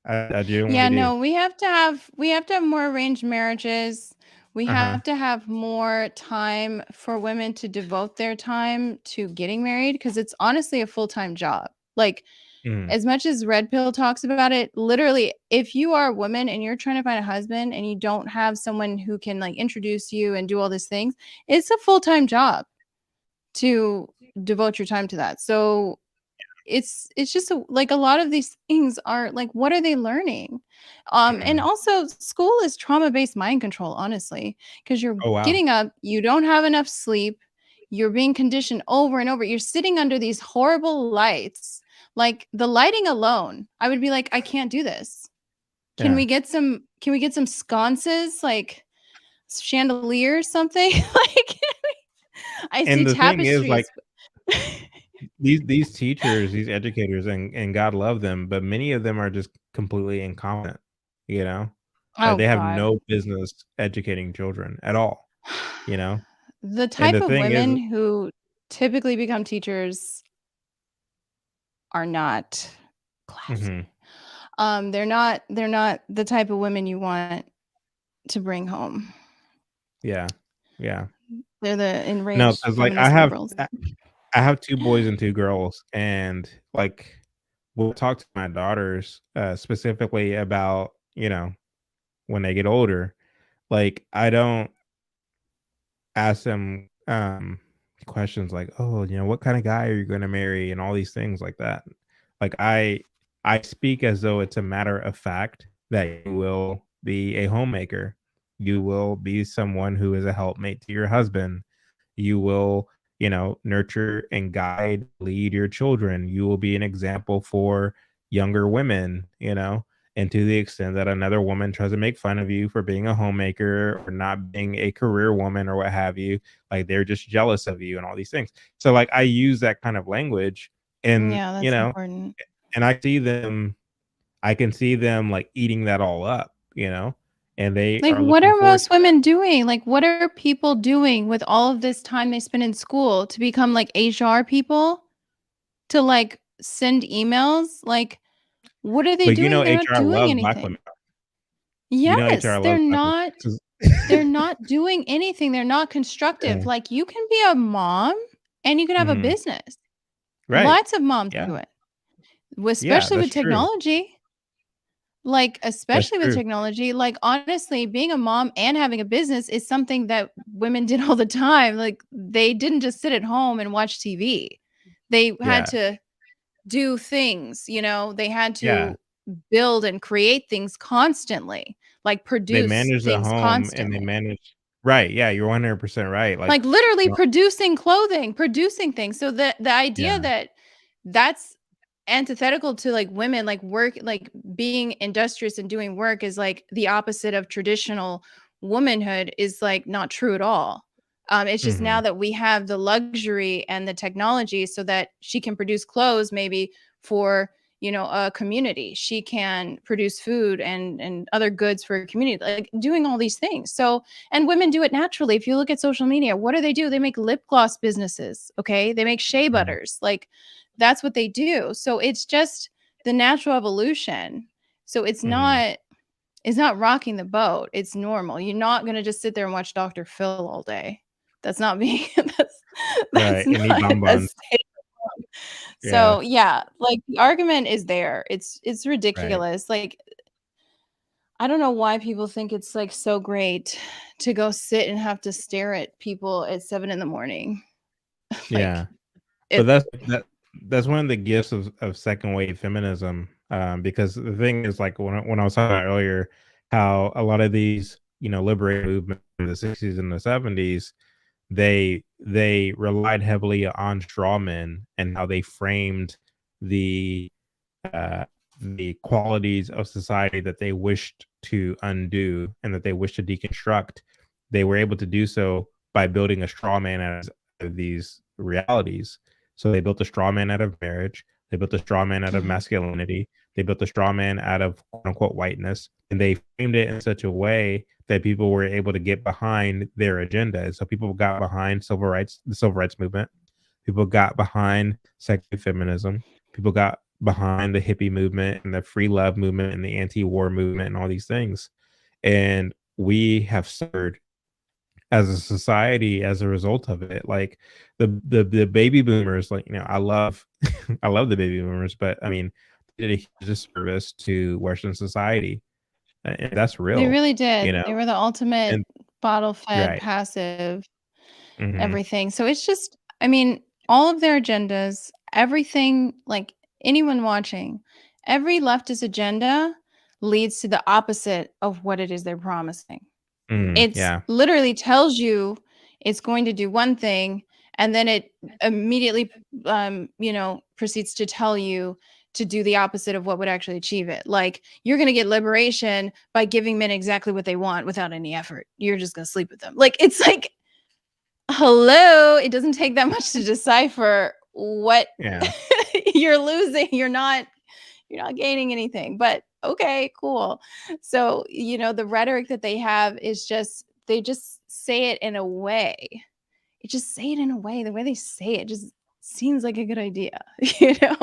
I Yeah, genuinely do. no, we have to have more arranged marriages. We Uh-huh. have to have more time for women to devote their time to getting married because it's honestly a full-time job. Like, Mhm. as much as Red Pill talks about it, literally, if you are a woman and you're trying to find a husband and you don't have someone who can like introduce you and do all these things, it's a full-time job to devote your time to that. So it's just like a lot of these things are like, what are they learning? And Mhm. also school is trauma-based mind control, honestly, because you're Oh, wow. getting up, you don't have enough sleep, you're being conditioned over and over, you're sitting under these horrible lights. Like the lighting alone, I would be like, I can't do this. can Yeah. we get some can we get some sconces, like chandeliers, something? Like, I see And the thing is, like, tapestries. these teachers, these educators, and God love them, but many of them are just completely incompetent. you know? Oh They have God. no business educating children at all, you know? The And type the of thing is women who typically become teachers are not classy. Mhm. They're not the type of women you want to bring home. Yeah. Yeah. They're the No, enraged because like, feminist liberals. I have 2 boys and 2 girls, and, like, we'll talk to my daughters, specifically about, when they get older. Like, I don't ask them, questions like, "Oh, what kinda guy are you gonna marry?" and all these things like that. Like, I speak as though it's a matter of fact that you will be a homemaker. You will be someone who is a helpmate to your husband. You will, nurture and guide, lead your children. You will be an example for younger women, and to the extent that another woman tries to make fun of you for being a homemaker or not being a career woman or what have you, like they're just jealous of you and all these things. So like I use that kind of language and, Yeah, that's important. and I can see them like eating that all up, and they Like, are what looking are forward most to it. women doing? Like, what are people doing with all of this time they spend in school to become like HR people? To like send emails? Like, what are they But doing? They're not HR doing loves black anything. women. Yes, HR they're loves black women not 'cause they're not doing anything. They're not constructive. Yeah. Like, you can be a mom and you can have a Mhm. business. Right. Lots of moms Yeah. do it, Yeah, especially that's with true. technology. Like, That's especially with true. technology, like, honestly, being a mom and having a business is something that women did all the time. Like, they didn't just sit at home and watch TV. They had Yeah. to do things, they had Yeah. to build and create things constantly, like They produce manage the things home and they constantly. manage. Right, yeah, you're 100% right, Like, like, literally you producing clothing, producing things. So the idea Yeah. that that's antithetical to, like, women, like, work, like, being industrious and doing work is, like, the opposite of traditional womanhood is, like, not true at all. It's just now Mhm. that we have the luxury and the technology so that she can produce clothes maybe for, a community. She can produce food and other goods for a community, like, doing all these things. So and women do it naturally. If you look at social media, what do? They make lip gloss businesses, okay? They make shea Mhm. butters. Like, that's what they do. So it's just the natural evolution. So Mhm. it's not rocking the boat. It's normal. You're not going to just sit there and watch Dr. Phil all day. That's not being that's Right, and eat not a bonbons. state. Yeah, So, yeah, like the argument is there. It's right. ridiculous. Like, I don't know why people think it's, like, so great to go sit and have to stare at people at 7 in the morning. Yeah. Like, But it that's one of the gifts of second wave feminism, because the thing is, like, when I was talking about earlier, how a lot of these, liberating movements in the 60s and the 70s, they relied heavily on straw men and how they framed the uh, the qualities of society that they wished to undo and that they wished to deconstruct. They were able to do so by building a straw man out of these realities. So they built a straw man out of marriage. They built a straw man out of Mhm. masculinity. They built a straw man out of quote unquote whiteness. And they framed it in such a way that people were able to get behind their agenda. And so people got behind civil rights, the civil rights movement. People got behind sexual feminism. People got behind the hippie movement and the free love movement and the anti-war movement and all these things. And we have suffered as a society as a result of it. Like the baby boomers, like, I love I love the baby boomers, but I mean, they did a huge disservice to Western society. And that's They real, really you did. know. They were the ultimate And bottle-fed, right. passive Hmm. everything. So it's just I mean, all of their agendas, everything, like, anyone watching, every leftist agenda leads to the opposite of what it is they're promising. Mm, It's yeah. literally tells you it's going to do one thing, and then it immediately, proceeds to tell you to do the opposite of what would actually achieve it. Like, you're gonna get liberation by giving men exactly what they want without any effort. You're just gonna sleep with them. Like, it's like, hello, it doesn't take that much to decipher what Yeah. you're losing. You're not gaining anything. But okay, cool. So, the rhetoric that they have is they just say it in a way. The way they say it just seems like a good idea, Yeah.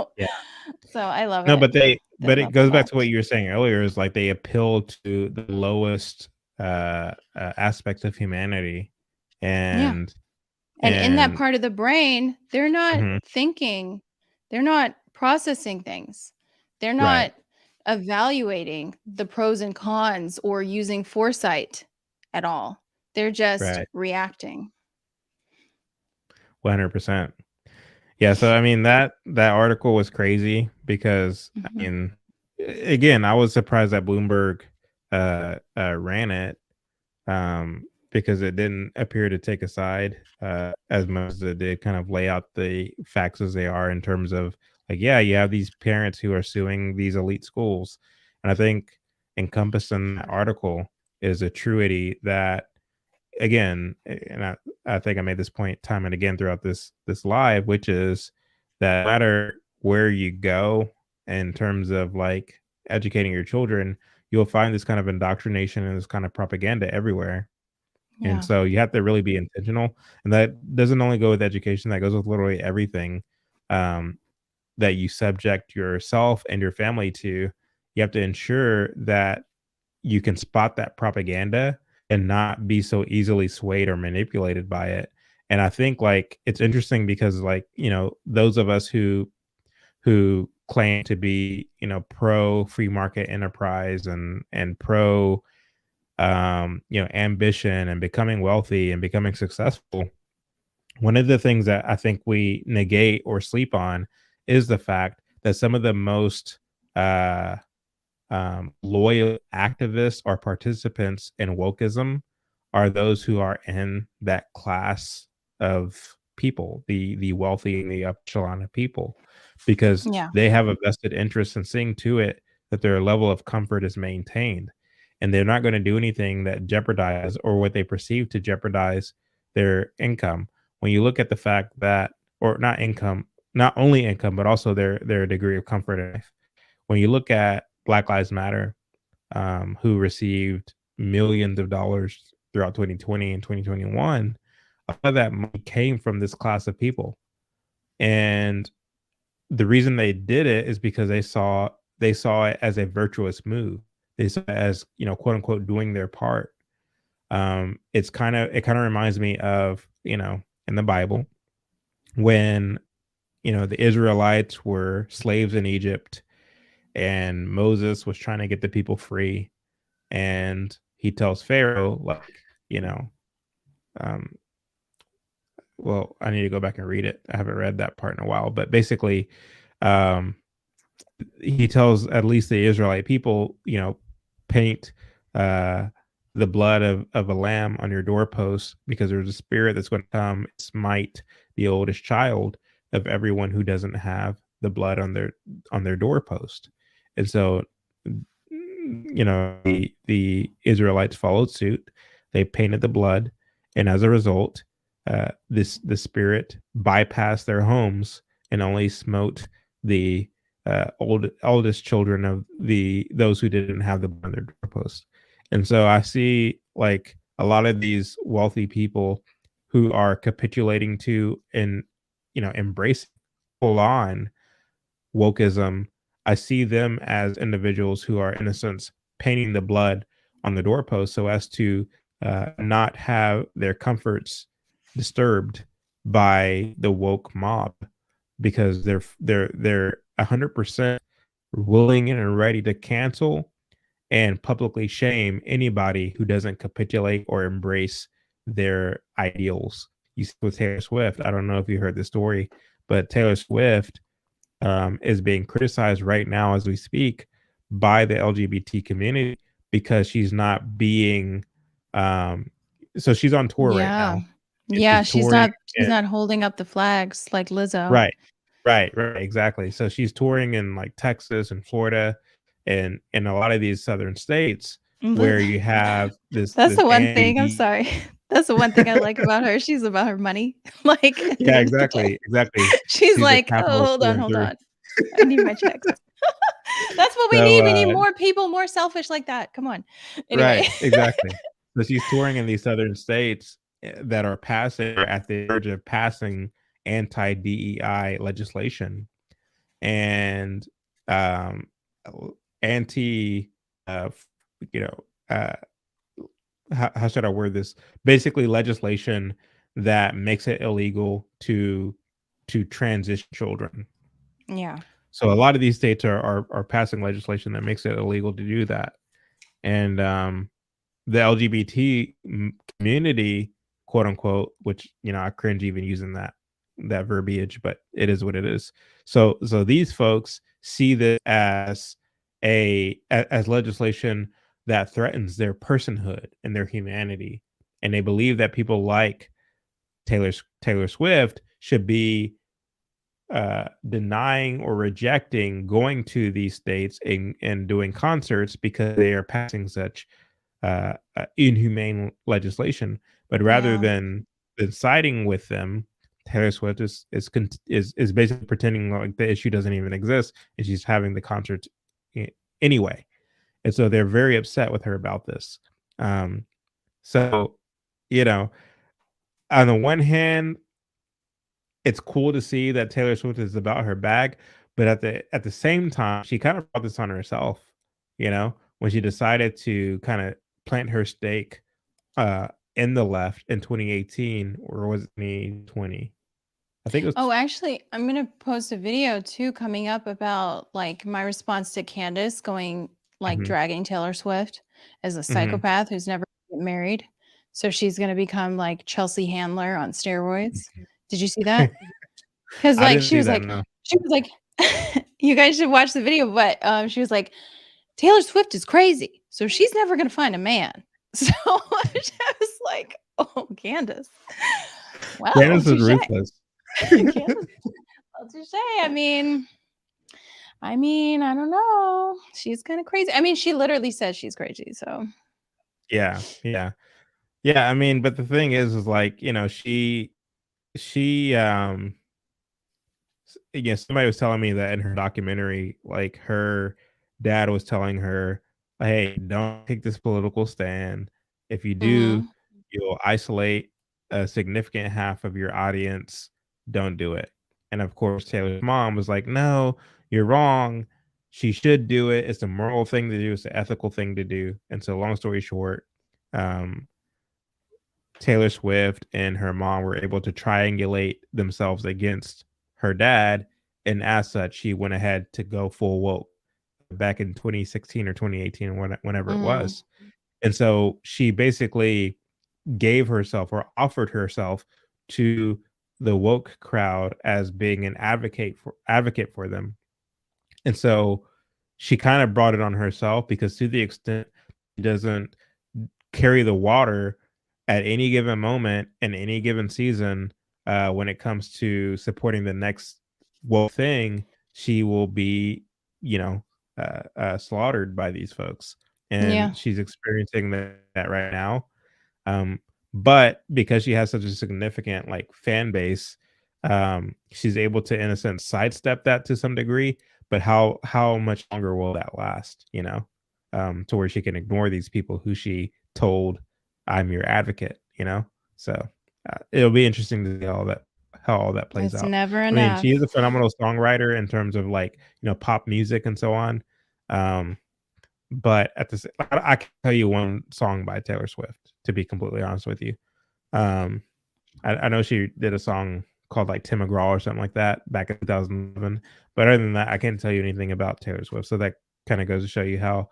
So I love No, it. but I it love goes the back to what left. you were saying earlier, is like they appeal to the lowest aspects of humanity, Yeah. and And in that and part of the brain, they're not mhm, thinking, they're not processing things. They're right, not evaluating the pros and cons or using foresight at all. They're just right, reacting. 100%. Yeah, so I mean that article was crazy because I Mhm. mean, again, I was surprised that Bloomberg ran it, because it didn't appear to take a side as much as it did kind of lay out the facts as they are, in terms of, like, yeah, you have these parents who are suing these elite schools. And I think encompassed in that article is a truity that, again, and I think I made this point time and again throughout this live, which is that no matter where you go in terms of like educating your children, you'll find this kind of indoctrination and this kind of propaganda everywhere. And Yeah. so you have to really be intentional. And that doesn't only go with education, that goes with literally everything, um, that you subject yourself and your family to. You have to ensure that you can spot that propaganda and not be so easily swayed or manipulated by it. And I think, like, it's interesting because, like, those of us who claim to be, pro free market enterprise and pro, ambition and becoming wealthy and becoming successful, one of the things that I think we negate or sleep on is the fact that some of the most uh loyal activists or participants in wokeism are those who are in that class of people, the wealthy and the upper echelon of people, because Yeah. they have a vested interest in seeing to it that their level of comfort is maintained, and they're not going to do anything that jeopardizes or what they perceive to jeopardize their income. When you look at the fact that, or not income, not only income, but also their degree of comfort in life. When you look at Black Lives Matter, who received millions of dollars throughout 2020 and 2021, a lot of that money came from this class of people. And the reason they did it is because they saw it as a virtuous move. They saw it as, quote unquote, doing their part. It kind of reminds me of, in the Bible, when, the Israelites were slaves in Egypt and Moses was trying to get the people free, and he tells Pharaoh, like, um, well, I need to go back and read it. I haven't read that part in a while, but basically, um, he tells at least the Israelite people, paint uh, the blood of a lamb on your doorpost, because there's a spirit that's going to come and smite the oldest child of everyone who doesn't have the blood on their doorpost. And so, the Israelites followed suit. They painted the blood, and as a result, the spirit bypassed their homes and only smote the oldest children of those who didn't have the blood on their doorpost. And so I see, like, a lot of these wealthy people who are capitulating to and embracing full on wokeism. I see them as individuals who are, in a sense, painting the blood on the doorpost so as to not have their comforts disturbed by the woke mob, because they're 100% willing and ready to cancel and publicly shame anybody who doesn't capitulate or embrace their ideals. You see with Taylor Swift, I don't know if you heard the story, but Taylor Swift is being criticized right now as we speak by the LGBT community because she's not being. Um, so she's on tour right Yeah. now, and Yeah, she's touring. she's not holding up the flags like Lizzo. Right, right, exactly. So she's touring in like Texas and Florida, and a lot of these southern states Li- where you have this That's this the one thing, I'm anti. sorry. That's the one thing I like about her. She's about her money. Like at the Yeah, end of the day. exactly. She's She's a like, "Oh, capitalist hold through on, and hold through. on. I need my checks." That's what we So, need. We need more people, more selfish like that. Come on. Anyway. right, exactly. So she's touring in these southern states that are passing or at the verge of passing anti-DEI legislation and um, anti, you know, how should I word this? Basically, legislation that makes it illegal to transition children. Yeah. So a lot of these states are passing legislation that makes it illegal to do that, and the LGBT community, quote unquote, which I cringe even using that verbiage, but it is what it is. So these folks see this as as legislation that threatens their personhood and their humanity, and they believe that people like Taylor Swift should be denying or rejecting going to these states and doing concerts because they are passing such inhumane legislation. But rather Yeah. than siding with them, Taylor Swift is basically pretending like the issue doesn't even exist, and she's having the concert anyway. And so they're very upset with her about this. Um, so you know, on the one hand, it's cool to see that Taylor Swift is about her bag, but at the same time, she kind of brought this on herself, when she decided to kind of plant her stake uh in the left in 2018, or was it 2020? I think it was. Oh, actually, I'm gonna post a video too coming up about like my response to Candace going like Mhm, dragging Taylor Swift as a mhm. psychopath who's never gonna get married. So she's gonna become like Chelsea Handler on steroids. Did you see that? Because I like didn't see that, no. she was like, you guys should watch the video, but she was like, Taylor Swift is crazy, so she's never gonna find a man. So I was like, oh, Candace. Well, Candace is touche. ruthless. Candace, well, touche. I don't know. She's kind of crazy. I mean, she literally says she's crazy. So Yeah, yeah. Yeah, I mean, but the thing is like, she yeah, somebody was telling me that in her documentary, like her dad was telling her, "Hey, don't take this political stand. If you do, mhm. you'll isolate a significant half of your audience. Don't do it." And of course, Taylor's mom was like, "No, you're wrong. She should do it. It's a moral thing to do. It's an ethical thing to do." And so, long story short, um, Taylor Swift and her mom were able to triangulate themselves against her dad, and as such, she went ahead to go full woke back in 2016 or 2018, whenever it Mm, was. And so she basically gave herself or offered herself to the woke crowd as being an advocate for them. And so she kind of brought it on herself because to the extent she doesn't carry the water at any given moment in any given season, when it comes to supporting the next woke thing, she will be, slaughtered by these folks, yeah. and she's experiencing that right now. Um, but because she has such a significant like fan base, she's able to, in a sense, sidestep that to some degree. But how much longer will that last? To where she can ignore these people who she told, "I'm your advocate." So it'll be interesting to see how all that plays It's out. never I mean, she is enough. a phenomenal songwriter in terms of like pop music and so on. Um, but I can tell you one song by Taylor Swift, to be completely honest with you. Um, I know she did a song called like Tim McGraw or something like that back in 2011. But other than that, I can't tell you anything about Taylor Swift. So that kind of goes to show you how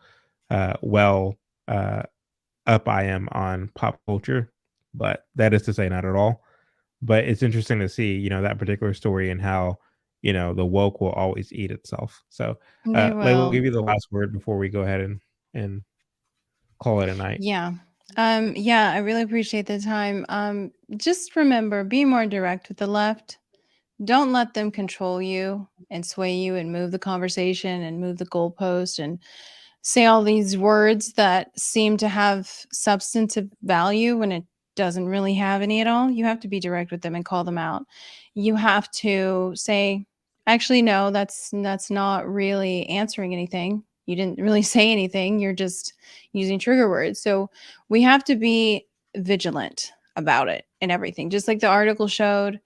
well uh, up I am on pop culture. But that is to say, not at all. But it's interesting to see, that particular story and how, the woke will always eat itself. So, They Layla, will will. give you the last word before we go ahead and call it a night. Yeah. Yeah, I really appreciate the time. Just remember, be more direct with the left. Don't let them control you and sway you and move the conversation and move the goalpost and say all these words that seem to have substantive value when it doesn't really have any at all. You have to be direct with them and call them out. You have to say, Actually, no, that's not really answering anything. You didn't really say anything. You're just using trigger words. So we have to be vigilant about it and everything. Just like the article showed,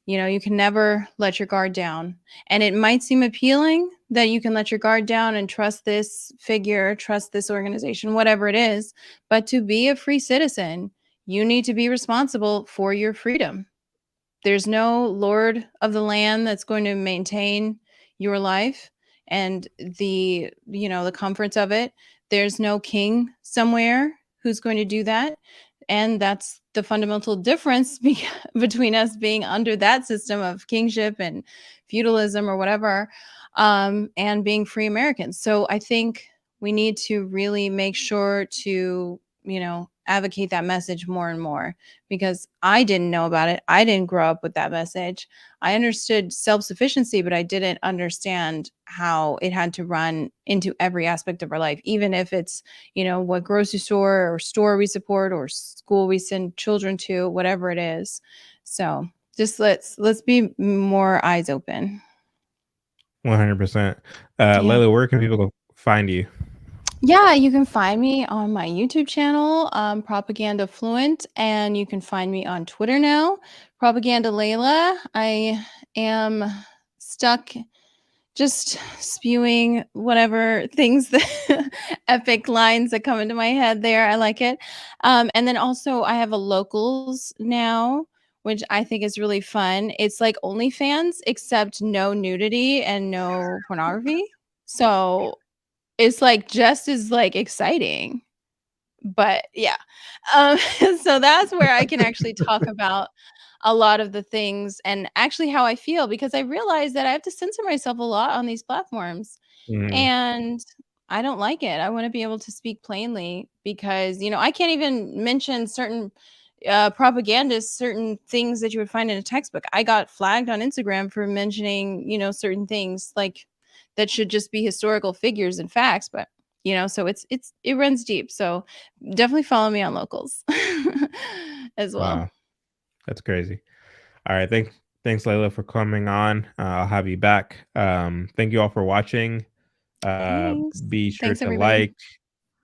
you can never let your guard down. And it might seem appealing that you can let your guard down and trust this figure, trust this organization, whatever it is. But to be a free citizen, you need to be responsible for your freedom. There's no lord of the land that's going to maintain your life and the comforts of it. There's no king somewhere who's going to do that. And that's the fundamental difference between us being under that system of kingship and feudalism or whatever, and being free Americans. So I think we need to really make sure to, advocate that message more and more, because I didn't know about it. I didn't grow up with that message. I understood self-sufficiency, but I didn't understand how it had to run into every aspect of our life, even if it's, what grocery store or store we support or school we send children to, whatever it is. So just let's be more eyes open. 100%. Yeah. Layla, where can people find you? Yeah, you can find me on my YouTube channel, Propaganda Fluent, and you can find me on Twitter now, Propaganda Layla. I am stuck just spewing whatever things, the epic lines that come into my head there. I like it. And then also I have a locals now, which I think is really fun. It's like OnlyFans, except no nudity and no pornography. So it's like just as like exciting, but yeah. So that's where I can actually talk about a lot of the things and actually how I feel, because I realize that I have to censor myself a lot on these platforms, and I don't like it. I want to be able to speak plainly because, I can't even mention certain propagandists, certain things that you would find in a textbook. I got flagged on Instagram for mentioning, certain things like that should just be historical figures and facts, but so it runs deep. So definitely follow me on locals as well. Wow, that's crazy. All right, thanks Layla for coming on. I'll have you back. Thank you all for watching. Thanks. Be sure Thanks, to everybody. like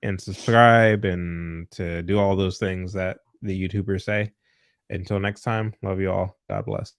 and subscribe and to do all those things that the YouTubers say. Until next time, love you all. God bless.